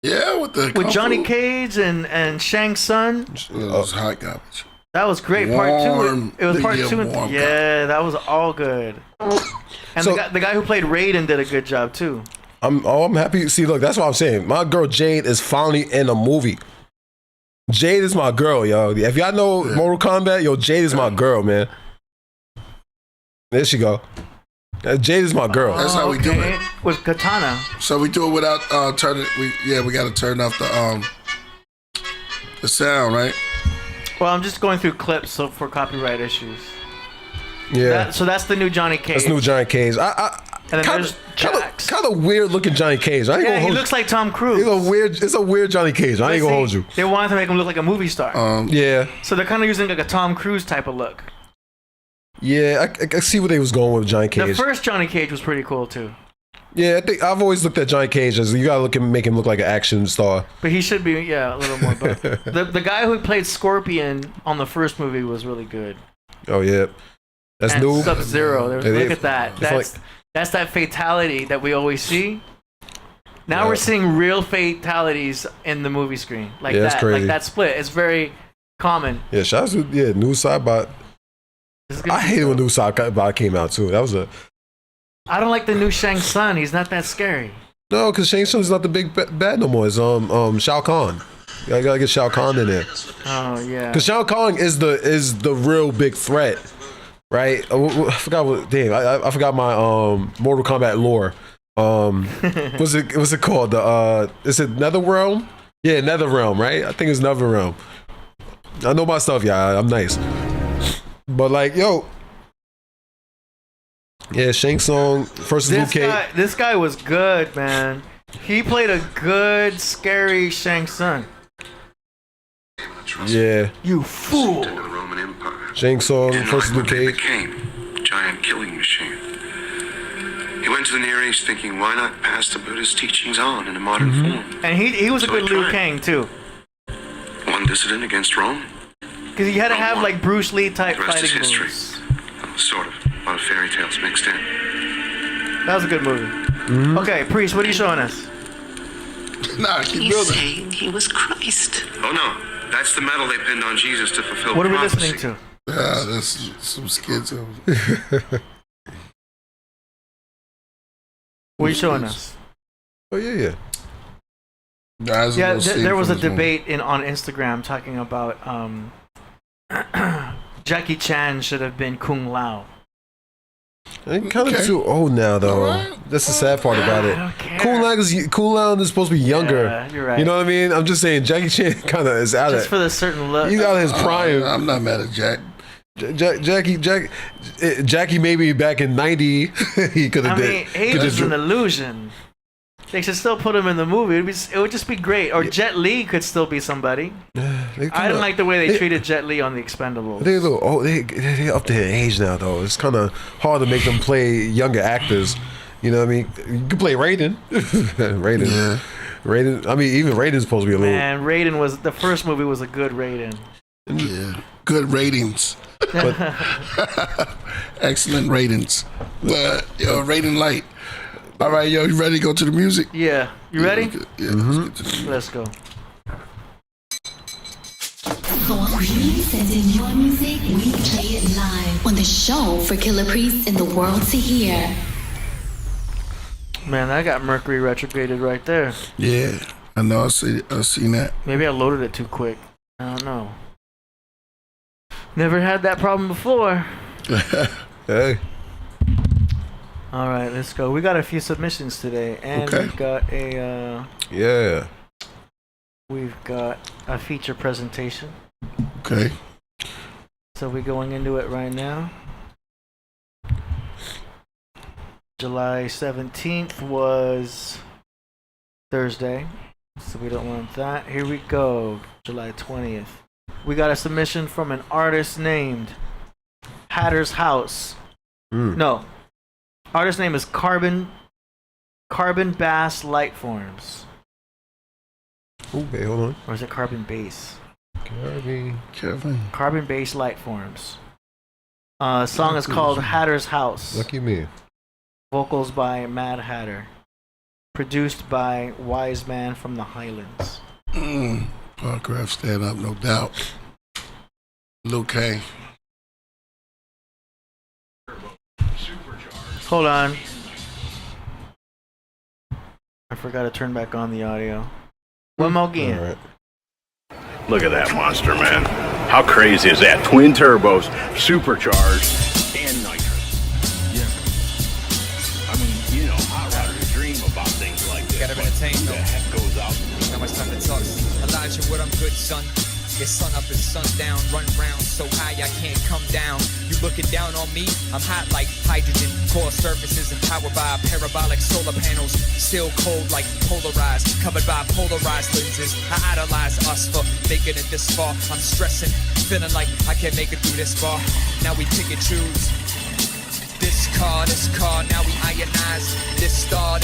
Yeah, with Johnny Cage and Shang Tsung. It was hot garbage. That was great. Part 2. It was part 2. Warm Yeah, that was all good. And So- the guy who played Raiden did a good job too. I'm happy. See, look, that's what I'm saying. My girl Jade is finally in a movie. Jade is my girl, yo. If y'all know Mortal Kombat, yo, Jade is my girl, man. There she go. Jade is my girl. That's how we do it. With Katana. So we do it without turning. We got to turn off the sound, right? Well, I'm just going through clips for copyright issues. Yeah. So that's the new Johnny Cage. That's new Johnny Cage. And then there's Jax. Kind of weird looking Johnny Cage. I ain't Yeah, gonna he hold looks like Tom Cruise. It's a weird Johnny Cage. I ain't gonna hold you. They wanted to make him look like a movie star. Yeah. So they're kind of using like a Tom Cruise type of look. Yeah, I see where they was going with Johnny Cage. The first Johnny Cage was pretty cool too. Yeah, I think I've always looked at Johnny Cage as you gotta make him look like an action star. But he should be, a little more buff. the guy who played Scorpion on the first movie was really good. Oh yeah, that's and new. Sub-Zero. Look at that. It's That's that fatality that we always see. Now we're seeing real fatalities in the movie screen, like that's that, crazy. like that split. It's very common. Yeah, shout out to new Sidebot. I hated when new Sidebot came out too. That was I don't like the new Shang Tsung. He's not that scary. No, because Shang Tsung's not the big bad no more. It's Shao Kahn. I gotta get Shao Kahn in there. Oh yeah. Because Shao Kahn is the real big threat, right? I forgot what. Damn, I forgot my Mortal Kombat lore. What's it called? Is it Netherrealm? Yeah, Netherrealm, right? I think it's Netherrealm. I know my stuff, y'all. I'm nice. But like, yo, yeah, Shang Tsung versus Liu Kang. This guy was good, man. He played a good, scary Shang Tsung. Yeah. You fool. To the Roman Empire. Shang Tsung Didn't versus Liu like what they Kang. became, a giant killing machine. He went to the Near East thinking, why not pass the Buddhist teachings on in a modern form? And he was a So good he Liu tried. Kang too. One dissident against Rome. Because he had to have like Bruce Lee type The rest is fighting history. moves. Well, sort of. A lot of fairy tales mixed in. That was a good movie. Okay, Priest, what are you showing us? Nah, keep He's building. saying he was Christ. Oh no, that's the medal they pinned on Jesus to fulfill What are we prophecy. listening to? That's some skids over there. What are you showing us? Oh yeah. Guys, Yeah, little scene there was a from this movie. debate on Instagram talking about Jackie Chan should have been Kung Lao. I'm kind of Okay. too old now, though. Alright. That's the sad part about I it. don't care. Kung Lao is supposed to be younger. Yeah, you're right. You know what I mean? I'm just saying, Jackie Chan kind of is out Just of. for the certain look. He's out of his prime. I'm not mad at Jack. Jackie maybe back in *90 he could have I did. mean, he could was just- an illusion. They should still put him in the movie. It would just be great. Or Jet Li could still be somebody. I didn't like the way they treated Jet Li on The Expendables. They're a little old. They're up to their age now, though. It's kind of hard to make them play younger actors. You know what I mean? You can play Raiden. Raiden. Yeah. Raiden. I mean, even Raiden's supposed to be a little. And Raiden was the first movie was a good Raiden. Yeah. Good ratings. Excellent ratings. But yo, rating light. All right, yo, you ready to go to the music? Yeah, you ready? Yeah, let's get to the music. Let's go. When you send in your music, we play it live on the show for Killah Priest and the world to hear. Man, I got Mercury retrograded right there. Yeah. I know. I seen that. Maybe I loaded it too quick. I don't know. Never had that problem before. Hey. All right, let's go. We got a few submissions today, and we've got a we've got a feature presentation. Okay. So we're going into it right now. July 17th was Thursday, so we don't want that. Here we go. July 20th. We got a submission from an artist named Hatter's House. No. Artist name is Carbon Bass Lightforms. Okay, hold on. Or is it Carbon Bass? Carbon Bass Lightforms. Song is called Hatter's House. Lucky me. Vocals by Mad Hatter. Produced by Wiseman from the Highlands. Podcraft stand up, no doubt. Lil K. Hold on. I forgot to turn back on the audio. One more again. All right. Look at that monster, man. How crazy is that? Twin turbos, supercharged, and nitrous. Yeah. I mean, you know, hot rodders dream about things like this. Gotta entertain, though. The heck goes out? Not much time to talk. Elijah, what I'm good, son. Get sun up and sun down, run round so high I can't come down. You looking down on me? I'm hot like hydrogen. Core surfaces empowered by parabolic solar panels. Still cold like polarized, covered by polarized lenses. I idolize us for making it this far. I'm stressing, feeling like I can't make it through this far. Now we pick and choose. This car, now we ionize. This star,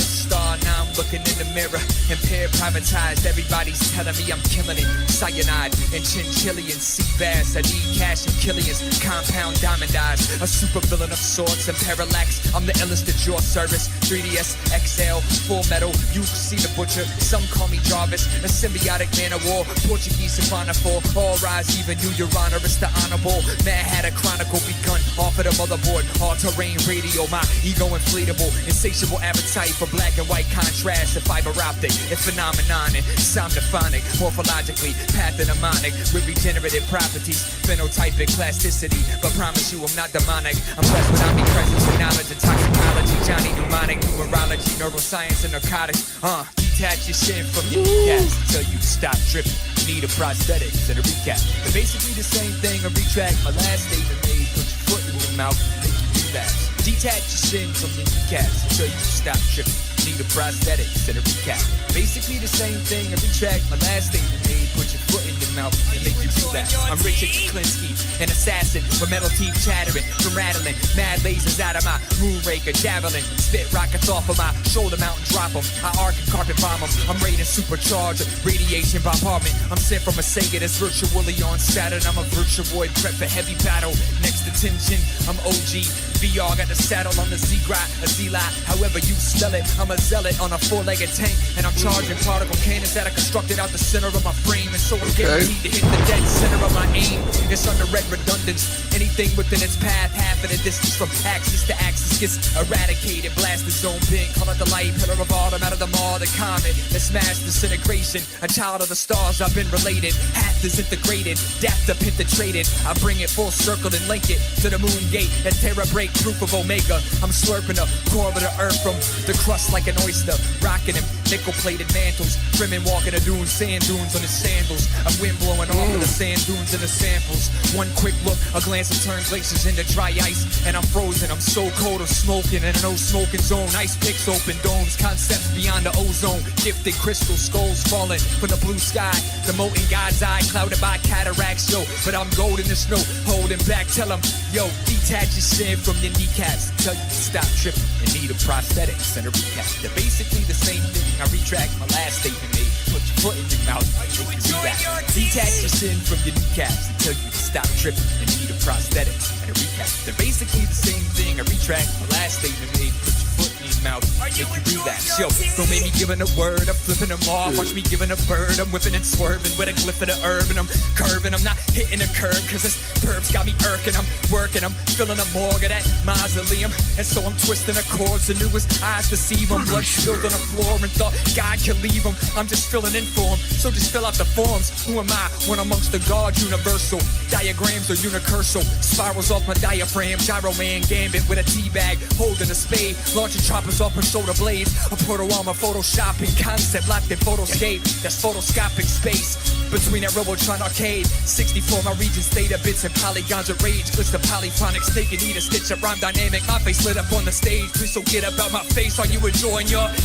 now I'm looking in the mirror. Impaired, privatized, everybody's telling me I'm killing it. Cyanide and chinchillian sea bass. I need cash and Killian's compound diamond eyes. A super villain of sorts and parallax. I'm the illest at your service. 3DS, XL, full metal. You see the butcher, some call me Jarvis. A symbiotic man of war, Portuguese for all rise, even you, your honor. It's the honorable Mad Hatter Chronicle begun. Off of the motherboard, all terrain radio, my ego inflatable, insatiable appetite for black and white contrast, and fiber optic, it's phenomenon and somnophonic, morphologically pathognomonic, with regenerative properties, phenotypic plasticity, but promise you I'm not demonic, I'm blessed with omnipresence and knowledge of toxicology, Johnny Mnemonic, numerology, neuroscience and narcotics, detach your shit from your kneecaps until you stop tripping, you need a prosthetics and a recap, but basically the same thing, I retract my last statement made, put your foot in your mouth, make you do that. Detach your shin from your kneecaps until you stop tripping. Need a prosthetics and a recap. Basically the same thing. I retract my last statement made. Put your foot in your mouth and make you do that. I'm Richard Klinsky, an assassin with metal teeth chattering from rattling. Mad lasers out of my moonraker javelin. Spit rockets off of my shoulder mount and drop them. I arc and carpet bomb them. I'm rated supercharged. Radiation bombardment. I'm sent from a Sega that's virtually on Saturn. I'm a virtuoid prep for heavy battle. Next attention, I'm OG. VR got the saddle on the Z-Grind, a Z-Lie, however you spell it. I'm a zealot on a four-legged tank, and I'm charging particle cannons that I constructed out the center of my frame, and so I'm guaranteed to hit the dead center of my aim. It's under red redundance. Anything within its path, half of the distance from axis to axis gets eradicated. Blast the zone pin, call it the light pillar of autumn out of the maw, the comet that smashed disintegration. A child of the stars, I've been related. Half disintegrated, death penetrated. I bring it full circle and link it to the moon gate. That terror break proof of Omega. I'm slurping the core of the earth from the crust like an oyster. Rocking them nickel-plated mantles. Trimming, walking the dunes, sand dunes on his sandals. A wind blowing off of the sand dunes and the samples. One quick look, a glance will turn glaciers into dry ice. And I'm frozen, I'm so cold, I'm smoking in a no-smoking zone. Ice picks, open domes, concepts beyond the ozone. Gifted crystal skulls falling from the blue sky. The molten God's eye, clouded by cataracts, yo. But I'm gold in the snow, holding back. Tell them, yo, detach your sin from your kneecaps. Tell you to stop tripping and need a prosthetics and a recap. They're basically the same thing. I retract my last statement made. Put your foot in your mouth, make you do that. Detach your sin from your kneecaps. Tell you to stop tripping and need a prosthetics and a recap. They're basically the same thing. I retract my last statement made. Put your foot in mean mouth. Make you relapse, yo. Don't make me giving a word, I'm flipping them off. Watch me giving a bird, I'm whipping and swerving with a glyph of the herb, and I'm curving. I'm not hitting a curve, cause this burb's got me irking. I'm working, I'm filling a morgue of that mausoleum, and so I'm twisting the chords. The newest eyes deceive them. Blood spilled on the floor and thought God could leave them. I'm just filling in for them, so just fill out the forms. Who am I when amongst the gods universal? Diagrams are unicursal, spirals off my diaphragm. Gyro man gambit with a tea bag, holding a spade, launching choppers off my shoulder blades. A proto armor photoshopping concept locked in photoscape. That's photoscopic space between that Robotron arcade. 64 my region's theta bits and polygons of rage. Glitch the polyphonics, take and eat a stitch of rhyme dynamic. My face lit up on the stage. Please don't get up out my face. Are you enjoying your tea?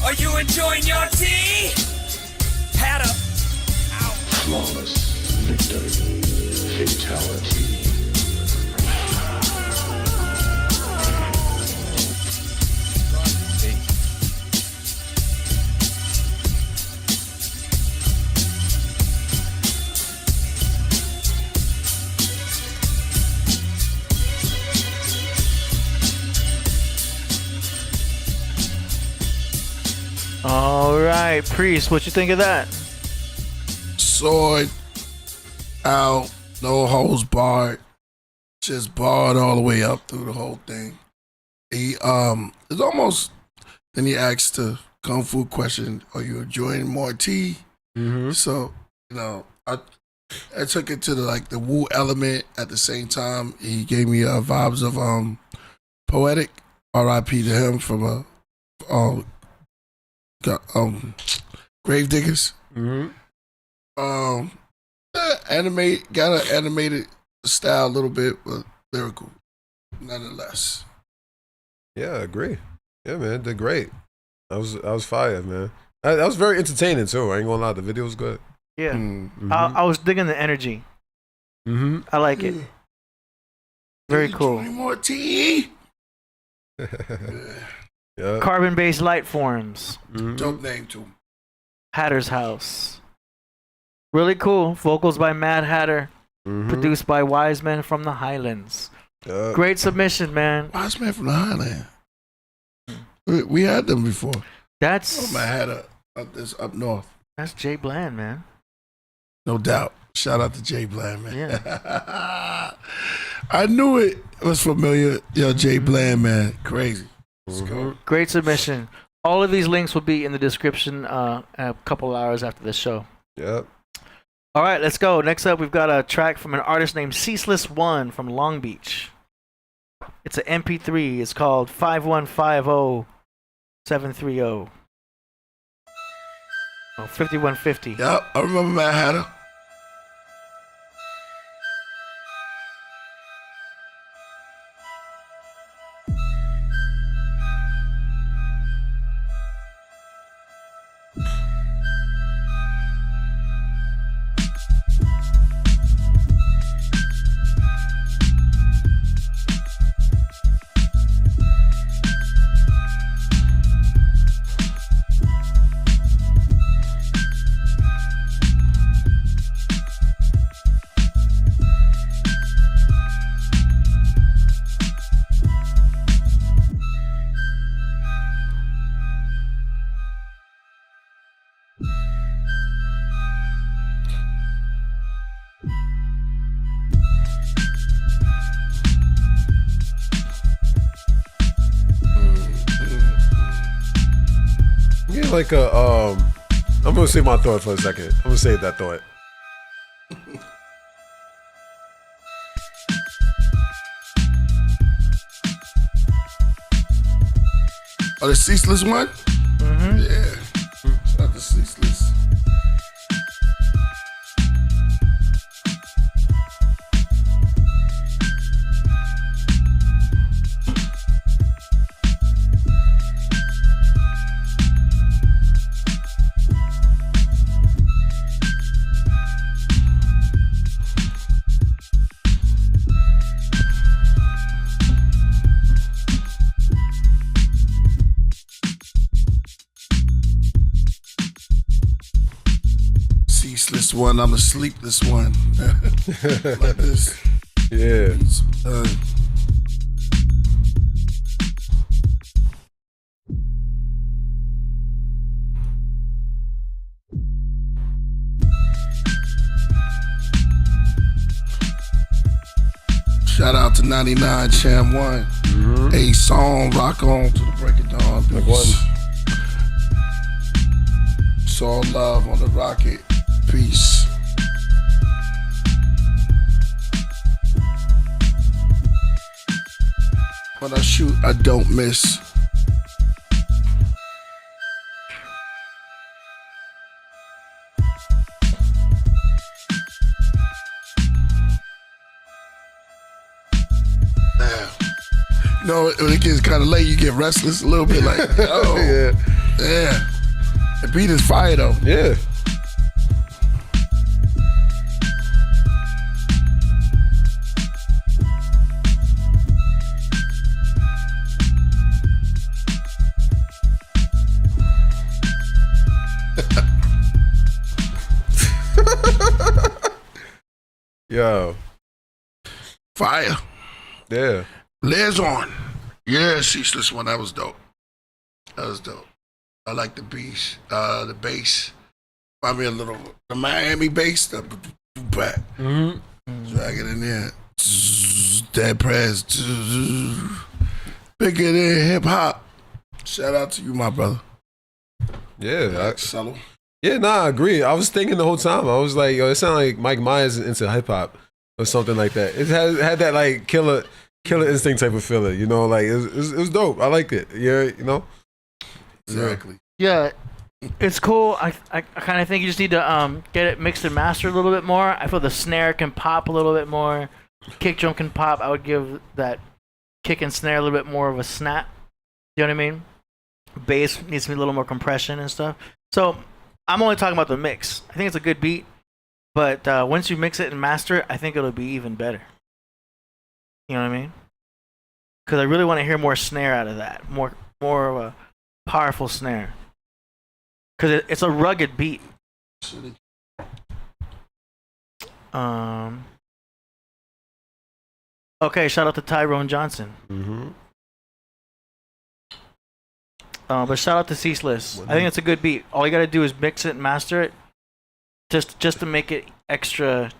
Are you enjoying your tea? Had a Flawless victory. Fatality. All right, Priest, what you think of that? Sword out, no holes barred, just barred all the way up through the whole thing. He it's almost, then he asked the kung fu question, are you enjoying more tea? So, you know, I took it to the woo element. At the same time, he gave me vibes of poetic, R.I.P. to him, from Gravediggers. Got an animated style a little bit, but lyrical nonetheless. Yeah, I agree. Yeah, man, did great. I was fire, man. That was very entertaining too. I ain't gonna lie, the video was good. Yeah, I was digging the energy. I like it. Very cool. Any more tea? Yeah. Carbon-based light forms. Dope name too. Hatter's House. Really cool. Vocals by Mad Hatter. Produced by Wiseman from the Highlands. Great submission, man. Wiseman from the Highlands. We had them before. That's Mad Hatter up north. That's Jay Bland, man. No doubt. Shout out to Jay Bland, man. Yeah. I knew it was familiar. Yo, Jay Bland, man. Crazy. Let's go. Great submission. All of these links will be in the description a couple hours after the show. Yep. All right, let's go. Next up, we've got a track from an artist named Ceaseless One from Long Beach. It's an MP3. It's called 5150730. Oh, 5150. Yep, I remember Mad Hatter. Like a I'm gonna save my thought for a second. I'm gonna save that thought. Oh, the Ceaseless One? Yeah. Shout out to Ceaseless. One, I'm a sleepless one. Like this. Yeah. out to 99 Cham 1. A song, rock on to the break of dawn. Like one. It's all love on the rocket. Peace. When I shoot, I don't miss. You know, when it gets kind of late, you get restless a little bit. Like, oh, yeah. The beat is fire though. Yeah. Yo. Fire. Yeah. Layers on. Yeah, Ceaseless One. That was dope. That was dope. I like the bass. The bass. I mean, a little the Miami bass. The back. Drag it in there. Dead press. Bigger than hip hop. Shout out to you, my brother. Yeah. Cello. Yeah, nah, I agree. I was thinking the whole time. I was like, yo, it sounded like Mike Myers into hip hop or something like that. It had that like killer instinct type of feeling, you know, like it was dope. I liked it. Yeah, you know? Exactly. Yeah, it's cool. I kind of think you just need to get it mixed and mastered a little bit more. I feel the snare can pop a little bit more. Kick drum can pop. I would give that kick and snare a little bit more of a snap. You know what I mean? Bass needs to be a little more compression and stuff. So I'm only talking about the mix. I think it's a good beat, but once you mix it and master it, I think it'll be even better. You know what I mean? Because I really want to hear more snare out of that, more of a powerful snare. Because it's a rugged beat. Okay, shout out to Tyrone Johnson. But shout out to Ceaseless. I think it's a good beat. All you gotta do is mix it and master it, just to make it extra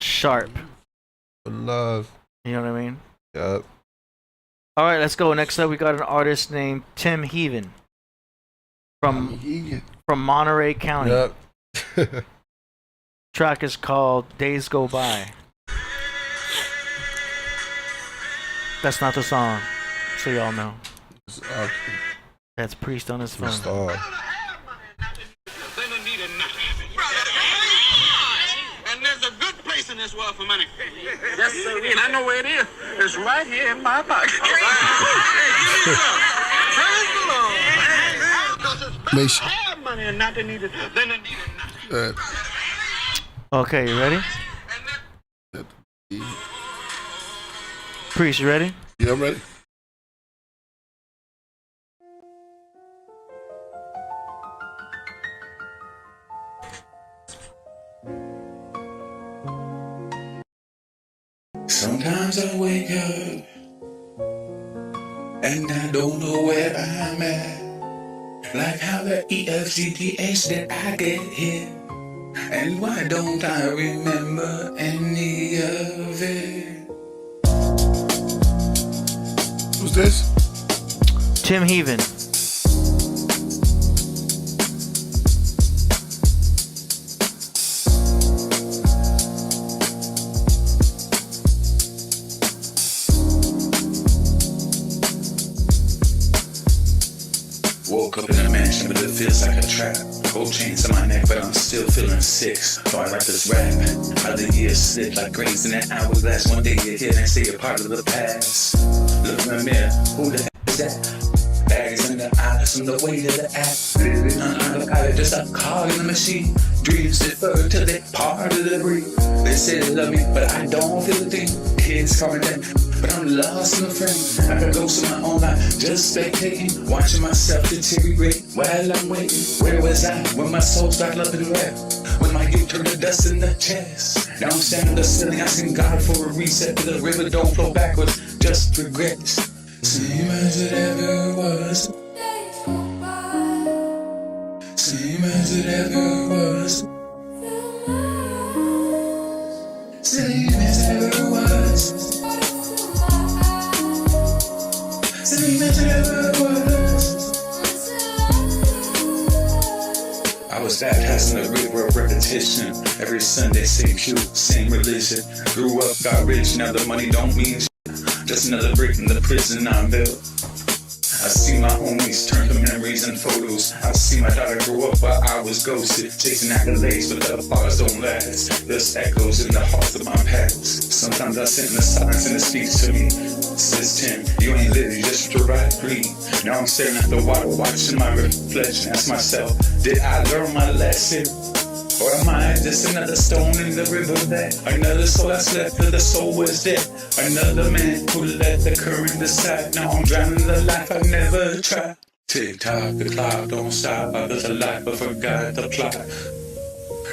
sharp. Love. You know what I mean? Yep. All right, let's go. Next up, we got an artist named Tim Heavin from Monterey County. Yep. Track is called "Days Go By." That's not the song, so y'all know. That's Priest on his phone. And there's a good place in this world for money. Yes, sir. And I know where it is. It's right here in my pocket. Make sure. Have money and not they need it. Then they need it. Okay, you ready? Priest, you ready? Yeah, I'm ready. Sometimes I wake up and I don't know where I'm at. Like how the EFGTH that I get hit. And why don't I remember any of it? Who's this? Tim Heavin. Woke up in a mansion, but it feels like a trap. Gold chains on my neck, but I'm still feeling sick. So I write this rap. How the years slip like grains in that hourglass. One day you're here and say you're part of the past. Look in the mirror, who the heck is that? Bags in the eyes from the weight of the act. Living on autopilot, just a cog in the machine. Dreams defer till they part of the breed. They say they love me, but I don't feel a thing. Kids coming in, but I'm lost in the frame. I could go to my own life, just spectating, watching myself deteriorate while I'm waiting. Where was I when my soul started up and rap? When my youth turned to dust in the chest. Now I'm standing the ceiling, asking God for a reset. But the river don't flow backwards, just regrets. Same as it ever was. Same as it ever was. Same as it was baptized in the river of repetition. Every Sunday, same pew, same religion. Grew up, got rich, now the money don't mean shit. Just another brick in the prison I'm built. I see my homies turn to memories and photos. I see my daughter grow up while I was ghosted, chasing accolades, but the bars don't last. There's echoes in the hearts of my past. Sometimes I sit in the silence and it speaks to me. Says Tim, you ain't live, you just ride green. Now I'm staring at the water, watching my reflection. Ask myself, did I learn my lesson? Or am I just another stone in the river that another soul I slept till the soul was dead? Another man who let the current decide. Now I'm drowning the life I never tried. Tick tock, the clock don't stop. I built a life but forgot the plot.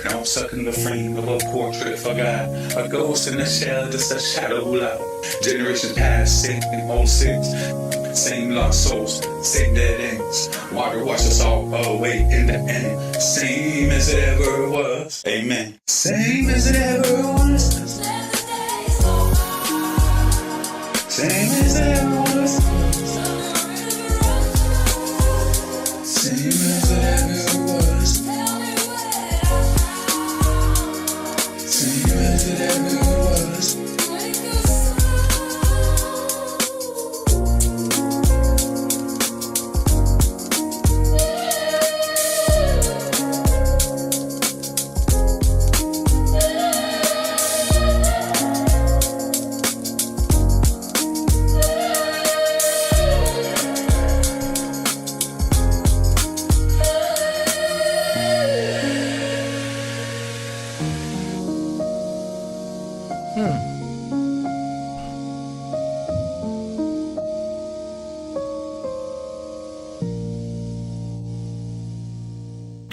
Now I'm stuck in the frame of a portrait for God. A ghost in a shell, just a shadow loud. Generations past, same old sins. Same lost souls, same dead ends. Water washes all away in the end. Same as it ever was. Amen. Same as it ever was. Same as it ever was. Same as it ever was. Same as it ever was.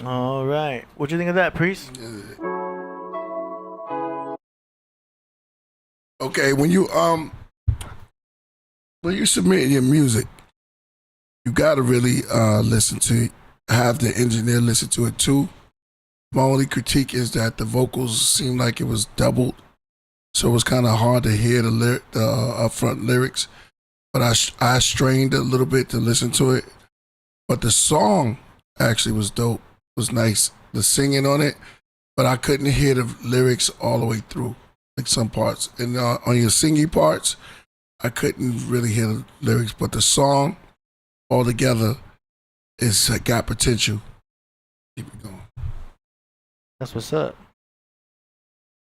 All right. What'd you think of that, Priest? Okay, when you submit your music, you gotta really listen to it. Have the engineer listen to it too. My only critique is that the vocals seemed like it was doubled, so it was kind of hard to hear the upfront lyrics. But I strained a little bit to listen to it. But the song actually was dope. It was nice, the singing on it, but I couldn't hear the lyrics all the way through, like some parts. And on your singing parts, I couldn't really hear the lyrics, but the song altogether is got potential. Keep it going. That's what's up.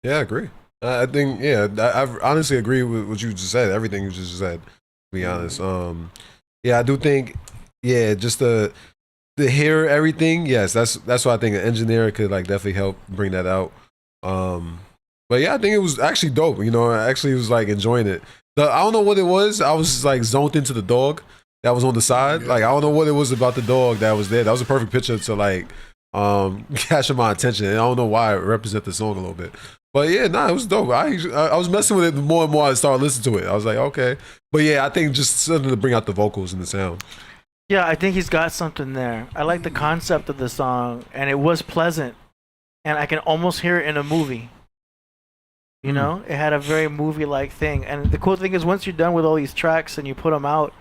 Yeah, I agree. I think, yeah, I honestly agree with what you just said, everything you just said, to be honest. Yeah, I do think, yeah, just to hear everything, yes, that's why I think an engineer could like definitely help bring that out. But yeah, I think it was actually dope. You know, I actually was like enjoying it. I don't know what it was. I was like zoned into the dog that was on the side. Like I don't know what it was about the dog that was there. That was a perfect picture to like catch my attention. And I don't know why it represents the song a little bit. But yeah, it was dope. I was messing with it more and more. I started listening to it. I was like, okay. But yeah, I think just something to bring out the vocals and the sound. Yeah, I think he's got something there. I like the concept of the song, and it was pleasant, and I can almost hear it in a movie. You know, it had a very movie-like thing. And the cool thing is, once you're done with all these tracks and you put them out,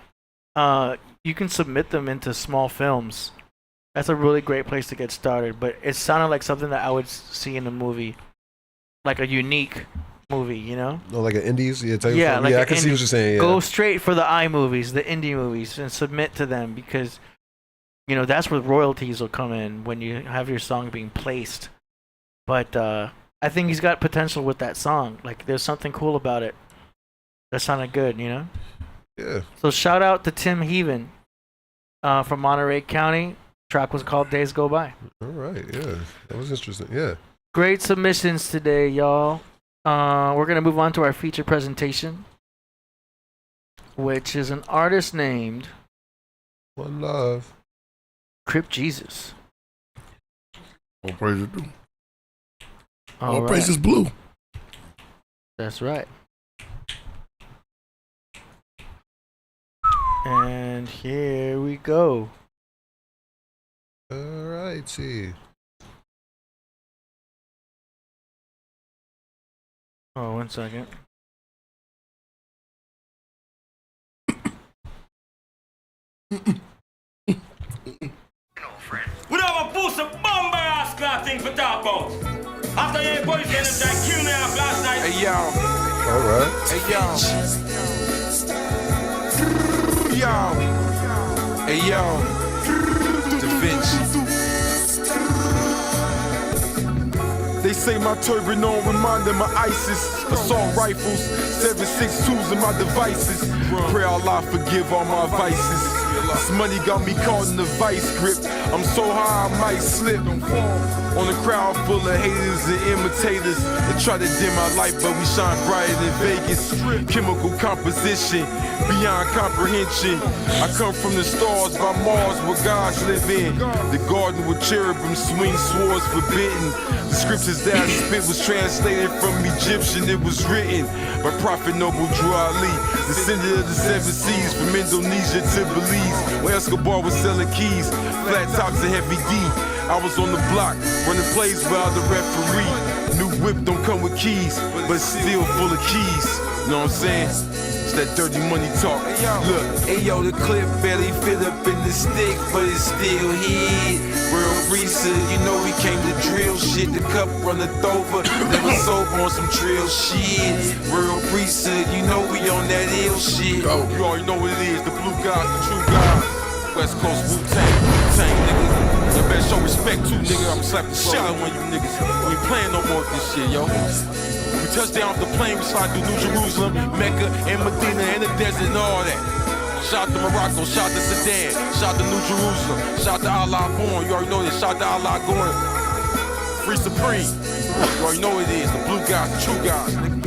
you can submit them into small films. That's a really great place to get started. But it sounded like something that I would see in a movie, like a unique movie, you know? No, like an indies? Yeah, like I can see what you're saying. Yeah. Go straight for the iMovies, the indie movies, and submit to them because, you know, that's where royalties will come in when you have your song being placed. But I think he's got potential with that song. Like, there's something cool about it. That sounded good, you know? Yeah. So shout out to Tim Heavin from Monterey County. Track was called Days Go By. All right, yeah. That was interesting, yeah. Great submissions today, y'all. We're going to move on to our feature presentation, which is an artist named One Love. Crip Jesus. All praises blue. All All right. praises blue. That's right. And here we go. All right, see. Oh, 1 second. What up, a boost of bomb ass thing for top off. After your boys get them that kill me off last night. Hey yo. Alright. Hey yo. Yo. Hey yo. Da Vinci. They say my turban on remind them of ISIS. Assault rifles, 7.62s in my devices. Pray Allah forgive all my vices. This money got me caught in the vice grip. I'm so high I might slip. On a crowd full of haters and imitators. They try to dim my light, but we shine brighter than Vegas. Chemical composition, beyond comprehension. I come from the stars by Mars where gods live in. The garden with cherubim swing swords forbidden. The scriptures that I spit was translated from Egyptian. It was written by Prophet Noble Drew Ali, descendant of the 7 seas from Indonesia to Belize. When Escobar was selling keys, flat tops and heavy D. I was on the block, running plays without the referee. New whip don't come with keys, but still full of keys. You know what I'm saying? It's that dirty money talk. Look, Ayo, the clip barely fit up in the stick, but it's still hit. Real Resin, you know we came to drill shit. The cup runneth over, never sober on some trill shit. Real Resin, you know we on that ill shit. Yo, you already know what it is. The blue guys, the true guys. West Coast Wu-Tang, Wu-Tang, nigga. You better show respect too, nigga. I'm slapping the shit out of one of you niggas. We ain't playing no more with this shit, yo. We touch down off the plane, we slide through New Jerusalem, Mecca, and Medina, and the desert, and all that. Shout to Morocco, shout to Sudan, shout to New Jerusalem, shout to Allah Born, you already know this, shout to Allah Gorn. Free Supreme, you already know what it is, the blue guys, the true guys, nigga.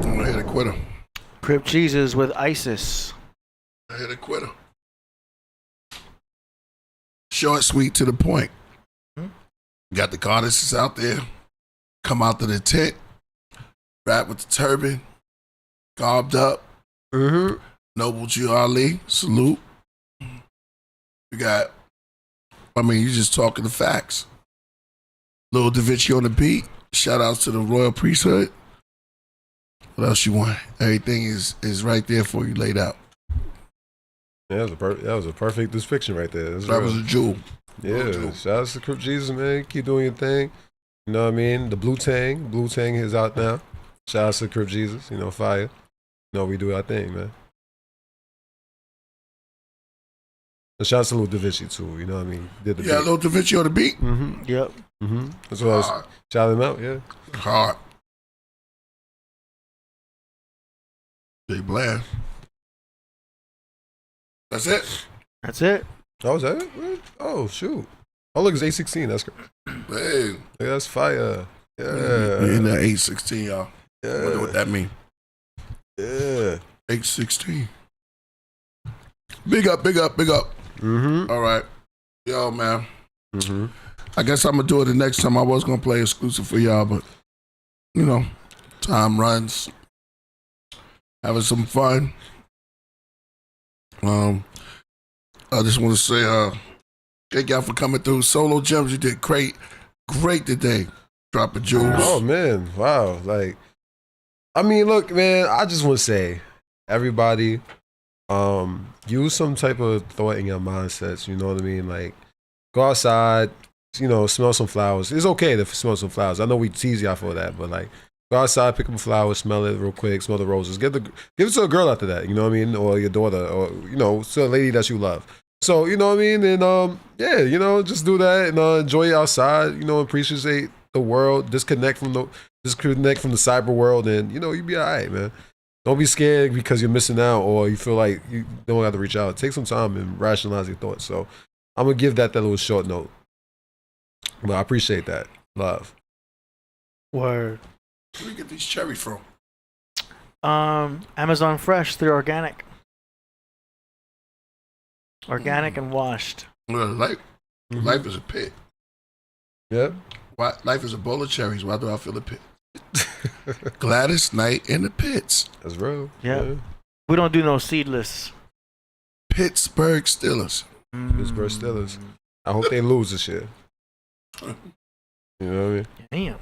I'm gonna hit a quitter. Crip Jesus with ISIS. I hit a quitter. Short, sweet, to the point. Got the goddesses out there. Come out to the tent. Rap with the turban. Garbed up. Noble G. Ali. Salute. You got, you just talking the facts. Little Da Vinci on the beat. Shout outs to the royal priesthood. What else you want? Everything is right there for you laid out. Yeah, that was a perfect depiction right there. That was a jewel. Yeah, shout out to Crip Jesus, man. Keep doing your thing. You know what I mean? The Blue Tang is out now. Shout out to Crip Jesus, you know, fire. You know, we do our thing, man. And shout out to Lil Da Vinci too, you know what I mean? Did the beat. Lil Da Vinci on the beat? Yep. That's what I was shouting him out, yeah. Hard. Jay Blast. That's it? That's it. Oh, is that it? Oh, shoot. Oh, look, it's 816. That's great. Hey. Yeah, that's fire. Yeah. We're in that 816, y'all. Yeah. I wonder what that mean. Yeah. 816. Big up, big up, big up. All right. Yo, man. I guess I'm going to do it the next time. I was going to play exclusive for y'all, but, you know, time runs. Having some fun. I just want to say, thank y'all for coming through. Solo Gems, you did great today. Dropping jewels. Oh man, wow! Like, I mean, look, man. I just want to say, everybody, use some type of thought in your mindsets. You know what I mean? Like, go outside. You know, smell some flowers. It's okay to smell some flowers. I know we tease y'all for that, but like, go outside, pick up a flower, smell it real quick, smell the roses. Give it to a girl after that, you know what I mean? Or your daughter, or, you know, to a lady that you love. So, you know what I mean? And, yeah, you know, just do that and enjoy it outside, you know, appreciate the world, disconnect from the cyber world, and, you know, you be all right, man. Don't be scared because you're missing out or you feel like you don't have to reach out. Take some time and rationalize your thoughts. So I'm going to give that little short note. But I appreciate that. Love. Word. Where do you get these cherries from? Amazon Fresh. They're organic. Organic and washed. Life is a pit. Yeah. Life is a bowl of cherries. Why do I feel a pit? Gladys Knight in the pits. That's real. Yeah. We don't do no seedless. Pittsburgh Steelers. Pittsburgh Steelers. I hope they lose this year. You know what I mean? Damn.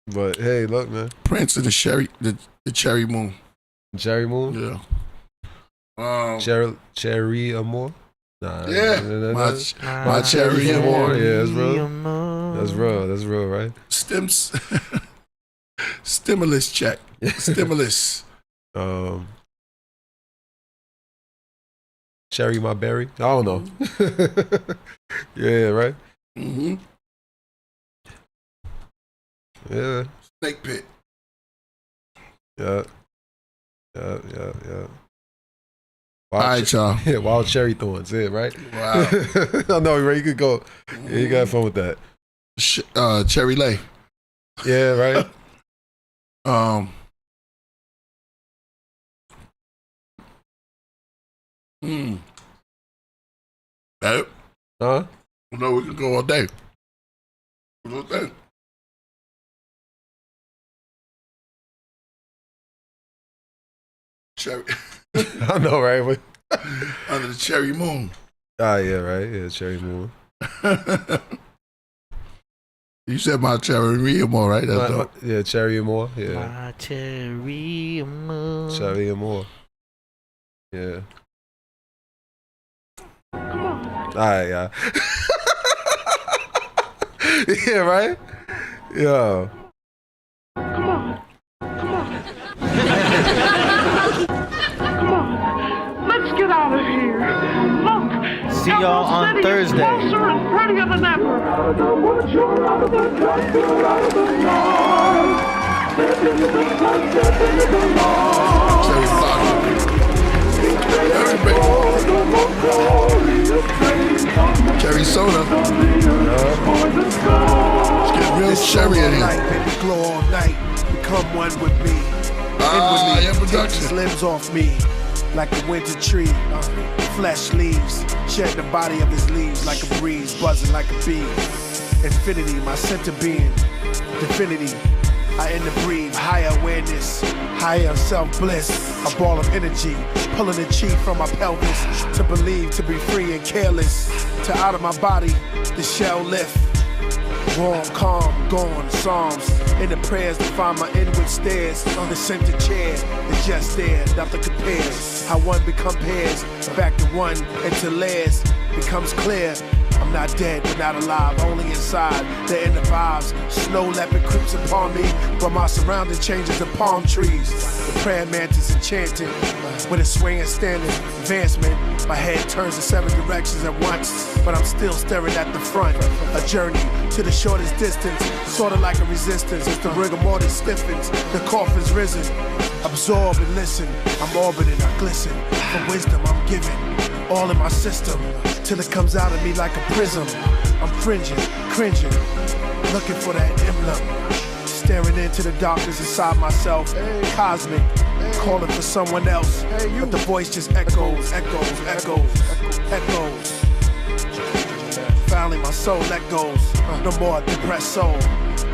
But hey, look, man. Prince and the cherry moon. Cherry Moon? Yeah. Cherry Amore? Nah. Yeah. My Cherry Amore. Yeah, that's real. That's real, right? Stimulus check. Stimulus. Cherry My Berry? I don't know. Yeah, right? Mm-hmm. Yeah. Snake pit. Yeah. All right, y'all. Yeah, wild cherry thorns, yeah, right? Wow. I know, right? You could go. Yeah, you got fun with that. Cherry Lay. Yeah, right? That? Huh? No, we can go all day. What do you think? Cherry. I know, right? Under the cherry moon. Ah, yeah, right. Yeah, cherry moon. You said my cherry more, right? That's dope. Yeah, cherry and more. Yeah. My cherry more. Cherry and more. Yeah. All right, yeah. Yeah, right? Yeah. Let's get out of here. Look. See y'all on Thursday. Closer and prettier than ever. Cherry soda. Let's get real cherry in here. Glow all night. Become one with me. Take these limbs off me like a winter tree. Flesh leaves, shed the body of his leaves like a breeze, buzzing like a bee. Infinity, my center being. Divinity, I interbreathe. Higher awareness, higher self-bliss. A ball of energy, pulling the chi from my pelvis. To believe, to be free and careless. To out of my body, the shell lift. Warm, calm, gone, psalms. In the prayers to find my inward stairs. On the center chair, it's just there, nothing compares. How one become pairs, back to one, into layers. Becomes clear, I'm not dead, but not alive, only inside. The inner vibes, snow leopard creeps upon me. But my surrounding changes to palm trees. The prayer mantis enchanted, with a swinging standing advancement. My head turns in 7 directions at once, but I'm still staring at the front. A journey to the shortest distance, sorta like a resistance. As the rigor mortis stiffens, the coffin's risen. Absorb and listen, I'm orbiting, I glisten. For wisdom I'm giving, all in my system, till it comes out of me like a prism. I'm fringing, cringing, looking for that emblem. Staring into the darkness inside myself, cosmic, calling for someone else. But the voice just echoes. Finally my soul let goes, no more depressed soul.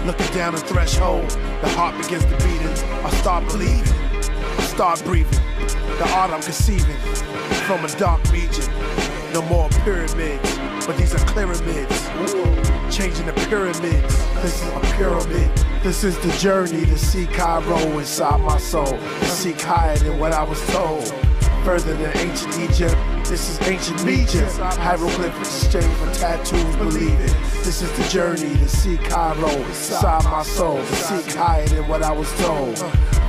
Looking down the threshold, the heart begins to beating. I start believing, I start breathing. The art I'm conceiving, from a dark region. No more pyramids, but these are pyramids. Changing the pyramids, this is a pyramid. This is the journey to seek Cairo inside my soul. To seek higher than what I was told. Further than ancient Egypt, this is ancient Egypt. Hieroglyphics exchange for tattoos, believe it. This is the journey to seek Cairo inside my soul. To seek higher than what I was told.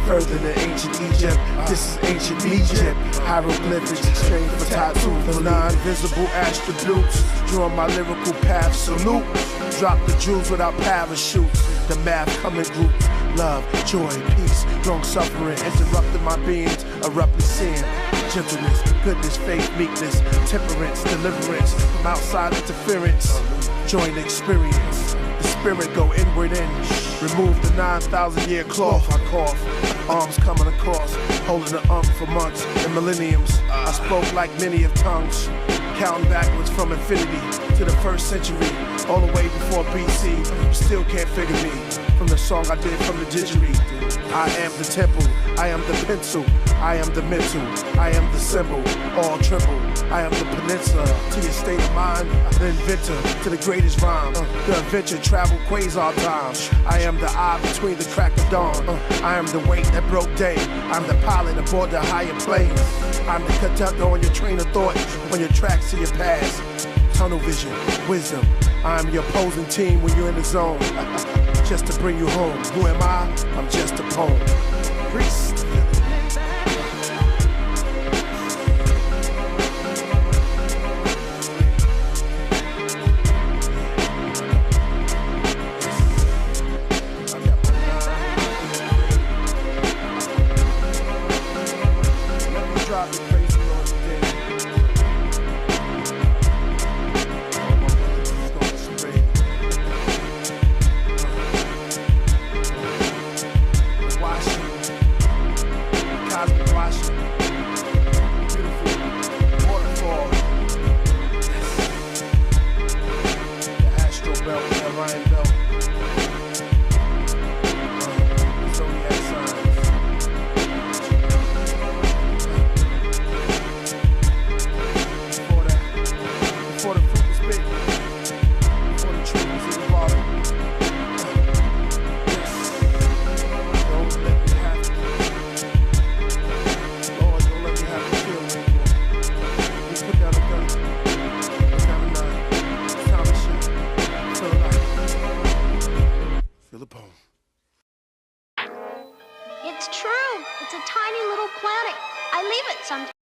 Further than ancient Egypt, this is ancient Egypt. Hieroglyphics exchange for tattoos, the non-visible attributes. Drawing my lyrical path, salute. Drop the jewels without parachutes. The math coming groups. Love, joy, peace, long suffering, interrupting my beings, abruptly sin. Gentleness, goodness, faith, meekness, temperance, deliverance from outside interference. Join the experience. The spirit go inward in. Remove the 9,000-year cloth. I cough. Arms coming across, holding the for months and millenniums. I spoke like many of tongues, counting backwards from infinity to the first century. all the way before BC. You still can't figure me from the song I did from the didgeridoo. I am the temple, I am the pencil, I am the mental, I am the symbol, all triple. I am the peninsula to your state of mind, the inventor to the greatest rhyme, the adventure travel quasar time. I am the eye between the crack of dawn. I am the weight that broke day. I'm the pilot aboard the higher planes. I'm the conductor on your train of thought, on your tracks to your past. Tunnel vision, wisdom. I'm your opposing team when you're in the zone. Just to bring you home. Who am I? I'm just a poem. Priest. It's true. It's a tiny little planet. I leave it sometimes.